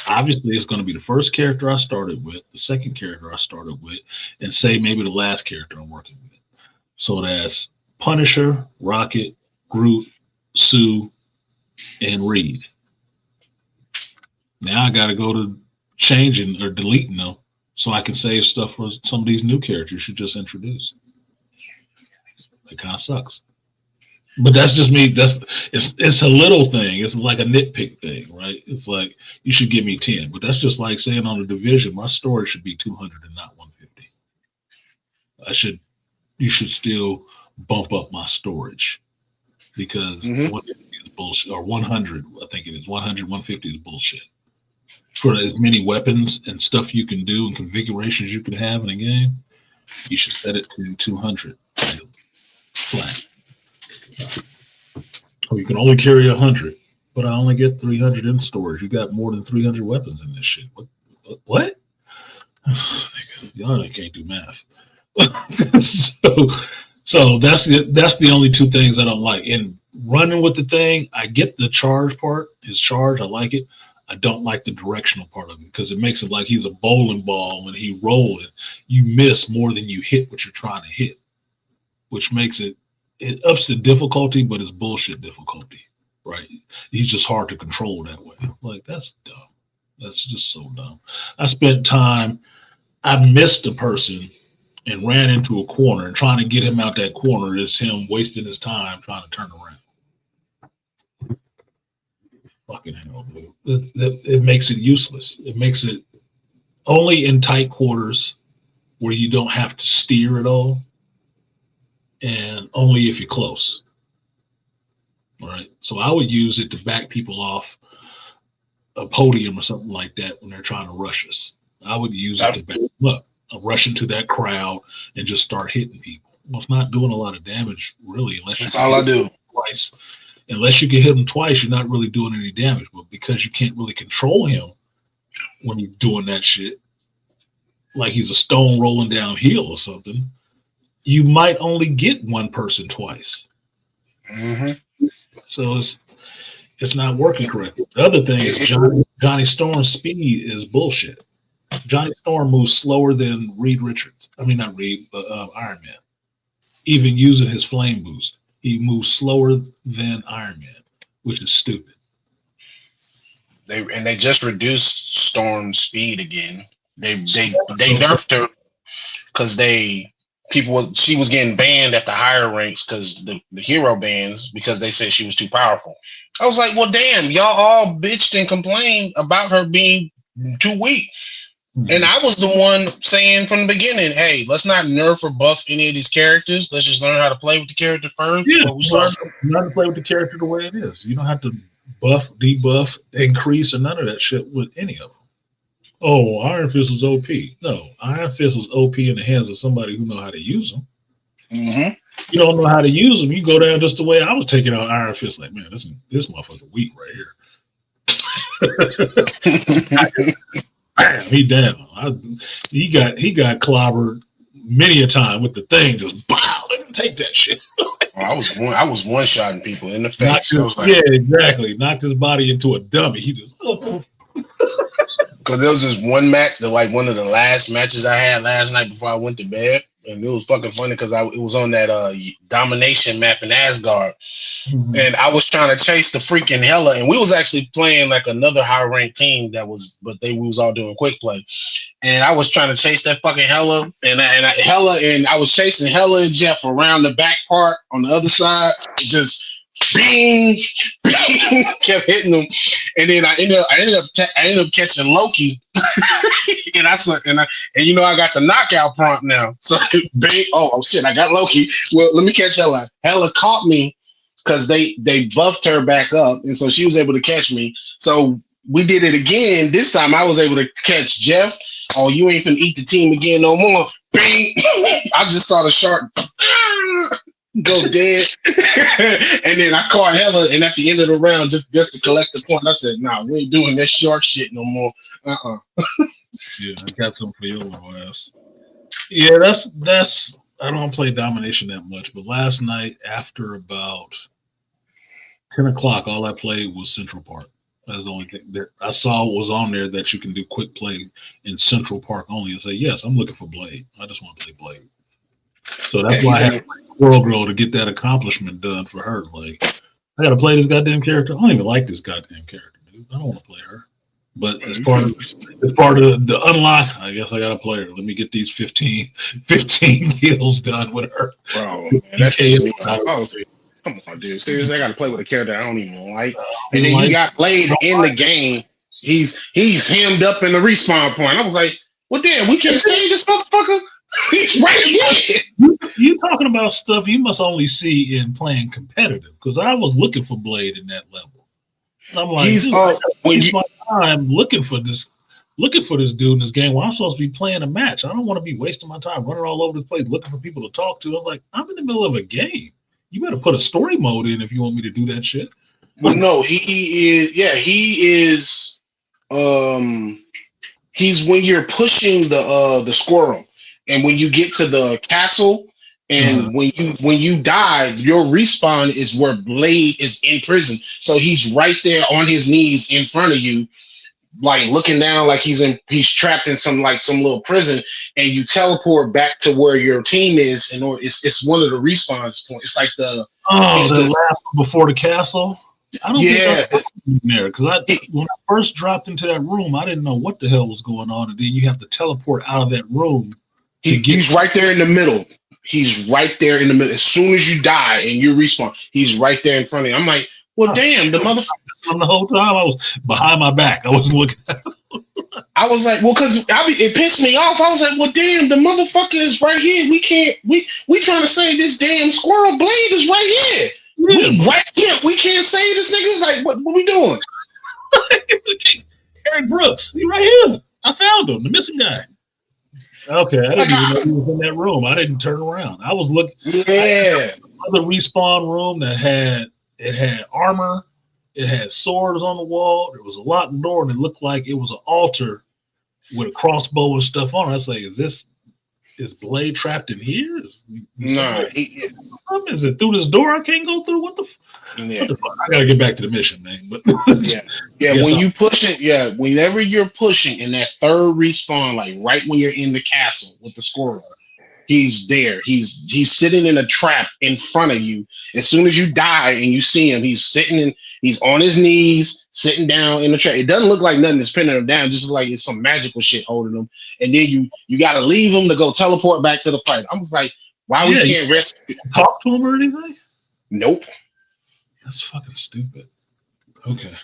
obviously it's going to be the first character I started with, the second character I started with, and say maybe the last character I'm working with. So that's Punisher, Rocket, Groot, Sue, and Reed. Now I got to go to changing or deleting them so I can save stuff for some of these new characters you just introduced. It kind of sucks. But that's just me. It's a little thing. It's like a nitpick thing, right? It's like you should give me 10, but that's just like saying on the division, my storage should be 200 and not 150. You should still bump up my storage because 150 is bullshit, or 100. I think it is 100, 150 is bullshit. For as many weapons and stuff you can do and configurations you can have in a game, you should set it to 200 flat. Oh, you can only carry 100, but I only get 300 in storage. You got more than 300 weapons in this shit. What? Y'all can't do math. so that's the only 2 things I don't like. And running with the thing, I get the charge part. His charge, I like it. I don't like the directional part of it because it makes it like he's a bowling ball. When he rolling, you miss more than you hit what you're trying to hit, which makes it ups the difficulty, but it's bullshit difficulty, right? He's just hard to control that way. Like, that's dumb. That's just so dumb. I missed a person and ran into a corner, and trying to get him out that corner is him wasting his time trying to turn around. Fucking hell, dude. It makes it useless. It makes it only in tight quarters where you don't have to steer at all, and only if you're close. All right. So I would use it to back people off a podium or something like that when they're trying to rush us. I would use it to back them up. Rush into that crowd and just start hitting people. Well, it's not doing a lot of damage, really, unless you. That's all I do. Twice. Unless you can hit him twice, you're not really doing any damage. But because you can't really control him when you're doing that shit, like he's a stone rolling downhill or something, you might only get one person twice. Mm-hmm. So it's not working correctly. The other thing is Johnny Storm's speed is bullshit. Johnny Storm moves slower than Reed Richards. I mean, not Reed, but Iron Man. Even using his flame boost, he moves slower than Iron Man, which is stupid. They just reduced Storm's speed again. They nerfed her because she was getting banned at the higher ranks because the hero bans, because they said she was too powerful. I was like, well, damn, y'all all bitched and complained about her being too weak. And I was the one saying from the beginning, hey, let's not nerf or buff any of these characters. Let's just learn how to play with the character first. Yeah, before we start. Learn to play with the character the way it is. You don't have to buff, debuff, increase, or none of that shit with any of them. Oh, Iron Fist was OP. No, Iron Fist was OP in the hands of somebody who know how to use them. Mm-hmm. You don't know how to use them. You go down just the way I was taking out Iron Fist. Like, man, this motherfucker weak right here. Bam, he down. He got clobbered many a time with the thing. Just bow, let him take that shit. I was one shotting people in the face. Yeah, exactly. Knocked his body into a dummy. He just because there was this one match, one of the last matches I had last night before I went to bed. And it was fucking funny because it was on that domination map in Asgard. Mm-hmm. And I was trying to chase the freaking Hela, and we was actually playing like another high ranked team we was all doing quick play. And I was trying to chase that fucking Hela, and I was chasing Hela and Jeff around the back part on the other side, just bing, bing, kept hitting them. And then I ended up catching Loki. and I got the knockout prompt now. So bang, oh shit, I got Loki. Well, let me catch Hela. Hela caught me because they buffed her back up, and so she was able to catch me. So we did it again. This time I was able to catch Jeff. Oh, you ain't finna eat the team again no more. Bang! I just saw the shark go dead. And then I caught Hela, and at the end of the round, just to collect the point, I said, nah, we ain't doing that shark shit no more. Yeah, I got something for your little ass. Yeah, that's I don't play domination that much, but last night after about 10 o'clock, all I played was Central Park. That's the only thing that I saw was on there that you can do quick play in Central Park only. And say, yes, I'm looking for Blade. I just want to play Blade. So that's why I had Squirrel Girl to get that accomplishment done for her. Like, I got to play this goddamn character. I don't even like this goddamn character, dude. I don't want to play her. But as part of the unlock, I guess I got to play her. Let me get these 15 kills done with her. Bro, man, come on, dude. Seriously, I got to play with a character I don't even like. And then he got played in the game. He's hemmed up in the respawn point. I was like, well, damn, we can't save this motherfucker. He's right here. You talking about stuff you must only see in playing competitive, because I was looking for Blade in that level. And I'm like, my time looking for this dude in this game. Well, I'm supposed to be playing a match. I don't want to be wasting my time running all over the place looking for people to talk to. I'm like, I'm in the middle of a game. You better put a story mode in if you want me to do that shit. Well, no, he is. Yeah, he is. He's when you're pushing the squirrel, and when you get to the castle, and when you die, your respawn is where Blade is in prison. So he's right there on his knees in front of you, like looking down, like he's trapped in some little prison, and you teleport back to where your team is, and it's one of the respawn points. It's like the last before the castle. I don't think that's in there, because when I first dropped into that room, I didn't know what the hell was going on, and then you have to teleport out of that room. He's right there in the middle. He's right there in the middle. As soon as you die and you respawn, he's right there in front of you. I'm like, well, damn, the motherfucker. The whole time I was behind my back. I wasn't looking at him. I was like, well, because it pissed me off. I was like, well, damn, the motherfucker is right here. We trying to save this damn squirrel. Blade is right here. Yeah. We can't save this nigga. Like, what we doing? Eric Brooks, he right here. I found him, the missing guy. Okay, I didn't even know he was in that room. I didn't turn around. I was looking. Yeah. Another respawn room that had armor. It had swords on the wall. There was a locked door, and it looked like it was an altar with a crossbow and stuff on it. I was like, is Blade trapped in here? Is it through this door I can't go through? What the fuck? I gotta get back to the mission, man. But when you push it, whenever you're pushing in that third respawn, like right when you're in the castle with the squirrel, he's there. He's sitting in a trap in front of you. As soon as you die and you see him, he's on his knees, sitting down in the trap. It doesn't look like nothing is pinning him down, just like it's some magical shit holding him. And then you got to leave him to go teleport back to the fight. I was like, why we can't rest? Talk to him or anything? Nope. That's fucking stupid. Okay.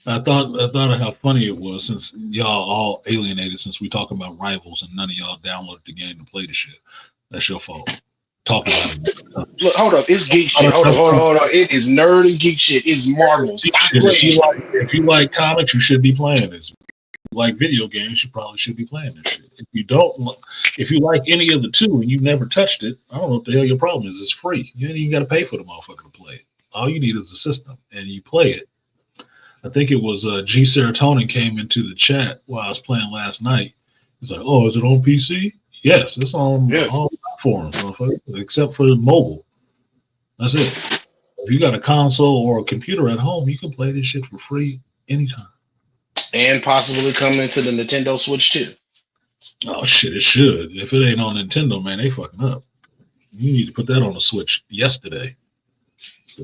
I thought of how funny it was, since y'all all alienated, since we talking about rivals and none of y'all downloaded the game to play the shit. That's your fault. Talk about it. Look, hold up. It's geek shit. Hold on. It is nerd and geek shit. It's Marvel. Stop playing. If you like comics, you should be playing this. If you like video games, you probably should be playing this shit. If you like any of the two and you've never touched it, I don't know what the hell your problem is. It's free. You ain't even got to pay for the motherfucker to play it. All you need is a system, and you play it. I think it was G Serotonin came into the chat while I was playing last night. He's like, "Oh, is it on PC?" Yes, it's on all platforms, except for mobile. That's it. If you got a console or a computer at home, you can play this shit for free anytime. And possibly come into the Nintendo Switch too. Oh shit, it should. If it ain't on Nintendo, man, they fucking up. You need to put that on the Switch yesterday.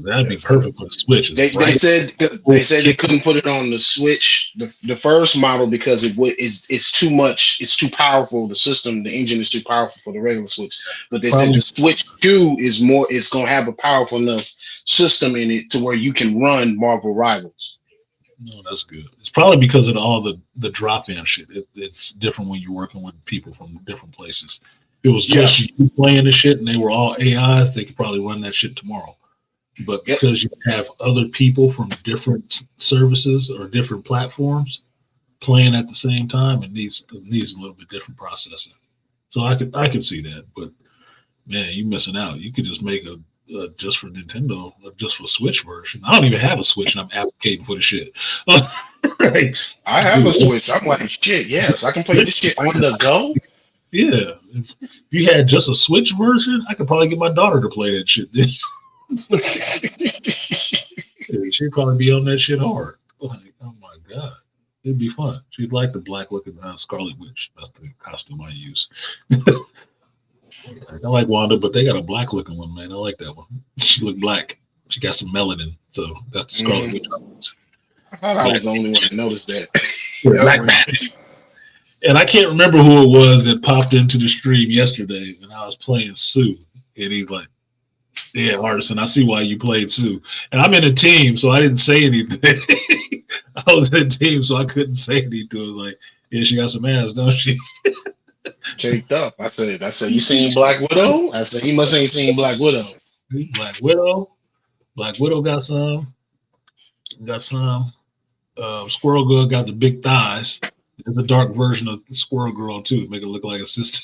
That'd be perfect for the Switch. They said they couldn't put it on the Switch, the first model, because it's too much. It's too powerful. The system, the engine is too powerful for the regular Switch. But they said the Switch 2 is more. It's gonna have a powerful enough system in it to where you can run Marvel Rivals. No, that's good. It's probably because of all the drop-in shit. It's different when you're working with people from different places. If it was just you playing the shit and they were all AIs, they could probably run that shit tomorrow. But because you have other people from different services or different platforms playing at the same time, it needs a little bit different processing. So I could see that. But man, you're missing out. You could just make a just for Nintendo, just for Switch version. I don't even have a Switch, and I'm advocating for the shit. Right? I have a Switch. I'm like, shit. Yes, I can play this shit on the go. Yeah, if you had just a Switch version, I could probably get my daughter to play that shit. She'd probably be on that shit hard. Like, oh my god, it'd be fun. She'd like the black looking Scarlet Witch. That's the costume I use. I like Wanda, but they got a black looking one, man. I like that one. She look black. She got some melanin, so that's the Scarlet Witch. I thought I was the only one to notice that. Black Magic. And I can't remember who it was that popped into the stream yesterday, and I was playing Sue, and he's like, "Yeah, Artisan, I see why you played Sue." And I'm in a team, so I didn't say anything. I was in a team, so I couldn't say anything. It was like, "Yeah, she got some ass, don't she?" Shaped up. I said, you seen Black Widow? I said, he must ain't seen Black Widow. Black Widow got some. Squirrel Girl got the big thighs. There's a dark version of the Squirrel Girl too, make it look like a sister.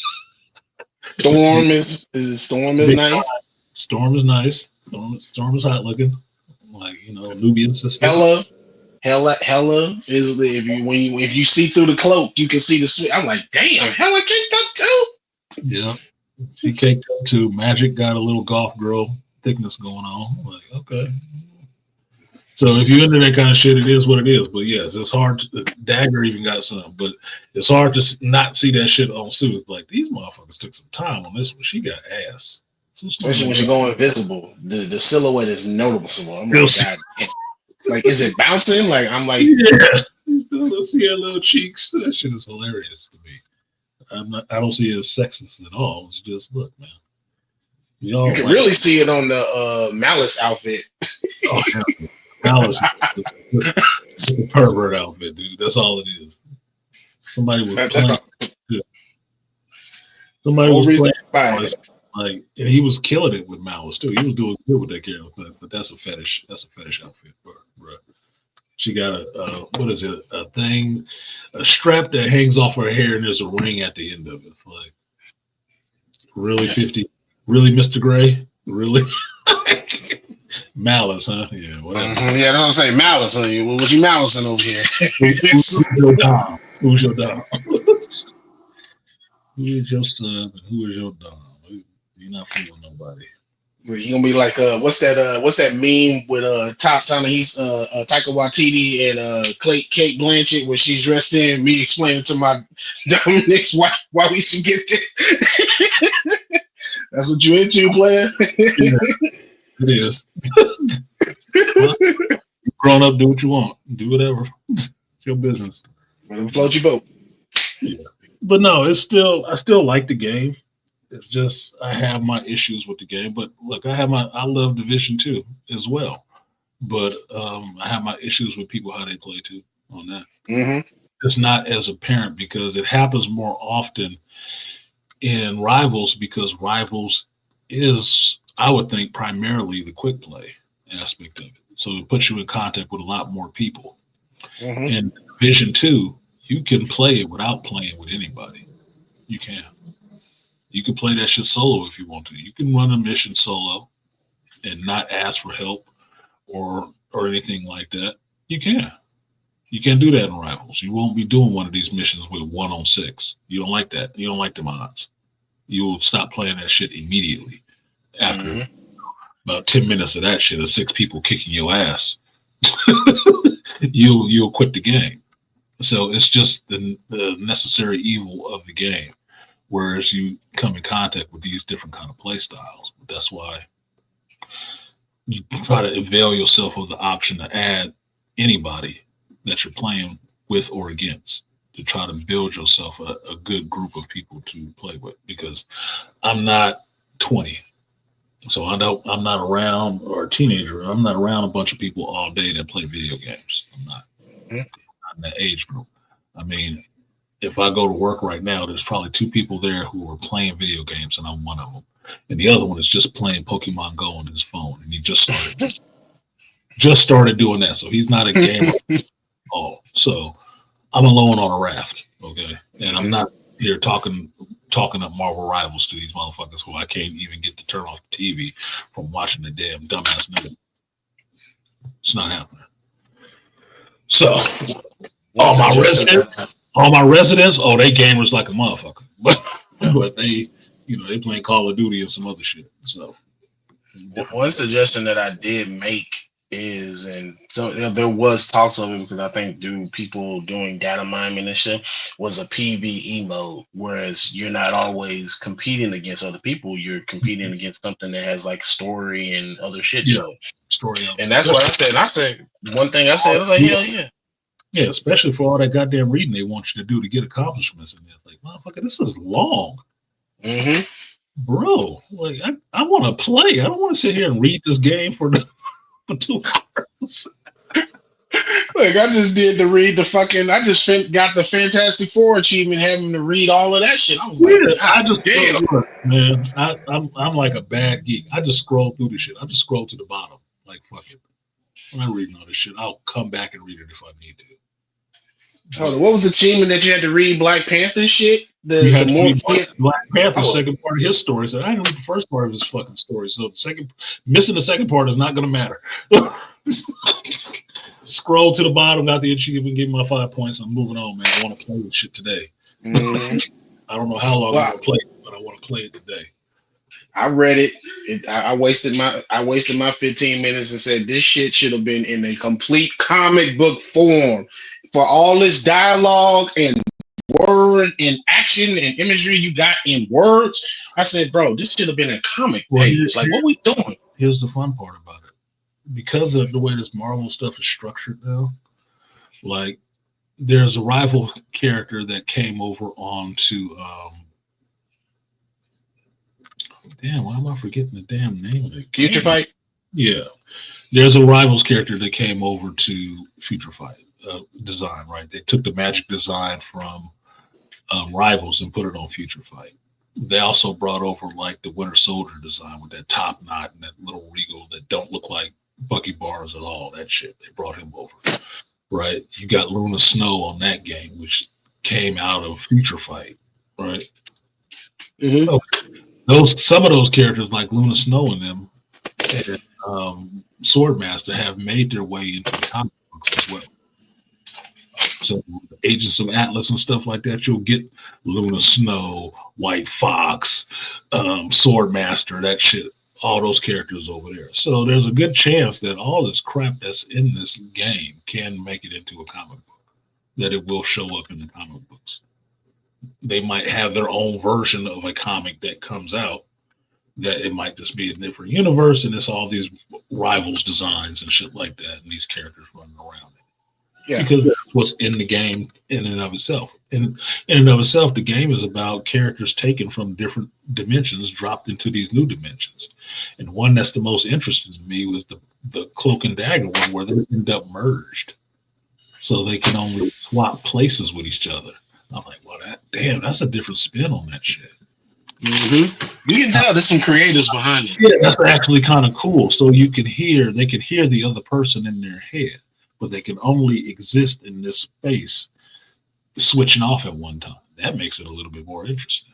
Storm is nice. Storm is nice. Storm is hot looking, like Nubian sister. Hella is the if you see through the cloak, you can see the sweet. I'm like, damn, Hella caked up too. Yeah, she caked up too. Magic got a little golf girl thickness going on. I'm like, okay. So if you're into that kind of shit, it is what it is. But yes, it's hard. Dagger even got some, but it's hard to not see that shit on Sue. It's like these motherfuckers took some time on this one. She got ass. Especially when she go invisible, the silhouette is noticeable. I'm like, God damn. Like, is it bouncing? Like, I'm like, yeah. You see her little cheeks. That shit is hilarious to me. I don't see it as sexist at all. It's just, look, man. You can really see it on the Malice outfit. Oh, yeah. Malice, the pervert outfit, dude. That's all it is. Somebody was playing. Somebody was playing. Like, and he was killing it with Malice too. He was doing good with that character, but that's a fetish. That's a fetish outfit, bro. She got a strap that hangs off her hair, and there's a ring at the end of it. It's like, really 50, really Mr. Gray, really Malice, huh? Yeah, whatever. Yeah, don't say Malice on you. What you malicing over here? Who's your dom? Who's your dom? Who is your son? And who is your dom? You're not fooling nobody. You're gonna be like, what's that meme with Top Ta-Nehisi, Taika Waititi and Kate Blanchett where she's dressed in me explaining to my Dominic's why we should get this. That's what you into, player. Yeah, it is. Well, grown up, do what you want. Do whatever. It's your business. Float your boat. Yeah. But no, I still like the game. It's just I have my issues with the game, but look, I love Division 2 as well, but I have my issues with people how they play too on that. Mm-hmm. It's not as apparent because it happens more often in Rivals because Rivals is, I would think, primarily the quick play aspect of it. So it puts you in contact with a lot more people. Mm-hmm. In Division 2, you can play it without playing with anybody. You can. You can play that shit solo if you want to. You can run a mission solo and not ask for help or anything like that. You can. You can't do that in Rivals. You won't be doing one of these missions with 1-on-6. You don't like that. You don't like the mods. You will stop playing that shit immediately after about 10 minutes of that shit of 6 people kicking your ass. You'll quit the game. So it's just the necessary evil of the game. Whereas you come in contact with these different kind of play styles. That's why you try to avail yourself of the option to add anybody that you're playing with or against to try to build yourself a good group of people to play with. Because I'm not 20, so I'm not around, or a teenager. I'm not around a bunch of people all day that play video games. I'm not in that age group. I mean, if I go to work right now, there's probably 2 people there who are playing video games, and I'm one of them. And the other one is just playing Pokemon Go on his phone, and he just started doing that. So he's not a gamer at all. So I'm alone on a raft, okay? And I'm not here talking up Marvel Rivals to these motherfuckers who I can't even get to turn off the TV from watching the damn dumbass news. It's not happening. So all my residents, they gamers like a motherfucker. But they, they playing Call of Duty and some other shit. So One suggestion that I did make is, and so there was talks of it because I think people doing data mining and shit was a PvE mode, whereas you're not always competing against other people. You're competing against something that has like story and other shit Yeah, to it. story of it. And that's what I said. And I said one thing I said, I was like, hell yeah. Yeah, especially for all that goddamn reading they want you to do to get accomplishments in there. Like, motherfucker, this is long. Mm-hmm. Bro, like I want to play. I don't want to sit here and read this game for 2 hours. Look, I just did the read the fucking. I just got the Fantastic Four achievement, having to read all of that shit. I was like, I just damn, man. I'm like a bad geek. I just scroll through the shit. I just scroll to the bottom. Like, fuck it. I'm not reading all this shit. I'll come back and read it if I need to. Hold on, what was the achievement that you had to read Black Panther shit? You had to read Yeah. Black Panther's second part of his story. So I didn't read the first part of his fucking story. So missing the second part is not going to matter. Scroll to the bottom, got the achievement, give me my 5 points. I'm moving on, man. I want to play this shit today. I don't know how long I'm going to play it, but I want to play it today. I read it. I wasted my 15 minutes and said this shit should have been in a complete comic book form for all this dialogue and word and action and imagery you got in words. I said, bro, this should have been a comic page. Like, what we doing? Here's the fun part about it. Because of the way this Marvel stuff is structured now, like there's a rival character that came over onto damn, why am I forgetting the damn name of it? Future Fight? Yeah. There's a rivals character that came over to Future Fight design, right? They took the magic design from Rivals and put it on Future Fight. They also brought over like the Winter Soldier design with that top knot and that little regal that don't look like Bucky Barnes at all. That shit. They brought him over, right? You got Luna Snow on that game, which came out of Future Fight, right? Mm-hmm. So some of those characters like Luna Snow and them and Swordmaster have made their way into the comic books as well. So Agents of Atlas and stuff like that, you'll get Luna Snow, White Fox, Swordmaster, that shit, all those characters over there. So there's a good chance that all this crap that's in this game can make it into a comic book, that it will show up in the comic books. They might have their own version of a comic that comes out, that it might just be a different universe, and it's all these rivals designs and shit like that, and these characters running around it. Yeah. Because that's what's in the game in and of itself. In and of itself, the game is about characters taken from different dimensions, dropped into these new dimensions. And one that's the most interesting to me was the Cloak and Dagger one, where they end up merged. So they can only swap places with each other. I'm like, well, that's a different spin on that shit. Mm-hmm. You can tell there's some creators behind it. Yeah, that's actually kind of cool. So they can hear the other person in their head, but they can only exist in this space, switching off at one time. That makes it a little bit more interesting.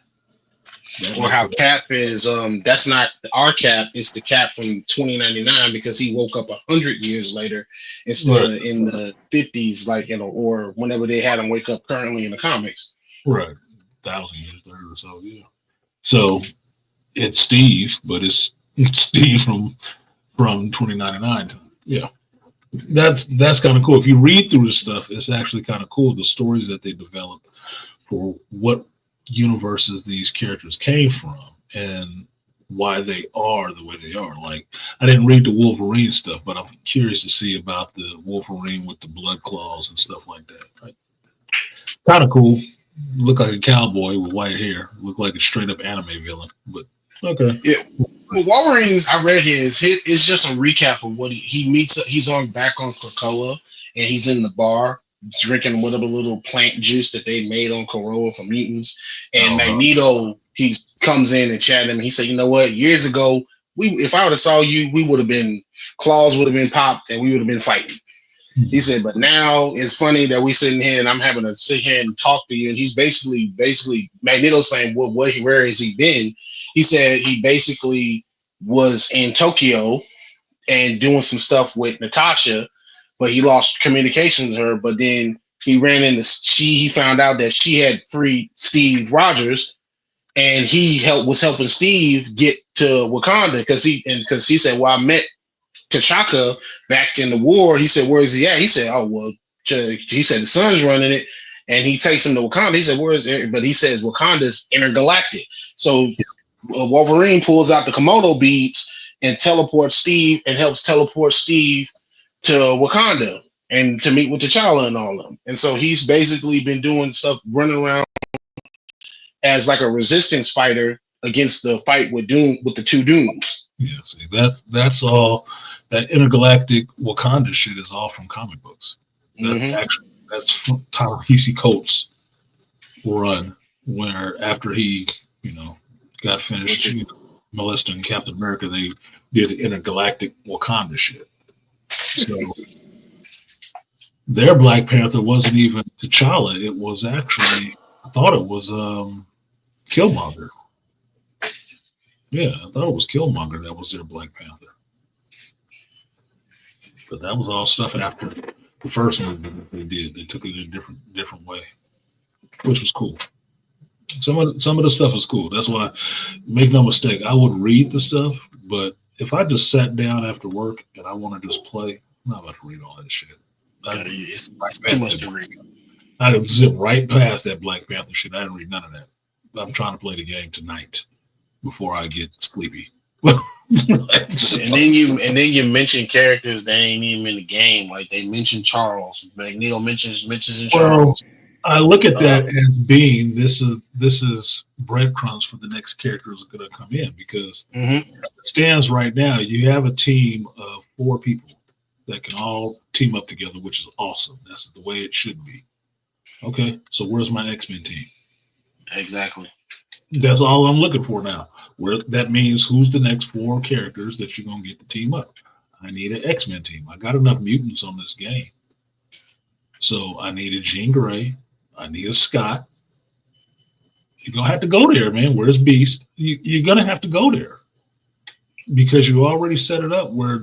Or how Cap is, that's not our Cap, it's the Cap from 2099 because he woke up 100 years later instead of in the 50s, like, or whenever they had him wake up currently in the comics. Right. 1,000 years later or so, yeah. So it's Steve, but it's Steve from 2099 time. Yeah. That's kind of cool. If you read through the stuff, it's actually kind of cool, the stories that they developed for what universes these characters came from and why they are the way they are. Like, I didn't read the Wolverine stuff, but I'm curious to see about the Wolverine with the blood claws and stuff like that. Right? Kind of cool. Look like a cowboy with white hair. Look like a straight up anime villain. But okay. Yeah. Well, Wolverine's, I read his it's just a recap of what he meets. He's back on Krakoa, and he's in the bar drinking whatever little plant juice that they made on Krakoa for mutants. And Magneto, he comes in and chatting him. And he said, "You know what? Years ago, if I would have saw you, claws would have been popped, and we would have been fighting." He said, "But now it's funny that we sitting here and I'm having to sit here and talk to you." And he's basically Magneto saying, "Well, where has he been?" He said he basically was in Tokyo and doing some stuff with Natasha, but he lost communication with her. But then he ran into he found out that she had freed Steve Rogers, and he was helping Steve get to Wakanda because he said, well, I met T'Chaka back in the war. He said, where is he at? He said, oh well, he said the sun's running it, and he takes him to Wakanda. He said, where is it? But he says Wakanda's intergalactic. So Wolverine pulls out the Komodo beads and helps teleport Steve to Wakanda and to meet with T'Challa and all of them. And so he's basically been doing stuff, running around as like a resistance fighter against the fight with the two Dooms. Yeah, see, that's all. That intergalactic Wakanda shit is all from comic books. That's from Ta-Nehisi Coates' run, where after he, got finished molesting Captain America, they did intergalactic Wakanda shit. So their Black Panther wasn't even T'Challa. It was actually, I thought it was Killmonger. Yeah, I thought it was Killmonger that was their Black Panther. But that was all stuff after the first movie that they did. They took it in a different way, which was cool. Some of the stuff is cool. That's why, make no mistake, I would read the stuff, but if I just sat down after work and I want to just play, I'm not about to read all that shit. It's too much to read. I'd zip right past that Black Panther shit. I didn't read none of that. I'm trying to play the game tonight before I get sleepy. and then you mention characters that ain't even in the game. Like they mentioned Charles. Magneto mentions in Charles. Well, I look at that as being this is breadcrumbs for the next characters that are going to come in, because as it stands right now, you have a team of 4 people that can all team up together, which is awesome. That's the way it should be. Okay, so where's my X-Men team? Exactly. That's all I'm looking for now. Where that means who's the next 4 characters that you're gonna get the team up. I need an X-Men team. I got enough mutants on this game, so I need a Jean Grey. I need a Scott. You're gonna have to go there, man. Where's Beast? You're gonna have to go there because you already set it up where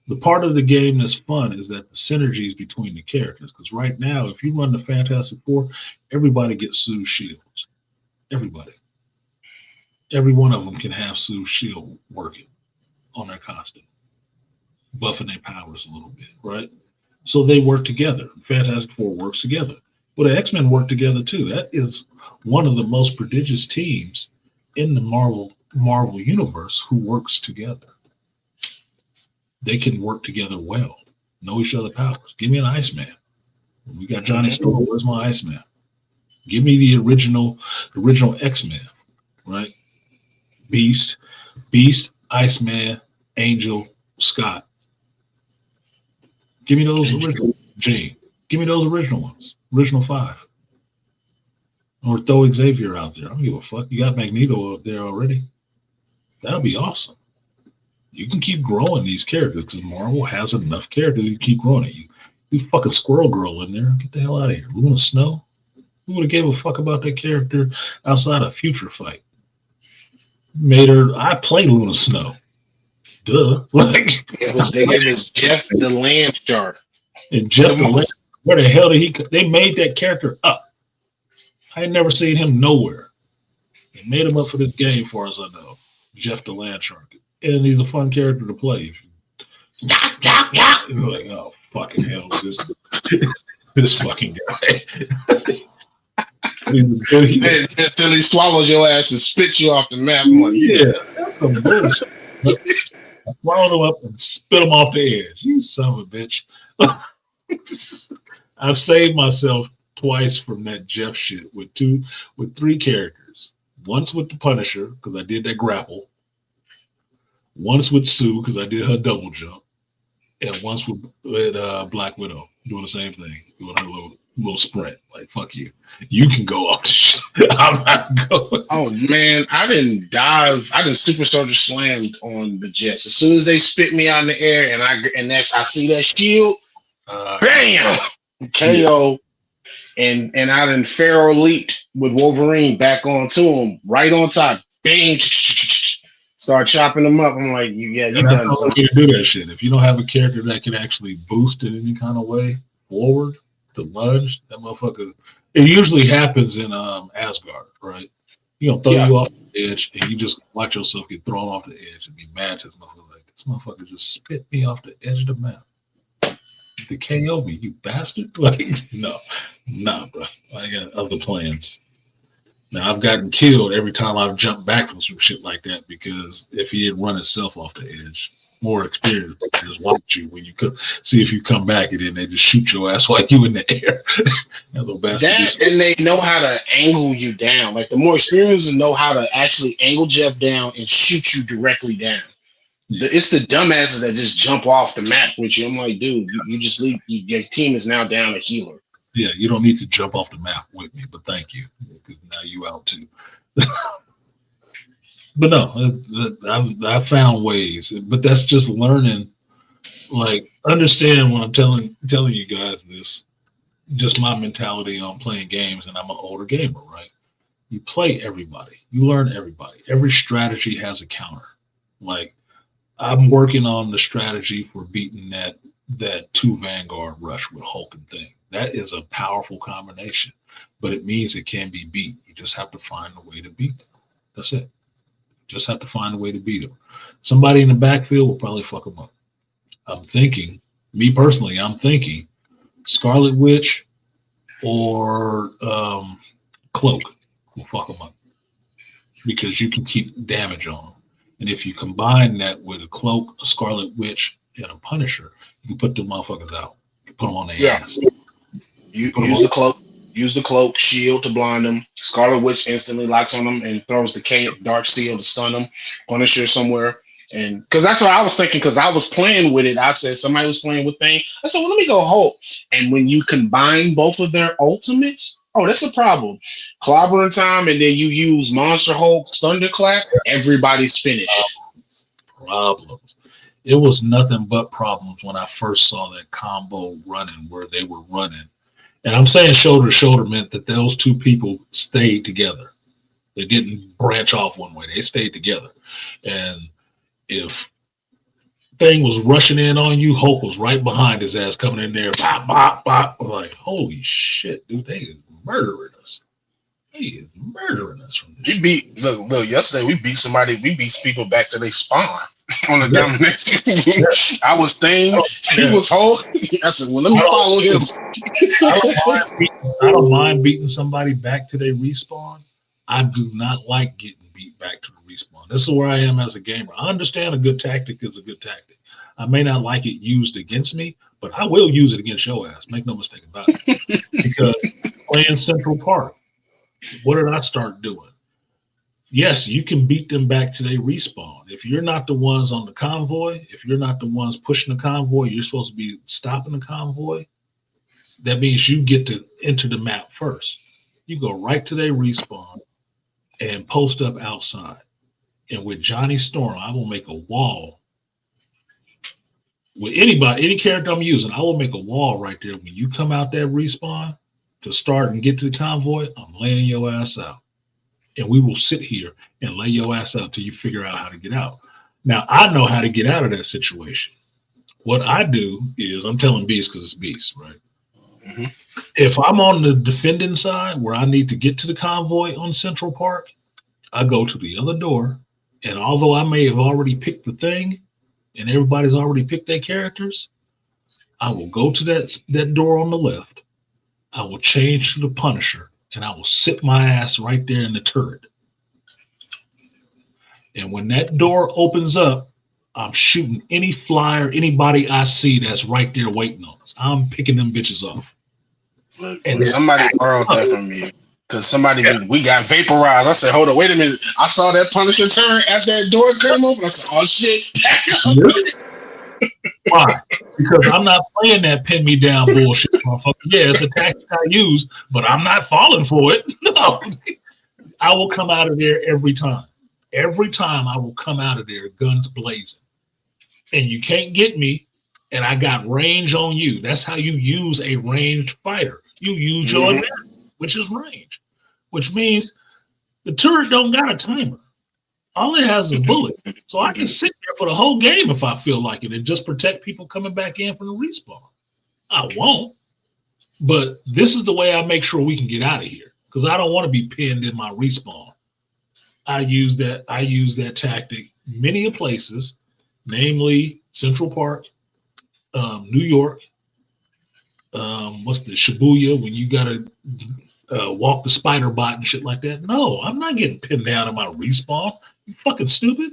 the part of the game that's fun is that the synergies between the characters. Because right now, if you run the Fantastic Four, everybody gets Sue's shields. Everybody. Every one of them can have Sue's shield working on their costume, buffing their powers a little bit, right? So they work together. Fantastic Four works together. But the X-Men work together too. That is one of the most prodigious teams in the Marvel universe who works together. They can work together well, know each other's powers. Give me an Iceman. We got Johnny Storm. Where's my Iceman? Give me the original X-Men, right? Beast, Iceman, Angel, Scott. Give me those original. Jean. Give me those original ones. Original 5. Or throw Xavier out there. I don't give a fuck. You got Magneto up there already. That'll be awesome. You can keep growing these characters because Marvel has enough characters you keep growing it. You fucking Squirrel Girl in there. Get the hell out of here. Luna Snow. Who would have gave a fuck about that character outside of Future Fight? I play Luna Snow. Duh. Like they gave us Jeff the Land Shark. And Jeff the Land. Where the hell did he? They made that character up. I ain't never seen him nowhere. They made him up for this game, far as I know. Jeff the Land Shark, and he's a fun character to play. You're like, oh fucking hell, this fucking guy. Until he swallows your ass and spits you off the map. I'm like, yeah, that's some bullshit. I swallowed him up and spit him off the edge. You son of a bitch. I've saved myself twice from that Jeff shit with 3 characters. Once with the Punisher, because I did that grapple. Once with Sue, because I did her double jump. And once with Black Widow, doing the same thing, doing her little sprint. Like, fuck you. You can go off the shit. I'm not going. Oh, man. I didn't Super Soldier slammed on the Jets. As soon as they spit me out in the air and I see that shield, bam! KO. And I done Pharaoh leaped with Wolverine back onto him, right on top. Bang! Start chopping them up. I'm like, you done something. You do that shit. If you don't have a character that can actually boost in any kind of way forward to lunge, that motherfucker. It usually happens in Asgard, right? You know, throw Yeah. you off the edge, and you just watch yourself get thrown off the edge and be mad at this motherfucker. Like, this motherfucker just spit me off the edge of the map. The KO me, you bastard. Like, no, nah, bro. I got other plans. Now, I've gotten killed every time I've jumped back from some shit like that because if he had run himself off the edge, more experience, just watch you when you could see if you come back and then they just shoot your ass while you in the air. That little bastard. That and they know how to angle you down. Like the more experienced know how to actually angle Jeff down and shoot you directly down. It's the dumbasses that just jump off the map with you. I'm like, dude, you just leave. Your team is now down a healer. Yeah, you don't need to jump off the map with me, but thank you, because now you out too. But no, I've found ways, but that's just learning. Like, understand when I'm telling you guys this, just my mentality on playing games, and I'm an older gamer, right? You play everybody, you learn everybody. Every strategy has a counter. Like, I'm working on the strategy for beating that 2 Vanguard rush with Hulk and Thing. That is a powerful combination, but it means it can be beat. You just have to find a way to beat them. That's it. Just have to find a way to beat them. Somebody in the backfield will probably fuck them up. I'm thinking, me personally, Scarlet Witch or Cloak will fuck them up because you can keep damage on them. And if you combine that with a Cloak, a Scarlet Witch, and a Punisher, you can put them motherfuckers out. You put them on their ass. You use the cloak shield to blind them. Scarlet Witch instantly locks on them and throws the dark seal to stun them. Punisher somewhere. And because that's what I was thinking, because I was playing with it. I said somebody was playing with Thing. I said, well, let me go Hulk. And when you combine both of their ultimates, oh, that's a problem. Clobbering time, and then you use Monster Hulk's Thunderclap, everybody's finished. Problems. It was nothing but problems when I first saw that combo running where they were running. And I'm saying shoulder to shoulder meant that those two people stayed together. They didn't branch off one way. They stayed together. And if Thing was rushing in on you, Hulk was right behind his ass coming in there. Bop, bop, bop. I'm like, holy shit, dude, they is murdering us. He is murdering us from this. Look, yesterday we beat people back to their spawn on the domination. I was Thing, he was Hulk. I said, well, let me follow him. I don't mind beating somebody back to their respawn. I do not like getting beat back to the respawn. This is where I am as a gamer. I understand a good tactic is a good tactic. I may not like it used against me, but I will use it against your ass. Make no mistake about it. Because playing Central Park, what did I start doing? Yes, you can beat them back to their respawn. If you're not the ones on the convoy, if you're not the ones pushing the convoy, you're supposed to be stopping the convoy. That means you get to enter the map first. You go right to their respawn and post up outside. And with Johnny Storm, I will make a wall. With anybody, any character I'm using, I will make a wall right there. When you come out that respawn to start and get to the convoy, I'm laying your ass out. And we will sit here and lay your ass out till you figure out how to get out. Now, I know how to get out of that situation. What I do is, I'm telling Beast because it's Beast, right? Mm-hmm. If I'm on the defending side where I need to get to the convoy on Central Park, I go to the other door. And although I may have already picked the Thing and everybody's already picked their characters, I will go to that door on the left. I will change to the Punisher, and I will sit my ass right there in the turret. And when that door opens up, I'm shooting any flyer, anybody I see that's right there waiting on us. I'm picking them bitches off. And somebody borrowed that from me. Because we got vaporized. I said, hold on, wait a minute. I saw that Punisher turn after that door came open. I said, oh shit. Why? Because I'm not playing that pin me down bullshit, motherfucker. Yeah, it's a tactic I use, but I'm not falling for it. No. I will come out of there every time. Every time I will come out of there, guns blazing. And you can't get me, and I got range on you. That's how you use a ranged fighter. You use your advantage, which is range, which means the turret don't got a timer. All it has is a bullet. So I can sit there for the whole game if I feel like it and just protect people coming back in from the respawn. I won't. But this is the way I make sure we can get out of here, because I don't want to be pinned in my respawn I use that tactic many a places, namely Central Park, New York. What's the Shibuya when you gotta walk the spider bot and shit like that? No, I'm not getting pinned down in my respawn. You fucking stupid.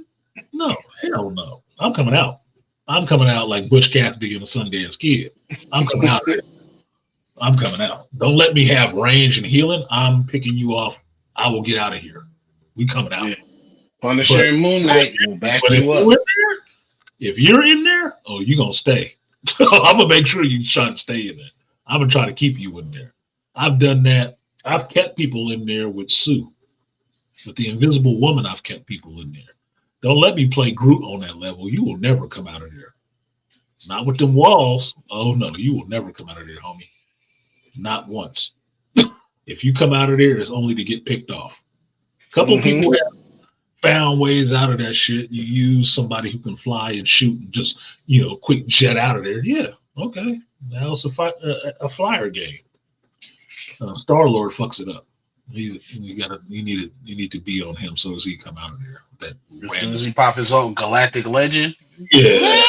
No, hell no. I'm coming out. I'm coming out like Butch Cassidy and the Sundance Kid. I'm coming out. I'm coming out. Don't let me have range and healing. I'm picking you off. I will get out of here. We coming out. Yeah. Punisher and Moon Knight will back you up. If you're in there, oh, you're gonna stay. I'm gonna make sure you try to stay in there. I'm gonna try to keep you in there. I've done that. I've kept people in there with Sue. With the Invisible Woman, I've kept people in there. Don't let me play Groot on that level. You will never come out of there. Not with them walls. Oh no, you will never come out of there, homie. Not once. If you come out of there, it's only to get picked off. A couple people have found ways out of that shit. You use somebody who can fly and shoot and just, quick jet out of there. Yeah, okay. Now it's a flyer game. Star-Lord fucks it up. You need to be on him so as he come out of there. As soon as he pop his own Galactic Legend. Yeah.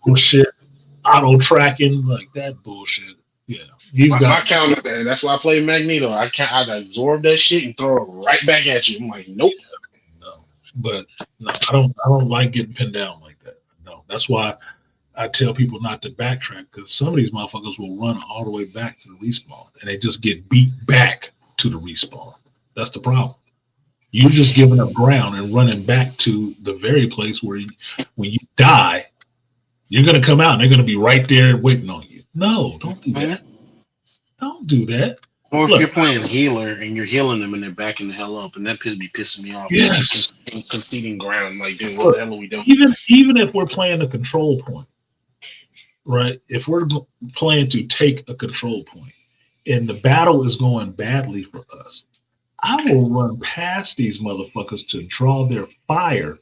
Bullshit. Auto tracking, like that bullshit. Yeah. My counter, man. That's why I play Magneto. I'd absorb that shit and throw it right back at you. I'm like, nope. No. But no, I don't like getting pinned down like that. No. That's why I tell people not to backtrack, because some of these motherfuckers will run all the way back to the respawn and they just get beat back to the respawn. That's the problem. You're just giving up ground and running back to the very place where when you die, you're going to come out and they're going to be right there waiting on you. No, don't do that. Don't do that. Or if you're playing healer and you're healing them and they're backing the hell up, and that could be pissing me off. Yes. Conceding ground. Like, dude, what the hell are we doing? Even if we're playing a control point, right? If we're playing to take a control point and the battle is going badly for us, I will run past these motherfuckers to draw their fire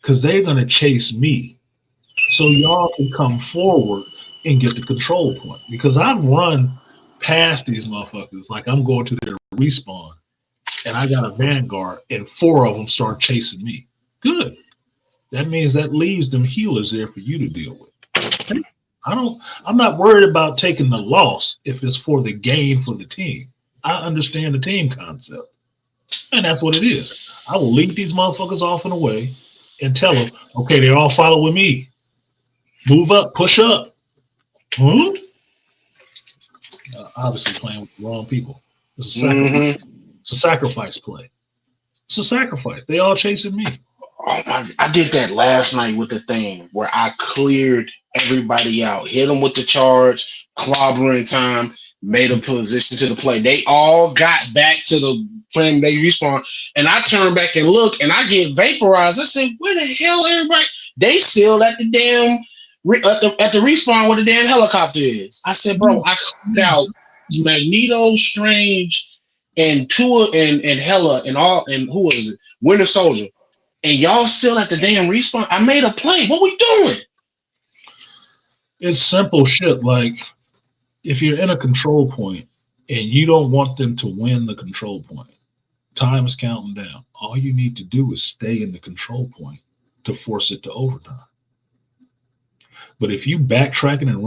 because they're going to chase me. So y'all can come forward and get the control point. Because I've run past these motherfuckers like I'm going to their respawn and I got a Vanguard and 4 of them start chasing me. Good. That means that leaves them healers there for you to deal with. I'm not worried about taking the loss if it's for the gain for the team. I understand the team concept. And that's what it is. I will lead these motherfuckers off and away and tell them, okay, they're all following me. Move up, push up. Obviously playing with the wrong people. It's a sacrifice. It's a sacrifice play. It's a sacrifice. They all chasing me. Oh my! I did that last night with the thing where I cleared everybody out, hit them with the charge, clobbering time, made a position to the play. They all got back to the frame they respawn, and I turn back and look, and I get vaporized. I said, "Where the hell everybody? They still at the damn at the respawn where the damn helicopter is." I said, "Bro, I cleared out Magneto, Strange, and Tua and Hela and who was it? Winter Soldier." And y'all still at the damn respawn. I made a play. What we doing? It's simple shit. Like, if you're in a control point and you don't want them to win the control point, time is counting down. All you need to do is stay in the control point to force it to overtime. But if you backtracking and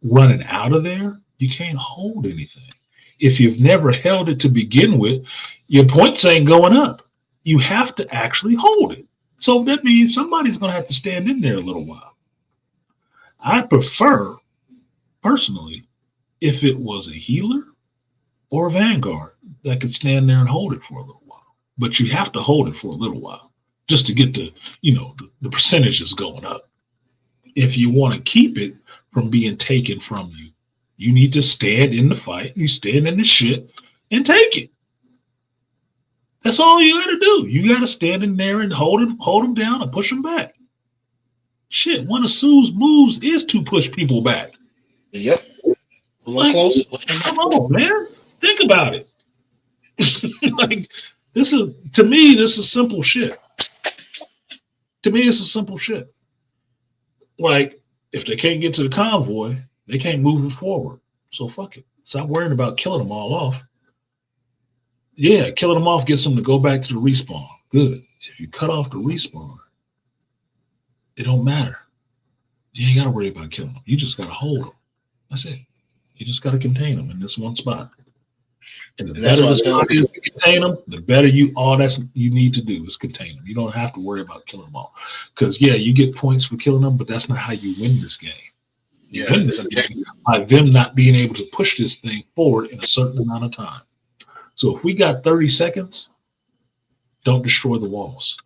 running out of there, you can't hold anything. If you've never held it to begin with, your points ain't going up. You have to actually hold it. So that means somebody's going to have to stand in there a little while. I prefer, personally, if it was a healer or a Vanguard that could stand there and hold it for a little while. But you have to hold it for a little while just to get the percentages going up. If you want to keep it from being taken from you, you need to stand in the fight. You stand in the shit and take it. That's all you got to do. You got to stand in there and hold him down and push him back. Shit, one of Sue's moves is to push people back. Yep. A little closer. Come on, man. Think about it. Like, to me, this is simple shit. To me, it's a simple shit. Like, if they can't get to the convoy, they can't move it forward. So fuck it. Stop worrying about killing them all off. Yeah, killing them off gets them to go back to the respawn. Good. If you cut off the respawn, it don't matter. You ain't got to worry about killing them. You just got to hold them. That's it. You just got to contain them in this one spot. And the better the spot is to contain them, the better all that's you need to do is contain them. You don't have to worry about killing them all. Because, yeah, you get points for killing them, but that's not how you win this game. You win this game by them not being able to push this thing forward in a certain amount of time. So if we got 30 seconds, don't destroy the walls.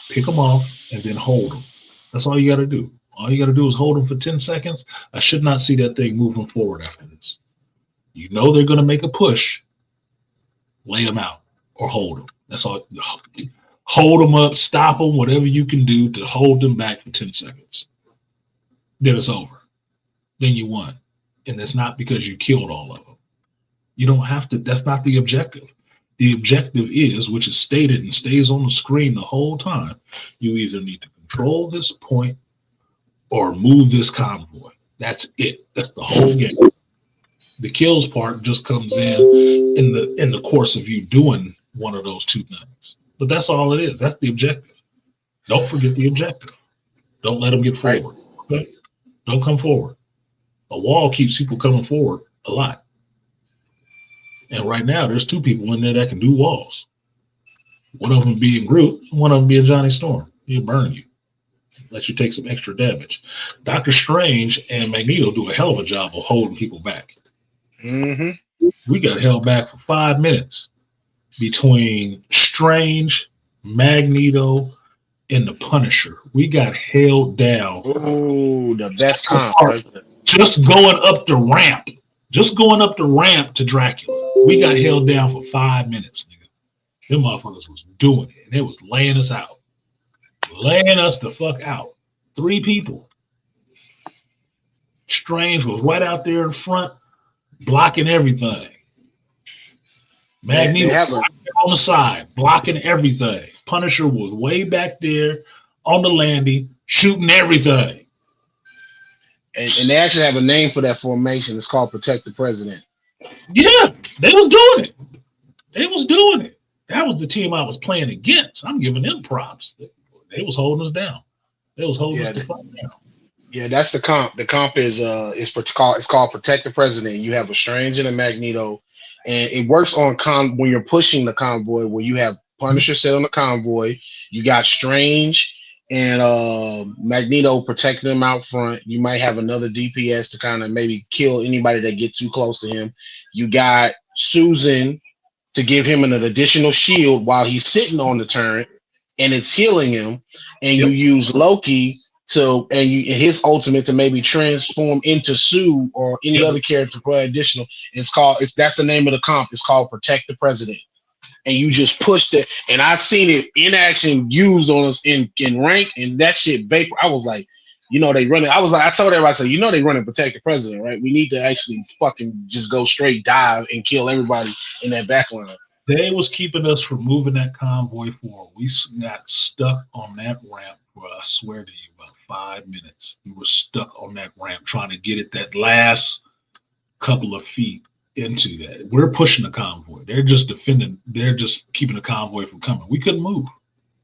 Pick them off and then hold them. That's all you got to do. All you got to do is hold them for 10 seconds. I should not see that thing moving forward after this. You know they're going to make a push. Lay them out or hold them. That's all. Hold them up, stop them, whatever you can do to hold them back for 10 seconds. Then it's over. Then you won. And it's not because you killed all of them. You don't have to. That's not the objective. The objective is, which is stated and stays on the screen the whole time, you either need to control this point or move this convoy. That's it. That's the whole game. The kills part just comes in the course of you doing one of those two things. But that's all it is. That's the objective. Don't forget the objective. Don't let them get forward. Okay? Don't come forward. A wall keeps people coming forward a lot. And right now, there's two people in there that can do walls. One of them being Groot, and one of them being Johnny Storm. He'll burn you. Let you take some extra damage. Doctor Strange and Magneto do a hell of a job of holding people back. Mm-hmm. We got held back for 5 minutes between Strange, Magneto, and the Punisher. We got held down. Oh, the best comp. Just going up the ramp. Just going up the ramp to Dracula. We got held down for 5 minutes, nigga. Them motherfuckers was doing it. And they was laying us out. Laying us the fuck out. 3 people. Strange was right out there in front, blocking everything. Magneto on the side, blocking everything. Punisher was way back there on the landing, shooting everything. And they actually have a name for that formation. It's called Protect the President. Yeah, they was doing it. They was doing it. That was the team I was playing against. I'm giving them props. They was holding us down. They was holding us the fuck down. Yeah, that's the comp. The comp is called Protect the President. You have a Strange and a Magneto, and it works on when you're pushing the convoy, where you have Punisher sit on the convoy. You got Strange and Magneto protecting them out front. You might have another DPS to kind of maybe kill anybody that gets too close to him. You got Susan to give him an additional shield while he's sitting on the turret, and it's healing him. And you use Loki and his ultimate to maybe transform into Sue or any other character for additional. That's the name of the comp. It's called Protect the President. And you just pushed it, and I've seen it in action used on us in rank, and that shit vapor. I was like, they run it. I told everybody, I said, they run and Protect the President, right? We need to actually fucking just go straight dive and kill everybody in that back line. They was keeping us from moving that convoy forward. We got stuck on that ramp for, I swear to you, about 5 minutes. We were stuck on that ramp trying to get it that last couple of feet into that. We're pushing the convoy. They're just defending. They're just keeping the convoy from coming. We couldn't move.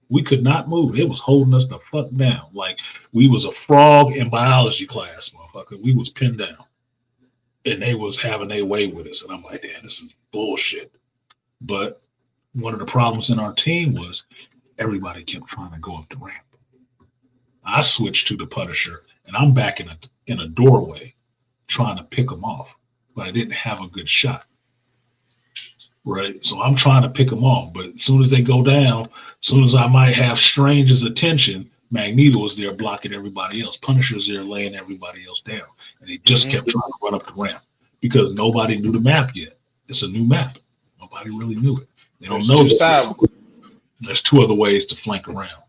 We could not move. It was holding us the fuck down. Like we was a frog in biology class, motherfucker. We was pinned down. And they was having their way with us. And I'm like, damn, this is bullshit. But one of the problems in our team was everybody kept trying to go up the ramp. I switched to the Punisher, and I'm back in a doorway trying to pick them off. But I didn't have a good shot, right? So I'm trying to pick them off. But as soon as they go down, as soon as I might have Strange's attention, Magneto is there blocking everybody else. Punisher's there laying everybody else down. And they just kept trying to run up the ramp because nobody knew the map yet. It's a new map. Nobody really knew it. They don't know that. There's 2 other ways to flank around.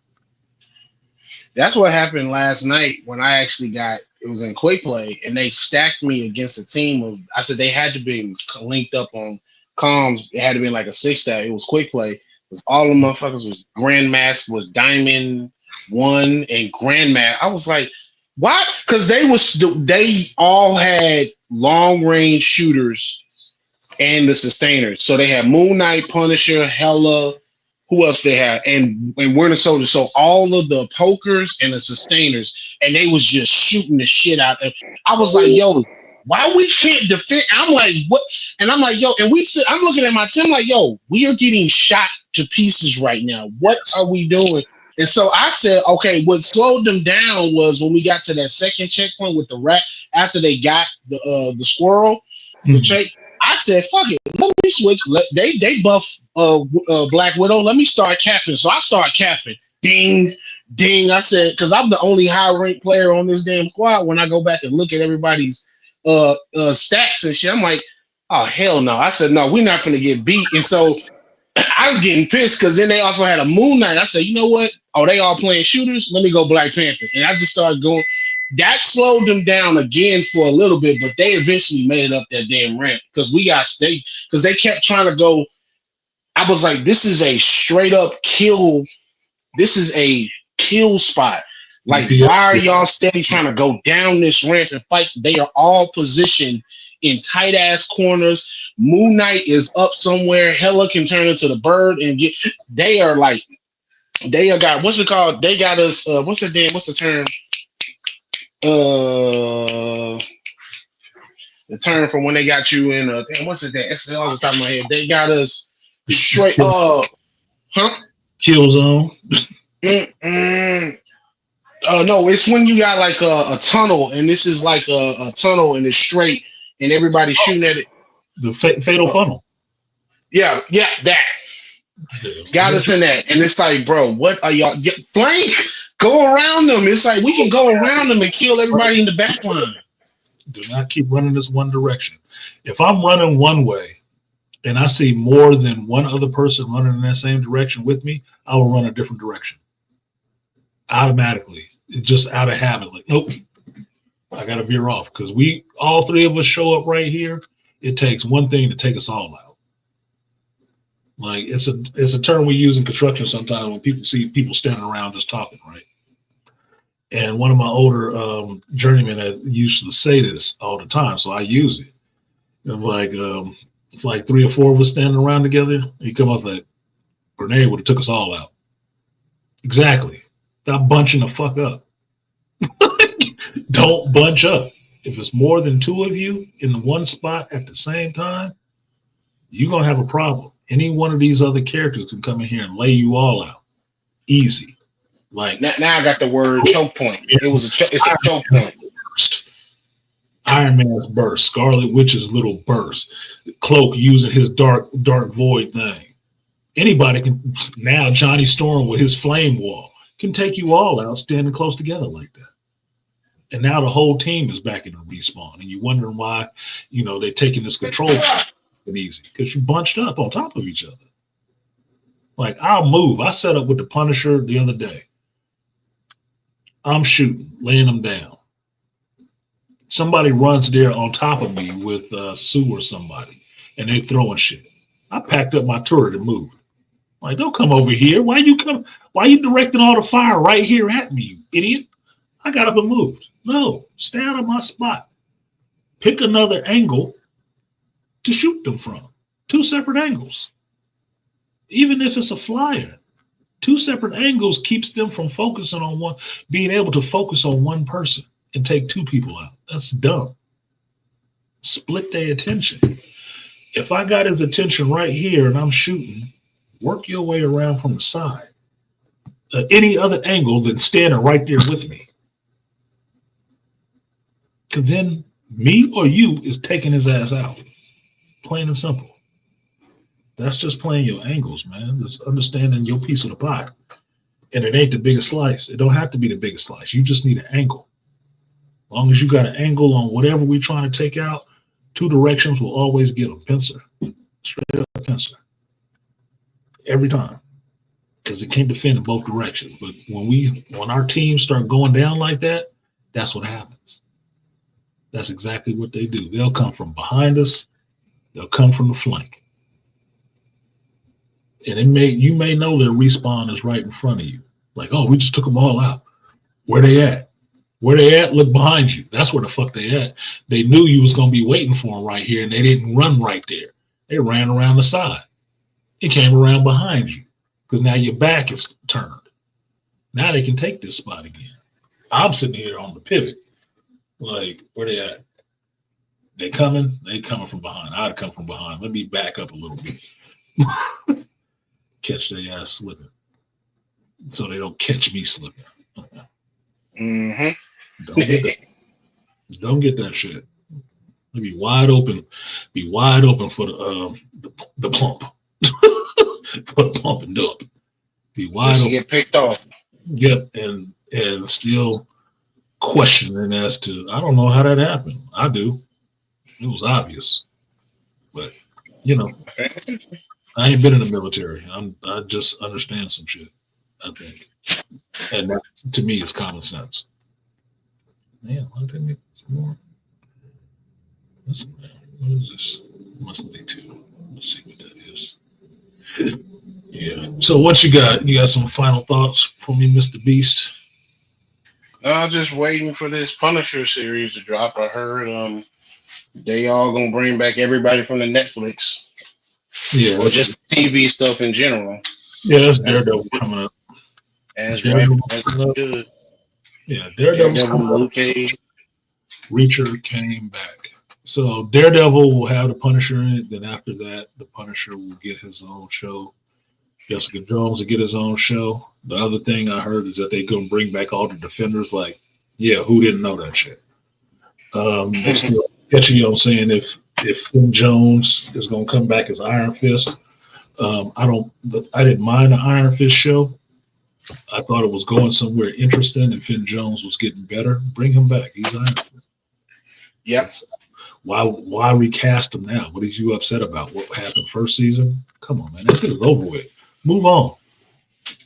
That's what happened last night when I actually it was in quick play, and they stacked me against a team of, I said they had to be linked up on comms. It had to be like a 6-stack. It was quick play. Because all the motherfuckers was Grandmaster, was Diamond 1 and Grandmaster. I was like, what? Because they all had long range shooters and the sustainers. So they had Moon Knight, Punisher, Hela. Who else they had? And Winter Soldier. So all of the pokers and the sustainers, and they was just shooting the shit out. And I was like, yo, why we can't defend? I'm like, what? And I'm like, yo, and I'm looking at my team like, yo, we are getting shot to pieces right now. What are we doing? And so I said, okay, what slowed them down was when we got to that second checkpoint with the rat after they got the squirrel, the check. I said, fuck it, let me switch. They buff Black Widow. Let me start capping. So I start capping. Ding, ding. I said, because I'm the only high ranked player on this damn squad. When I go back and look at everybody's stats and shit, I'm like, oh hell no. I said, no, we're not gonna get beat. And so I was getting pissed because then they also had a Moon Knight. I said, you know what? Oh, they all playing shooters. Let me go Black Panther. And I just started going. That slowed them down again for a little bit, but they eventually made it up that damn ramp because they kept trying to go. I was like, this is a straight up kill. This is a kill spot. Like, why are y'all steady trying to go down this ramp and fight? They are all positioned in tight ass corners. Moon Knight is up somewhere. Hela can turn into the bird and get. They are got what's it called? They got us. What's the term? The term from when they got you in what's it that? It's all the top of my head. They got us straight kill zone. No, it's when you got like a tunnel, and this is like a tunnel and it's straight, and everybody's shooting at it. The fatal funnel. Yeah, that got us in that, and it's like, bro, what are y'all flank? Go around them. It's like we can go around them and kill everybody in the back line. Do not keep running this one direction. If I'm running one way and I see more than one other person running in that same direction with me, I will run a different direction. Automatically. Just out of habit. Like, nope. I gotta veer off. Because all three of us show up right here. It takes one thing to take us all out. Like it's a term we use in construction sometimes when people see people standing around just talking, right? And one of my older journeymen used to say this all the time, so I use it. It's like 3 or 4 of us standing around together. You come up like, grenade would have took us all out. Exactly. Stop bunching the fuck up. Don't bunch up. If it's more than 2 of you in one spot at the same time, you're gonna have a problem. Any one of these other characters can come in here and lay you all out. Easy. Like now I got the word choke point. It's a choke point. Iron Man's burst, Scarlet Witch's little burst, Cloak using his dark void thing. Anybody can now. Johnny Storm with his flame wall can take you all out standing close together like that. And now the whole team is back in the respawn, and you're wondering why, they're taking this control easy because you bunched up on top of each other. Like I'll move. I set up with the Punisher the other day. I'm shooting, laying them down. Somebody runs there on top of me with Sue or somebody, and they throwing shit. I packed up my turret and moved. Like, don't come over here. Why you directing all the fire right here at me, you idiot? I got up and moved. No, stay out of my spot. Pick another angle to shoot them from. 2 separate angles. Even if it's a flyer, 2 separate angles keeps them from focusing on being able to focus on one person and take 2 people out. That's dumb. Split their attention. If I got his attention right here and I'm shooting, work your way around from the side. Any other angle than standing right there with me. Because then me or you is taking his ass out. Plain and simple. That's just playing your angles, man. It's understanding your piece of the pie. And it ain't the biggest slice. It don't have to be the biggest slice. You just need an angle. As long as you got an angle on whatever we're trying to take out, 2 directions will always get them. Pincer. Straight up pincer. Every time. Because it can't defend in both directions. But when our teams start going down like that, that's what happens. That's exactly what they do. They'll come from behind us. They'll come from the flank. And you may know their respawn is right in front of you. Like, oh, we just took them all out. Where they at? Where they at? Look behind you. That's where the fuck they at. They knew you was going to be waiting for them right here, and they didn't run right there. They ran around the side. It came around behind you because now your back is turned. Now they can take this spot again. I'm sitting here on the pivot. Like, where they at? They coming from behind. I'd come from behind. Let me back up a little bit. Catch their ass slipping. So they don't catch me slipping. Mm-hmm. Don't get that shit. Be wide open. Be wide open for the pump. For the pump and dump. Be wide Just open. get picked off. Yep, and still questioning as to, I don't know how that happened. I do. It was obvious. But, you know, I ain't been in the military. I just understand some shit, I think. And that, to me, is common sense. Man, why didn't make some more? What is this? Must be two. Let's see what that is. Yeah. So what you got? You got some final thoughts for me, Mr. Beast? I'm just waiting for this Punisher series to drop. I heard they all gonna bring back everybody from the Netflix. Yeah. Or just TV stuff in general. Yeah, that's Daredevil coming up. As Daredevil right as it should. Yeah, Daredevil's Daredevil, coming up. Luke Cage. Reacher came back. So Daredevil will have the Punisher in it. Then after that, the Punisher will get his own show. Jessica Jones will get his own show. The other thing I heard is that they're going to bring back all the Defenders. Like, yeah, who didn't know that shit? It's still sketchy, you know what I'm saying? If Finn Jones is going to come back as Iron Fist, I didn't mind the Iron Fist show. I thought it was going somewhere interesting, and Finn Jones was getting better. Bring him back. He's Iron Fist. Yep. Why recast him now? What are you upset about? What happened first season? Come on, man. That shit is over with. Move on.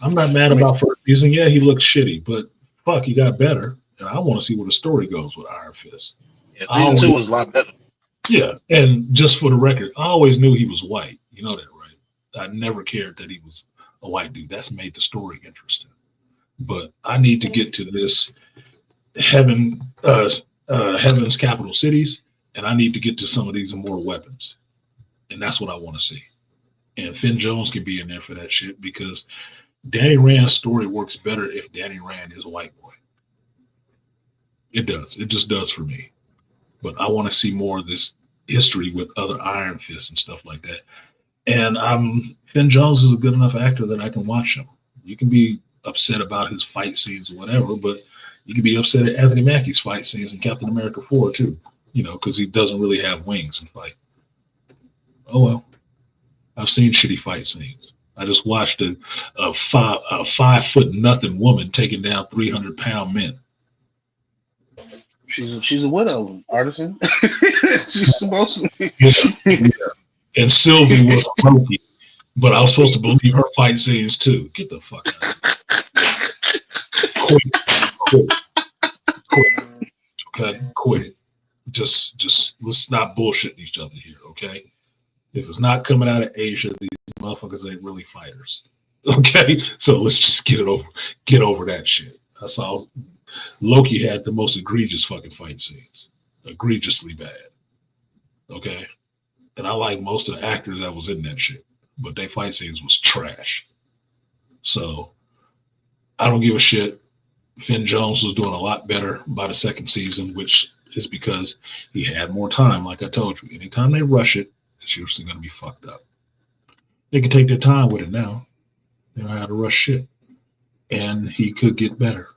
I'm not mad about first season. Yeah, he looked shitty, but fuck, he got better. And I want to see where the story goes with Iron Fist. Yeah, season 2 was a lot better. Yeah, and just for the record, I always knew he was white. You know that, right? I never cared that he was a white dude. That's made the story interesting. But I need to get to this heaven's capital cities, and I need to get to some of these immortal weapons. And that's what I want to see. And Finn Jones can be in there for that shit because Danny Rand's story works better if Danny Rand is a white boy. It does. It just does for me. But I want to see more of this history with other Iron Fists and stuff like that. And Finn Jones is a good enough actor that I can watch him. You can be upset about his fight scenes or whatever, but you can be upset at Anthony Mackie's fight scenes in Captain America 4 too, because he doesn't really have wings and fight. Oh well. I've seen shitty fight scenes. I just watched a 5 foot nothing woman taking down 300-pound men. She's a widow, artisan. She's supposed to be. Yeah. And Sylvie was a monkey, but I was supposed to believe her fight scenes too. Get the fuck out. Quit. Okay, quit. Just let's stop bullshitting each other here, okay? If it's not coming out of Asia, these motherfuckers ain't really fighters. Okay? So let's just get over that shit. I saw Loki had the most egregious fucking fight scenes. Egregiously bad. Okay? And I like most of the actors that was in that shit. But their fight scenes was trash. So I don't give a shit. Finn Jones was doing a lot better by the second season, which is because he had more time, like I told you. Anytime they rush it, it's usually going to be fucked up. They can take their time with it now. They don't have to rush shit. And he could get better.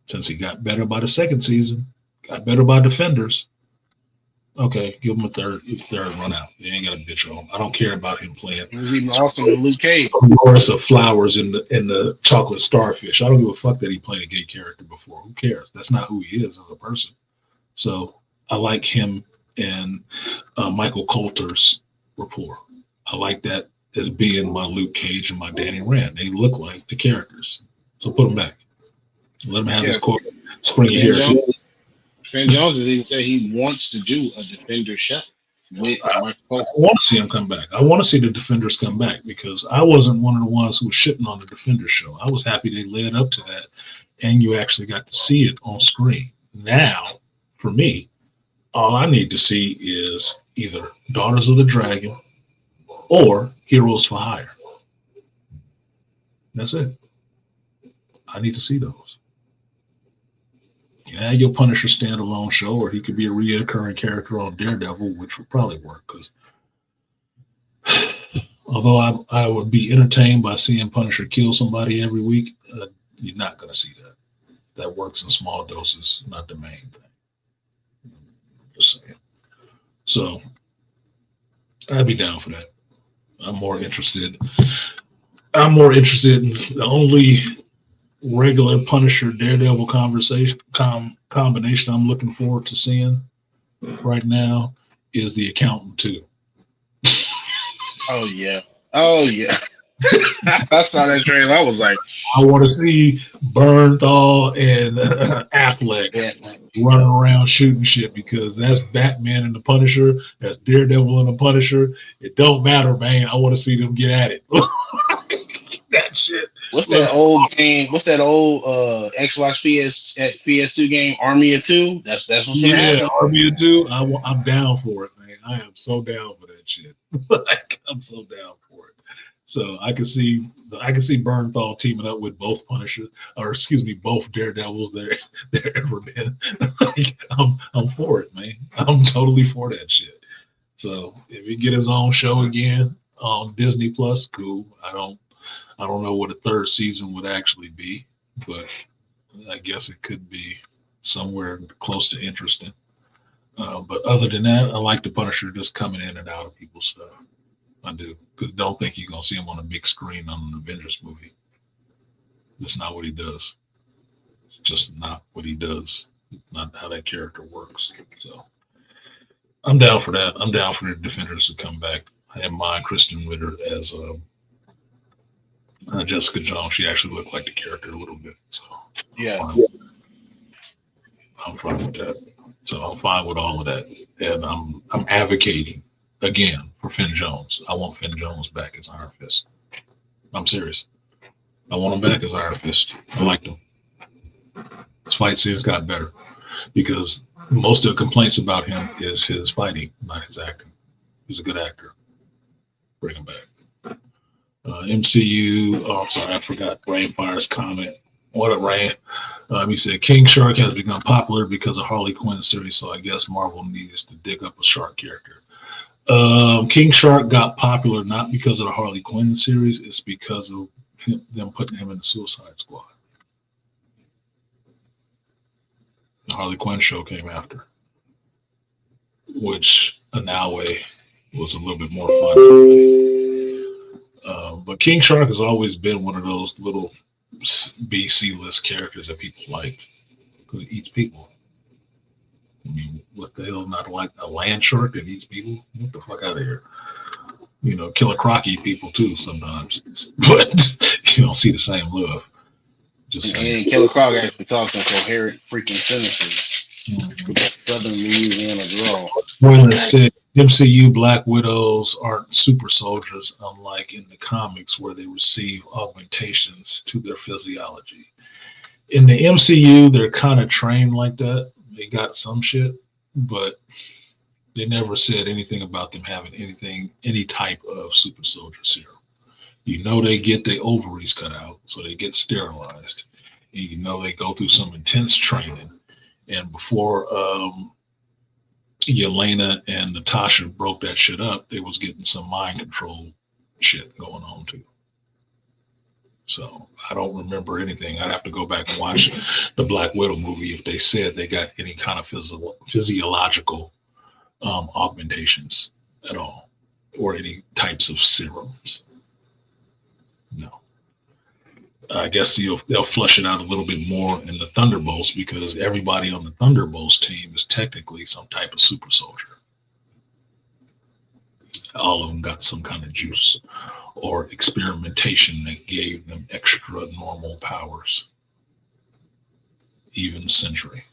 Since he got better by the second season, got better by Defenders, okay, give him a third run out. You ain't got to bitch on him. I don't care about him playing. He was even awesome with Luke Cage. Chorus of flowers in the chocolate starfish. I don't give a fuck that he played a gay character before. Who cares? That's not who he is as a person. So I like him and Michael Coulter's rapport. I like that as being my Luke Cage and my Danny Rand. They look like the characters. So put them back. Let him have his springy hair. Finn Jones has even said he wants to do a Defender show. I want to see him come back. I want to see the Defenders come back because I wasn't one of the ones who was shitting on the Defenders show. I was happy they led up to that and you actually got to see it on screen. Now, for me, all I need to see is either Daughters of the Dragon or Heroes for Hire. That's it. I need to see those. Yeah, your Punisher standalone show, or he could be a reoccurring character on Daredevil, which would probably work. Because although I would be entertained by seeing Punisher kill somebody every week, you're not going to see that. That works in small doses, not the main thing. Just saying. So I'd be down for that. I'm more interested in the only regular Punisher Daredevil combination I'm looking forward to seeing right now is the Accountant 2. Oh yeah. I saw that trailer. I was like, I want to see Bernthal and Affleck running around shooting shit, because that's Batman and the Punisher. That's Daredevil and the Punisher. It don't matter, man. I want to see them get at it. That shit. What's that old game? What's that old Xbox PS2 game? Army of Two. That's what's gonna happen. Army of Two. I'm down for it, man. I am so down for that shit. Like, I'm so down for it. So I can see Bernthal teaming up with both Punishers, or excuse me, both Daredevils there ever been. I'm for it, man. I'm totally for that shit. So if he get his own show again on Disney Plus, cool. I don't know what a third season would actually be, but I guess it could be somewhere close to interesting. But other than that, I like the Punisher just coming in and out of people's stuff. I do, because don't think you're gonna see him on a big screen on an Avengers movie. That's not what he does. It's just not what he does. Not how that character works. So I'm down for that. I'm down for the Defenders to come back. I have mind Kristen Ritter as Jessica Jones. She actually looked like the character a little bit. So Yeah. I'm fine with that. So I'm fine with all of that, and I'm advocating again for Finn Jones. I want Finn Jones back as Iron Fist. I'm serious. I want him back as Iron Fist. I liked him. His fight scenes got better, because most of the complaints about him is his fighting, not his acting. He's a good actor. Bring him back. MCU. Oh, I'm sorry, I forgot Rainfire's comment. What a Rain. He said King Shark has become popular because of Harley Quinn series, so I guess Marvel needs to dig up a shark character. King Shark got popular not because of the Harley Quinn series, it's because of them putting him in the Suicide Squad. The Harley Quinn show came after, which Anawe was a little bit more fun. But King Shark has always been one of those little B-C list characters that people like, because it eats people. I mean, what the hell is not like a land shark that eats people? Get the fuck out of here. You know, Killer Croc eat people too sometimes, but you don't see the same love. Just and Killer Croc actually talks in coherent freaking sentences. Southern Louisiana drawl. Spoiler said MCU Black Widows aren't super soldiers, unlike in the comics where they receive augmentations to their physiology. In the MCU, they're kind of trained like that. They got some shit, but they never said anything about them having any type of super soldier serum. You know, they get their ovaries cut out, so they get sterilized. And you know, they go through some intense training. And before Yelena and Natasha broke that shit up, they was getting some mind control shit going on too. So I don't remember anything. I'd have to go back and watch the Black Widow movie if they said they got any kind of physiological augmentations at all, or any types of serums. No. I guess they'll flush it out a little bit more in the Thunderbolts, because everybody on the Thunderbolts team is technically some type of super soldier. All of them got some kind of juice or experimentation that gave them extra normal powers, even Sentry.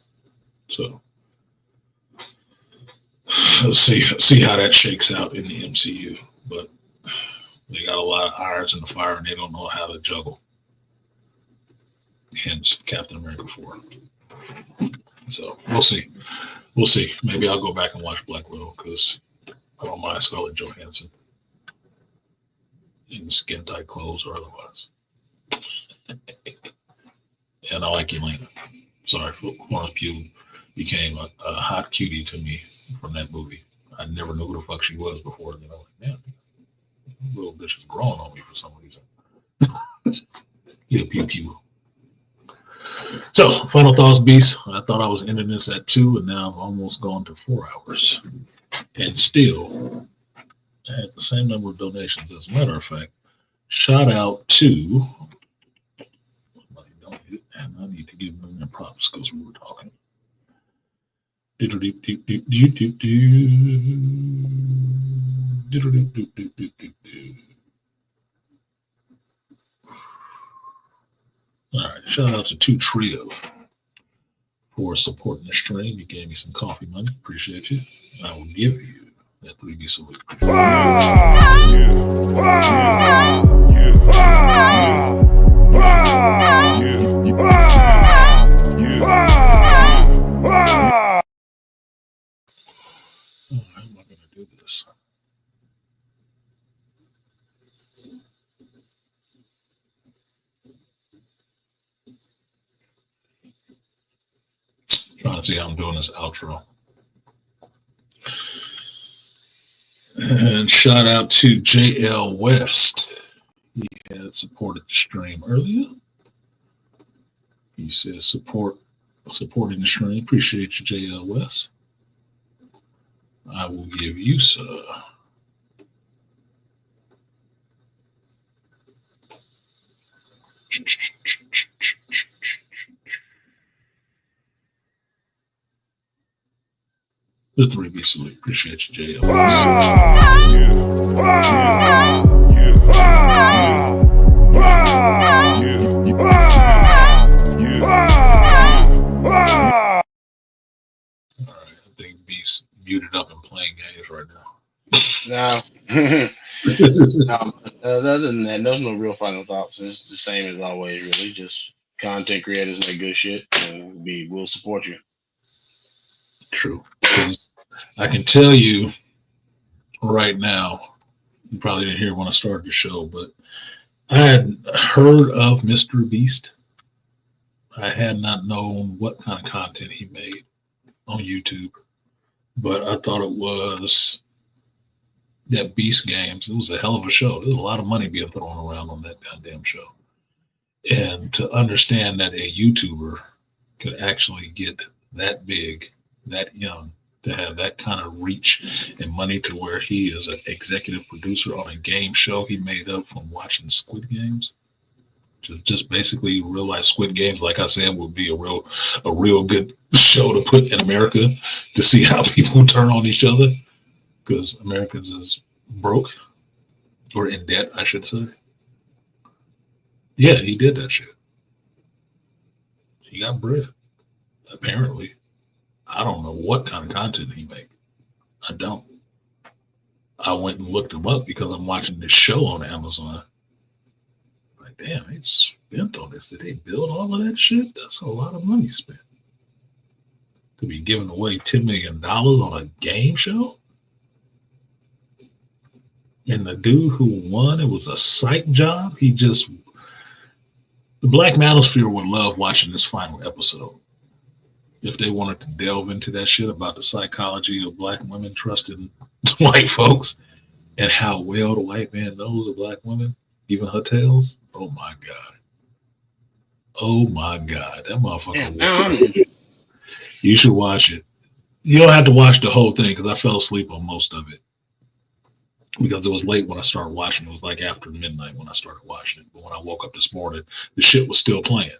So let's see how that shakes out in the MCU. But they got a lot of irons in the fire, and they don't know how to juggle. Hence Captain America 4. So we'll see. We'll see. Maybe I'll go back and watch Black Widow, because I don't mind Scarlett Johansson. in skin tight clothes or otherwise. And I like Elena. Sorry, Florence Pugh became a hot cutie to me from that movie. I never knew who the fuck she was before. And I was like, man, little bitch is growing on me for some reason. Yeah, pew pew. So, final thoughts, Beast. I thought I was ending this at 2, and now I'm almost gone to 4 hours. And still, I had the same number of donations. As a matter of fact, shout out to, and I need to give them their props because we were talking. All right, shout out to 2 Trio for supporting the stream. You gave me some coffee money. Appreciate you. I will give you that 3B salute. How am I going to do this? Trying to see how I'm doing this outro. And shout out to JL West. He had supported the stream earlier. He says supporting the stream. Appreciate you, JL West. I will give you, sir, the 3B salute. Appreciate you, JL. All right, I think Beast muted up and playing games right now. No. No, other than that, there's no real final thoughts. It's the same as always, really. Just content creators make good shit, and we'll support you. True. I can tell you right now, you probably didn't hear when I started the show, but I had heard of Mr. Beast. I had not known what kind of content he made on YouTube, but I thought it was that Beast Games. It was a hell of a show. There's a lot of money being thrown around on that goddamn show. And to understand that a YouTuber could actually get that big, that young, to have that kind of reach and money to where he is an executive producer on a game show he made up from watching Squid Games. Just basically real life Squid Games, like I said, would be a real good show to put in America to see how people turn on each other, because Americans is broke or in debt, I should say. Yeah, he did that shit. He got bread, apparently. I don't know what kind of content he make. I don't. I went and looked him up because I'm watching this show on Amazon. Like, damn, they spent on this. Did they build all of that shit? That's a lot of money spent. To be giving away $10 million on a game show? And the dude who won, it was a psych job. The Black Manosphere would love watching this final episode. If they wanted to delve into that shit about the psychology of black women trusting white folks and how well the white man knows the black women, even her tails. Oh my God. Oh my God. That motherfucker. You should watch it. You don't have to watch the whole thing because I fell asleep on most of it. Because it was late when I started watching. It was like after midnight when I started watching it. But when I woke up this morning, the shit was still playing.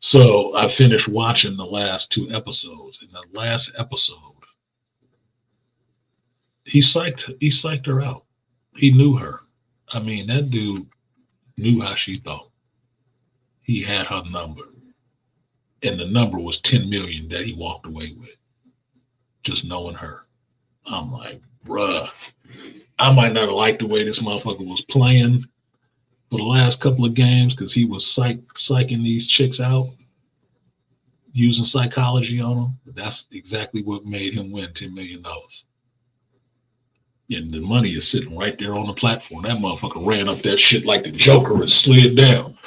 So I finished watching the last 2 episodes. In the last episode, he psyched her out. He knew her. I mean, that dude knew how she thought. He had her number. And the number was 10 million that he walked away with. Just knowing her. I'm like, bruh, I might not have liked the way this motherfucker was playing for the last couple of games because he was psyching these chicks out, using psychology on them. But that's exactly what made him win $10 million. And the money is sitting right there on the platform. That motherfucker ran up that shit like the Joker and slid down.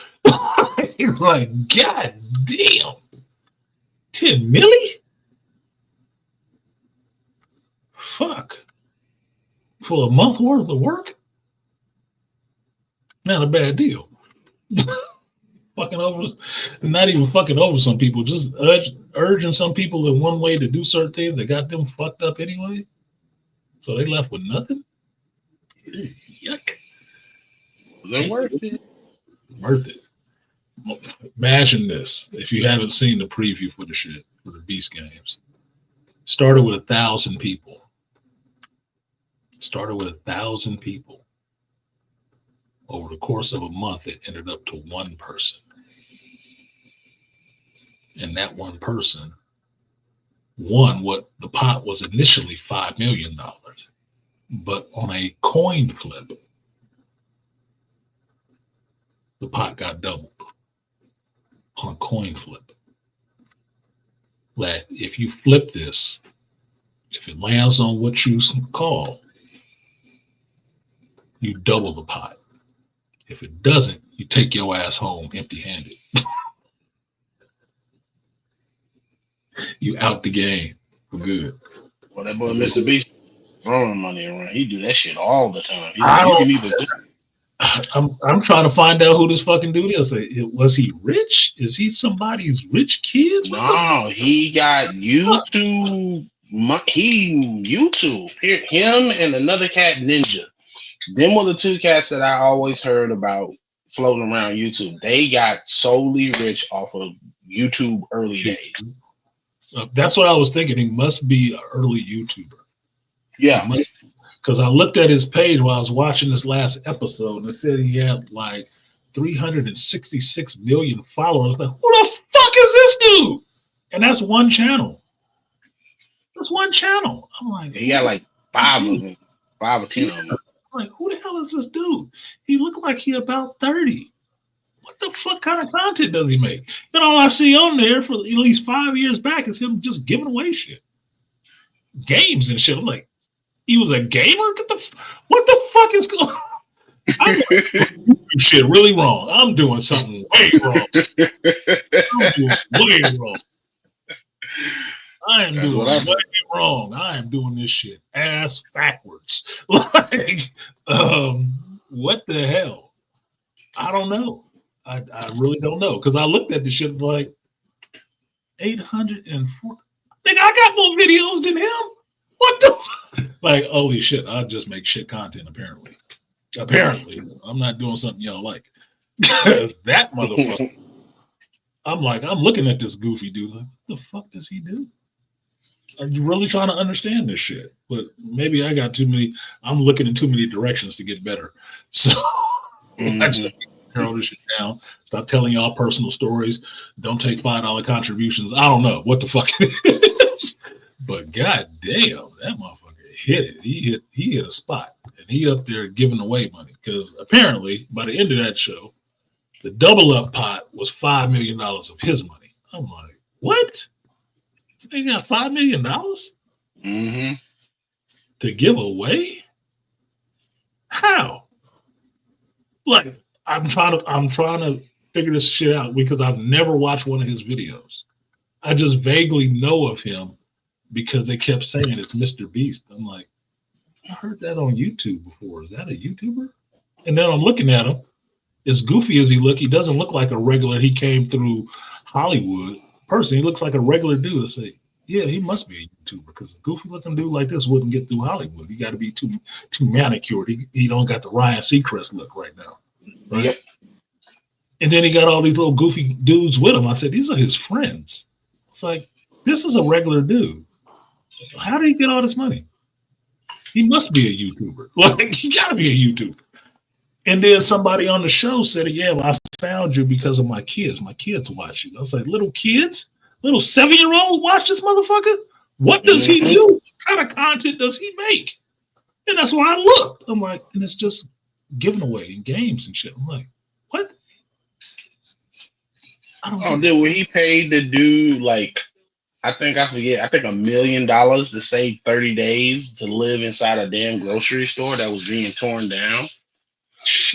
You're like, God damn. 10 milli? Fuck. For a month worth of work? Not a bad deal. Fucking over, not even fucking over some people, just urging some people in one way to do certain things that got them fucked up anyway. So they left with nothing? Yuck. Was it worth it? Worth it. Imagine this. If you haven't seen the preview for the shit, for the Beast Games. Started with 1,000 people. Started with 1,000 people. Over the course of a month, it ended up to one person. And that one person won what the pot was initially $5 million. But on a coin flip, the pot got doubled. On a coin flip. That if you flip this, if it lands on what you call, you double the pot. If it doesn't, you take your ass home empty-handed. You out the game for good. Well, that boy Mr. Beast throwing money around. He do that shit all the time. I'm trying to find out who this fucking dude is. Was he rich? Is he somebody's rich kid? No, he got YouTube. YouTube. Him and another cat, Ninja. Them were the two cats that I always heard about floating around YouTube. They got solely rich off of YouTube early days. That's what I was thinking. He must be an early YouTuber. Yeah. Because I looked at his page while I was watching this last episode, and it said he had like 366 million followers. Like, who the fuck is this dude? And that's one channel. That's one channel. I'm like, he got like 5 of them, 5 or 10 of them. I'm like, who the hell is this dude? He looked like he about 30. What the fuck kind of content does he make? And all I see on there for at least 5 years back is him just giving away shit. Games and shit. I'm like, he was a gamer? What the fuck is going on? I'm doing shit really wrong. I'm doing something way wrong. I am doing way wrong. I am doing this shit ass backwards. Like, what the hell? I don't know. I really don't know. Because I looked at the shit like 804. Nigga, I got more videos than him. What the fuck? Like, holy shit, I just make shit content, apparently. Apparently. I'm not doing something y'all like. That motherfucker. I'm looking at this goofy dude like, what the fuck does he do? Are you really trying to understand this shit? But maybe I got too many, I'm looking in too many directions to get better. So I just narrow this shit down. Stop telling y'all personal stories. Don't take $5 contributions. I don't know what the fuck it is. But god damn, that motherfucker hit it. He hit a spot. And he up there giving away money. Because apparently, by the end of that show, the double up pot was $5 million of his money. I'm like, what? They got $5 million to give away? How? Like, I'm trying to figure this shit out because I've never watched one of his videos. I just vaguely know of him because they kept saying it's Mr. Beast. I'm like, I heard that on YouTube before. Is that a YouTuber? And then I'm looking at him. As goofy as he doesn't look like a regular. He came through Hollywood person. He looks like a regular dude. I say, yeah, he must be a YouTuber because a goofy looking dude like this wouldn't get through Hollywood. He got to be too manicured. He don't got the Ryan Seacrest look right now. Right? Yep. And then he got all these little goofy dudes with him. I said, these are his friends. It's like, this is a regular dude. How did he get all this money? He must be a YouTuber. Like, he got to be a YouTuber. And then somebody on the show said, yeah, well, I found you because of my kids. My kids watch you. I was like, little kids? Little 7-year-old watch this motherfucker? What does he do? What kind of content does he make? And that's why I looked. I'm like, and it's just giving away in games and shit. I'm like, what? Dude, when he paid the dude like I forget. I think $1 million to save 30 days to live inside a damn grocery store that was being torn down.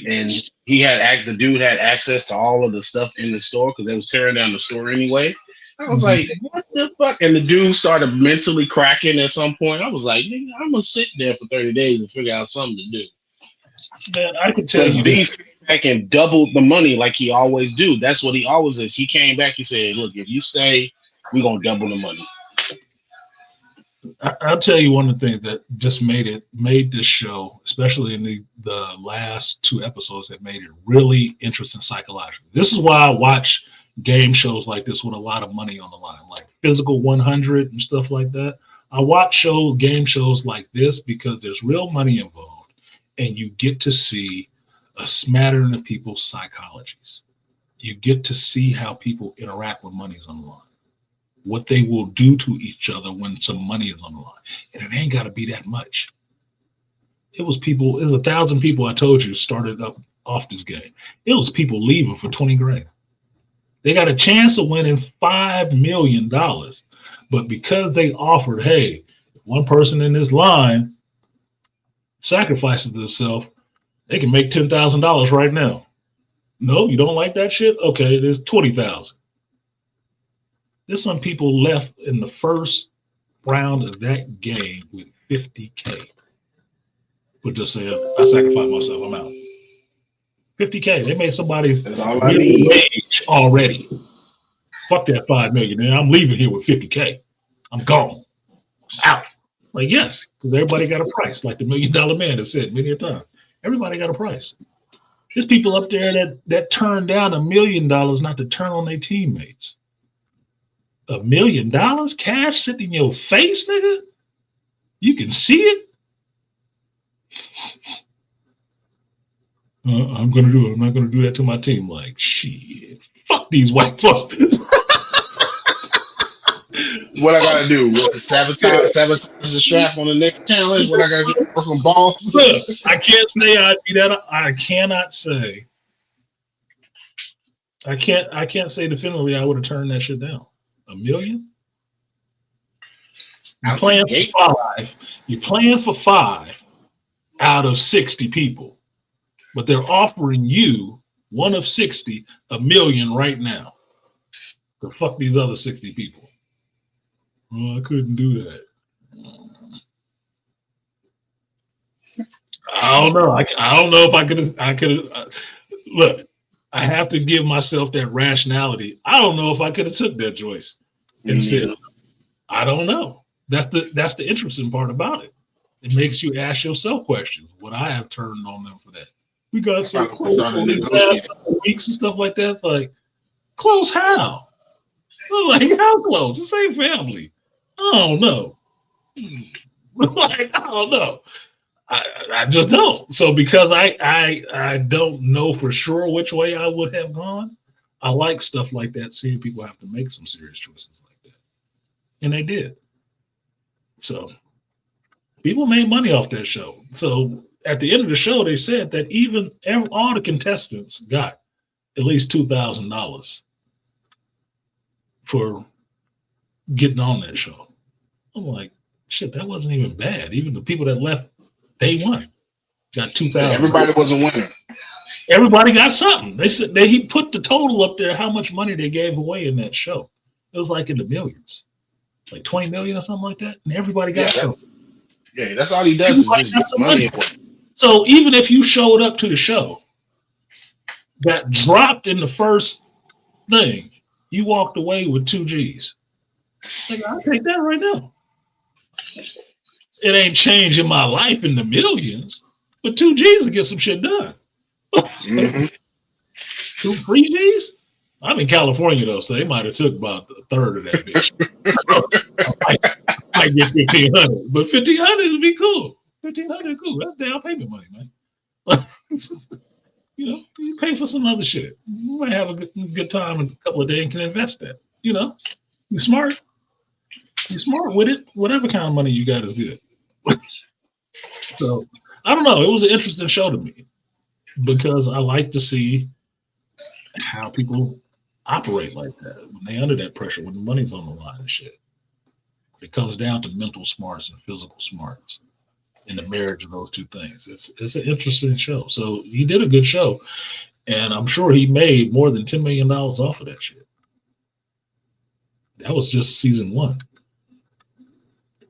And the dude had access to all of the stuff in the store because they was tearing down the store anyway. I was like, what the fuck? And the dude started mentally cracking at some point. I was like, nigga, I'm gonna sit there for 30 days and figure out something to do. Man, I can tell you He's back and doubled the money like he always do. That's what he always is. He came back, he said, look, if you stay, we're gonna double the money. I'll tell you one of the things that just made this show, especially in the last 2 episodes, that made it really interesting psychologically. This is why I watch game shows like this with a lot of money on the line, like Physical 100 and stuff like that. I watch game shows like this because there's real money involved, and you get to see a smattering of people's psychologies. You get to see how people interact when money's on the line, what they will do to each other when some money is on the line. And it ain't got to be that much. It was 1,000 people, I told you, started up off this game. It was people leaving for 20 grand. They got a chance of winning $5 million, but because they offered, hey, one person in this line sacrifices themselves, they can make $10,000 right now. No, you don't like that shit? Okay, there's 20,000. There's some people left in the first round of that game with 50K. But just say, I sacrificed myself, I'm out. 50K. They made somebody's wage already. Fuck that 5 million, man. I'm leaving here with 50K. I'm gone. Out. Like, yes, because everybody got a price, like the $1 Million Man has said many a time. Everybody got a price. There's people up there that turned down $1 million not to turn on their teammates. $1 million cash sitting in your face, nigga? You can see it? I'm going to do it. I'm not going to do that to my team. Like, shit. Fuck these white folks. What I got to do? Sabotage the strap on the next challenge? What I got to do? Work on balls? Look, I can't say I'd be that. I cannot say. I can't say definitively I would have turned that shit down. $1 million? You're playing for 5. You're playing for 5 out of 60 people. But they're offering you, one of 60, $1 million right now. To fuck these other 60 people. Oh, I couldn't do that. I don't know. I don't know if I could. Look, I have to give myself that rationality. I don't know if I could have took that choice and said, I don't know. That's the interesting part about it. It makes you ask yourself questions. Would I have turned on them for that? We got so close on these last couple weeks and stuff like that. Like, close how? Like, how close? The same family. I don't know. Like, I don't know. I just don't. So because I don't know for sure which way I would have gone, I like stuff like that, seeing people have to make some serious choices like that. And they did. So people made money off that show. So at the end of the show, they said that all the contestants got at least $2,000 for getting on that show. I'm like, shit, that wasn't even bad. Even the people that left day one got $2,000. Everybody was a winner. Everybody got something. They said he put the total up there, how much money they gave away in that show. It was like in the millions, like 20 million or something like that. And everybody got something. Yeah, that's all he does is just get money. So even if you showed up to the show, got dropped in the first thing, you walked away with 2 G's. Like, I'll take that right now. It ain't changing my life in the millions, but 2 G's to get some shit done. 2, 3 G's? I'm in California though, so they might have took about a third of that bitch. I might get 1,500, but 1,500 would be cool. 1,500 cool. That's down payment money, man. You know, you pay for some other shit. You might have a good time in a couple of days and can invest that. You know, you smart. You're smart with it. Whatever kind of money you got is good. So I don't know. It was an interesting show to me because I like to see how people operate like that when they under that pressure, when the money's on the line and shit. It comes down to mental smarts and physical smarts in the marriage of those two things. It's an interesting show. So he did a good show, and I'm sure he made more than $10 million off of that shit. That was just season 1.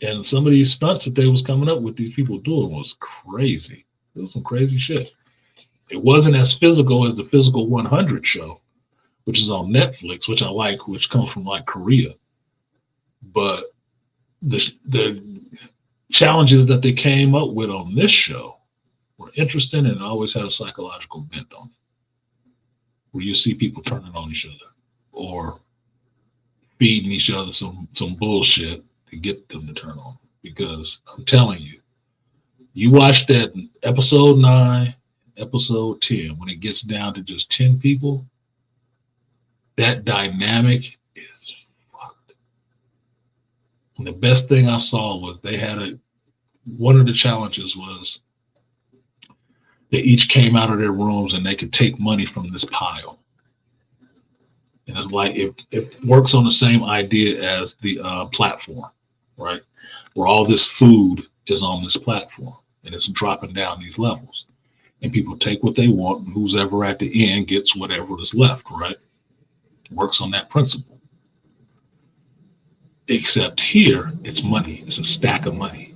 And some of these stunts that they was coming up with, these people doing, was crazy. It was some crazy shit. It wasn't as physical as the Physical 100 show, which is on Netflix, which I like, which comes from like Korea. But the challenges that they came up with on this show were interesting, and always had a psychological bent on it, where you see people turning on each other or feeding each other some bullshit to get them to turn on. Because I'm telling you, you watch that episode 9, episode 10, when it gets down to just 10 people, that dynamic is fucked. And the best thing I saw was they had one of the challenges was they each came out of their rooms and they could take money from this pile. And it's like it works on the same idea as the platform, right? Where all this food is on this platform and it's dropping down these levels. And people take what they want, and who's ever at the end gets whatever is left, right? Works on that principle. Except here, it's money. It's a stack of money.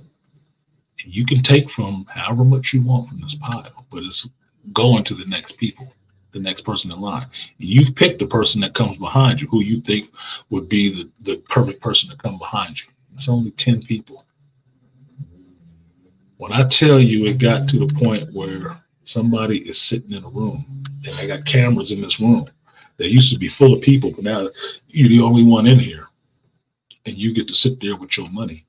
And you can take from however much you want from this pile, but it's going to the next people, the next person in line. And you've picked the person that comes behind you, who you think would be the perfect person to come behind you. It's only 10 people. When I tell you it got to the point where somebody is sitting in a room and they got cameras in this room that used to be full of people, but now you're the only one in here, and you get to sit there with your money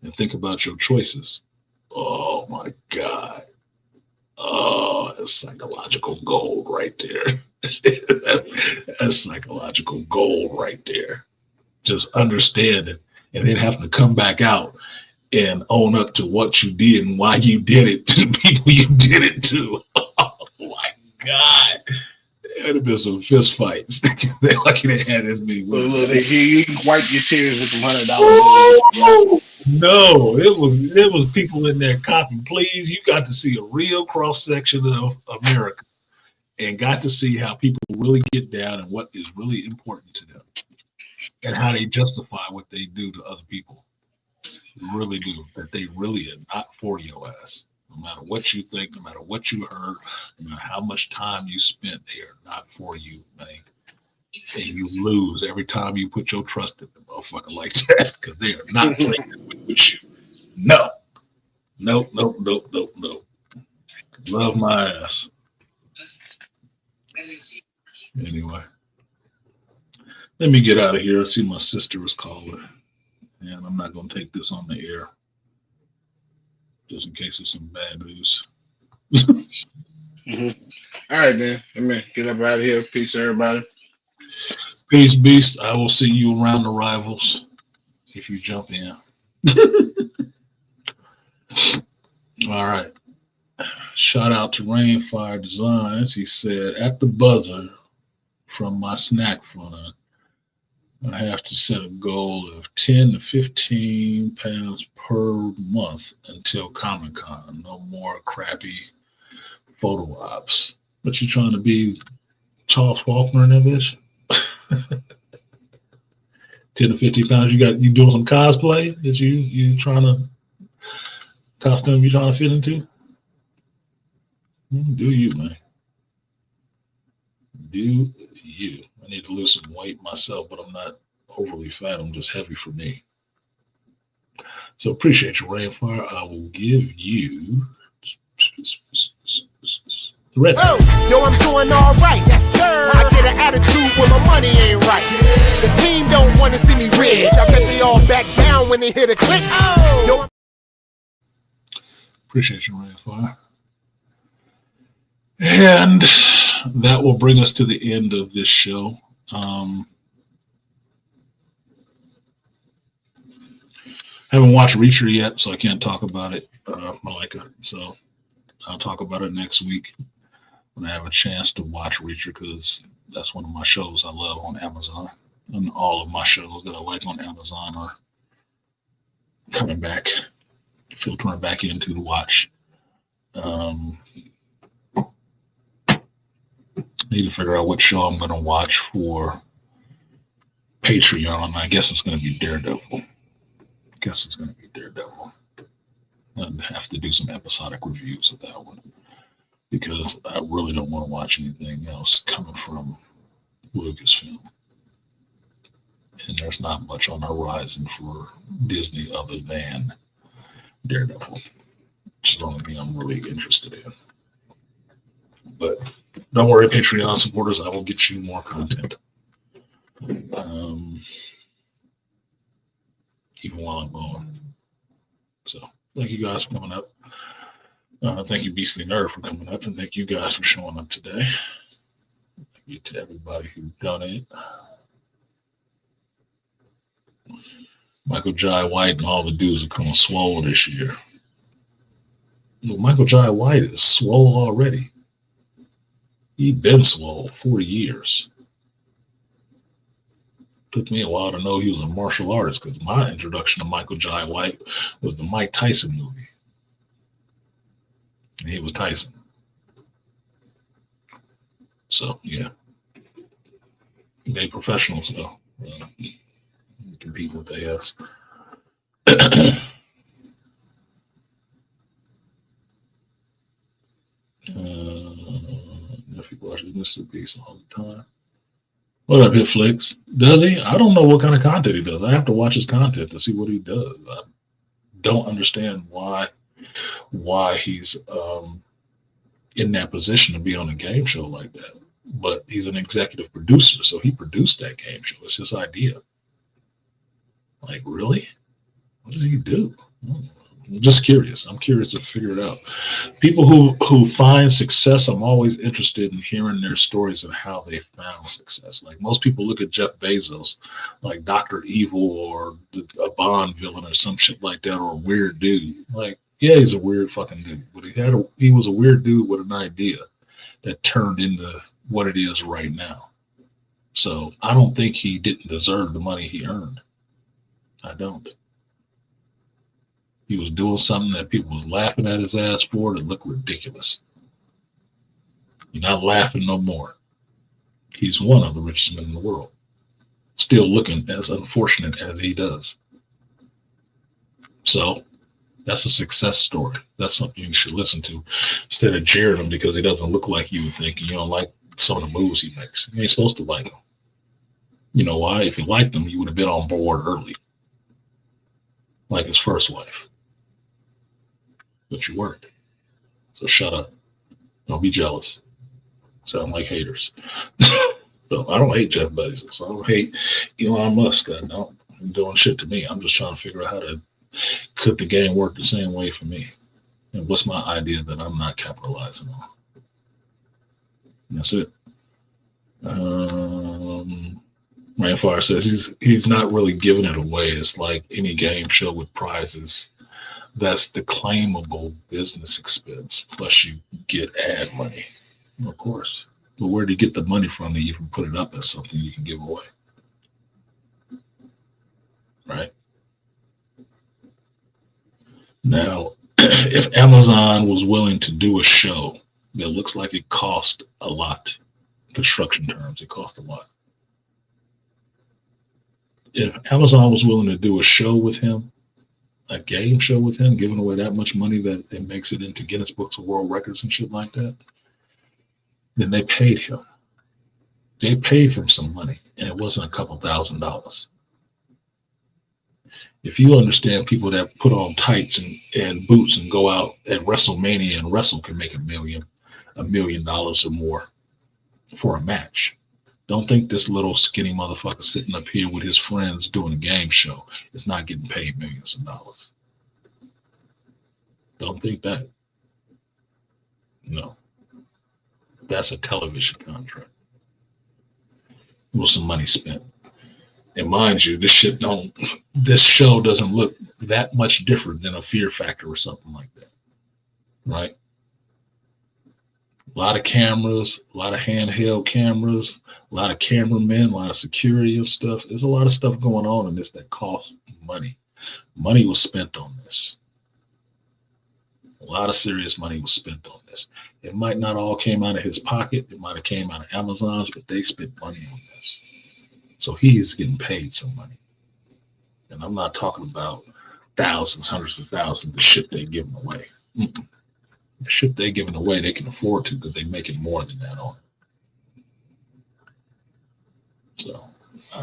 and think about your choices. Oh my God. Oh, that's psychological gold right there. That's psychological gold right there. Just understand it, and then having to come back out and own up to what you did and why you did it to the people you did it to. Oh my God. There would have been some fist fights. They're lucky they had as many women. Look, you can wipe your tears with some $100. No, it was people in there copying. Please, you got to see a real cross section of America and got to see how people really get down and what is really important to them and how they justify what they do to other people. They really do. That they really are not for your ass. No matter what you think, no matter what you heard, no matter how much time you spent, they are not for you, man. And you lose every time you put your trust in a motherfucker like that, because they are not playing with you. No. Nope. Love my ass. Anyway. Let me get out of here. I see my sister is calling. And I'm not going to take this on the air, just in case it's some bad news. Mm-hmm. All right, then. Let me get up out of here. Peace, everybody. Peace, Beast. I will see you around the rivals if you jump in. All right. Shout out to Rainfire Designs. He said, at the buzzer from my snack fund, I have to set a goal of 10 to 15 pounds per month until Comic-Con. No more crappy photo ops. But you trying to be Charles Faulkner in that bitch? 10 to 15 pounds. You doing some cosplay that you trying to costume you trying to fit into? Do you, man? Do you? I need to lose some weight myself, but I'm not overly fat. I'm just heavy for me. So appreciate you, Rainfire. I will give you the red. Oh, yo, I'm doing all right. Yes, sir. I get an attitude when my money ain't right. The team don't want to see me rich. I bet they all back down when they hit a click. Oh, yo. Appreciate you, Rainfire. And that will bring us to the end of this show. Haven't watched Reacher yet, so I can't talk about it, Malika. So I'll talk about it next week when I have a chance to watch Reacher, because that's one of my shows I love on Amazon. And all of my shows that I like on Amazon are coming back, filtering back into to watch. Need to figure out what show I'm going to watch for Patreon. I guess it's going to be Daredevil. I'd have to do some episodic reviews of that one because I really don't want to watch anything else coming from Lucasfilm. And there's not much on the horizon for Disney other than Daredevil, which is the only thing I'm really interested in. But don't worry, Patreon supporters, I will get you more content. Even while I'm gone. So thank you guys for coming up. Thank you, Beastly Nerd, for coming up, and thank you guys for showing up today. Thank you to everybody who donated. Michael Jai White and all the dudes are coming swole this year. Well, Michael Jai White is swole already. He's been swole 40 years. Took me a while to know he was a martial artist because my introduction to Michael Jai White was the Mike Tyson movie. And he was Tyson. So, yeah. They professionals, though. Compete with AS. If he watches Mr. Beast all the time. What up, Hitflix? Does he? I don't know what kind of content he does. I have to watch his content to see what he does. I don't understand why he's in that position to be on a game show like that. But he's an executive producer, so he produced that game show. It's his idea. Like, really? What does he do? I'm just curious. I'm curious to figure it out. People who find success, I'm always interested in hearing their stories of how they found success. Like most people look at Jeff Bezos like Dr. Evil or a Bond villain or some shit like that, or a weird dude. Like, yeah, he's a weird fucking dude, but he was a weird dude with an idea that turned into what it is right now. So I don't think he didn't deserve the money he earned. I don't. He was doing something that people was laughing at his ass for that looked ridiculous. You're not laughing no more. He's one of the richest men in the world. Still looking as unfortunate as he does. So that's a success story. That's something you should listen to instead of jeering him because he doesn't look like you would think and you don't like some of the moves he makes. You ain't supposed to like him. You know why? If you liked him, you would have been on board early. Like his first wife. But you weren't. So shut up. Don't be jealous. Sound like haters. So I don't hate Jeff Bezos. I don't hate Elon Musk. I don't doing shit to me. I'm just trying to figure out how to could the game work the same way for me? And what's my idea that I'm not capitalizing on? And that's it. Rainfire says he's not really giving it away. It's like any game show with prizes. That's the claimable business expense. Plus you get ad money. Of course. But where do you get the money from to even put it up as something you can give away? Right? Now, if Amazon was willing to do a show that looks like it cost a lot, construction terms, it cost a lot. If Amazon was willing to do a show with him, a game show with him, giving away that much money that it makes it into Guinness Books of World Records and shit like that, then they paid him. They paid him some money, and it wasn't a couple $1,000s. If you understand people that put on tights and boots and go out at WrestleMania and wrestle can make $1 million or more for a match. Don't think this little skinny motherfucker sitting up here with his friends doing a game show is not getting paid millions of dollars. Don't think that. No. That's a television contract. With some money spent. And mind you, this show doesn't look that much different than a Fear Factor or something like that. Right? A lot of cameras, a lot of handheld cameras, a lot of cameramen, a lot of security and stuff. There's a lot of stuff going on in this that costs money. Money was spent on this. A lot of serious money was spent on this. It might not all came out of his pocket. It might have came out of Amazon's, but they spent money on this. So he is getting paid some money. And I'm not talking about thousands, hundreds of thousands, the shit they're giving away. Mm-mm. The shit they're giving away, they can afford to because they're making more than that on it. So, I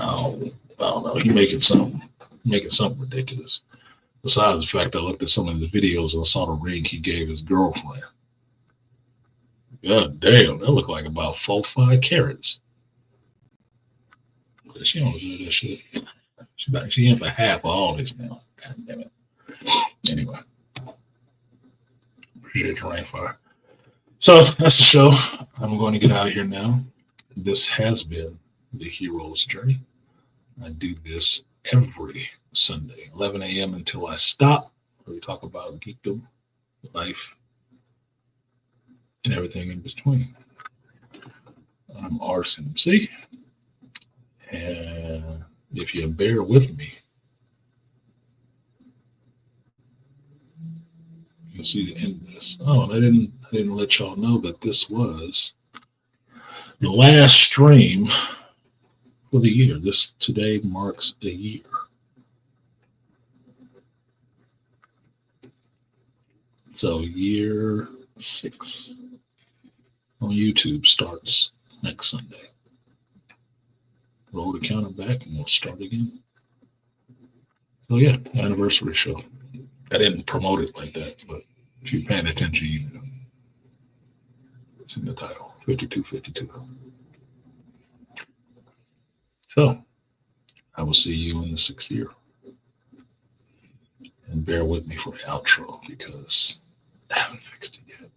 don't know. He's making something ridiculous. Besides the fact I looked at some of the videos and saw the ring he gave his girlfriend. God damn, that looked like about 4-5 carats. But she don't do that shit. She in for half of all this now. God damn it. Anyway. Appreciate your rainfire. So that's the show. I'm going to get out of here now. This has been the Hero's Journey. I do this every Sunday, 11 a.m. until I stop, where we talk about geekdom, life, and everything in between. I'm artisanmc, and if you bear with me, you'll see the end of this. Oh, and I didn't let y'all know that this was the last stream for the year. This today marks a year. So year 6 on YouTube starts next Sunday. Roll the counter back and we'll start again. So yeah, anniversary show. I didn't promote it like that, but if you're paying attention, you know. It's in the title, 5252. So I will see you in the 6th year. And bear with me for the outro because I haven't fixed it yet.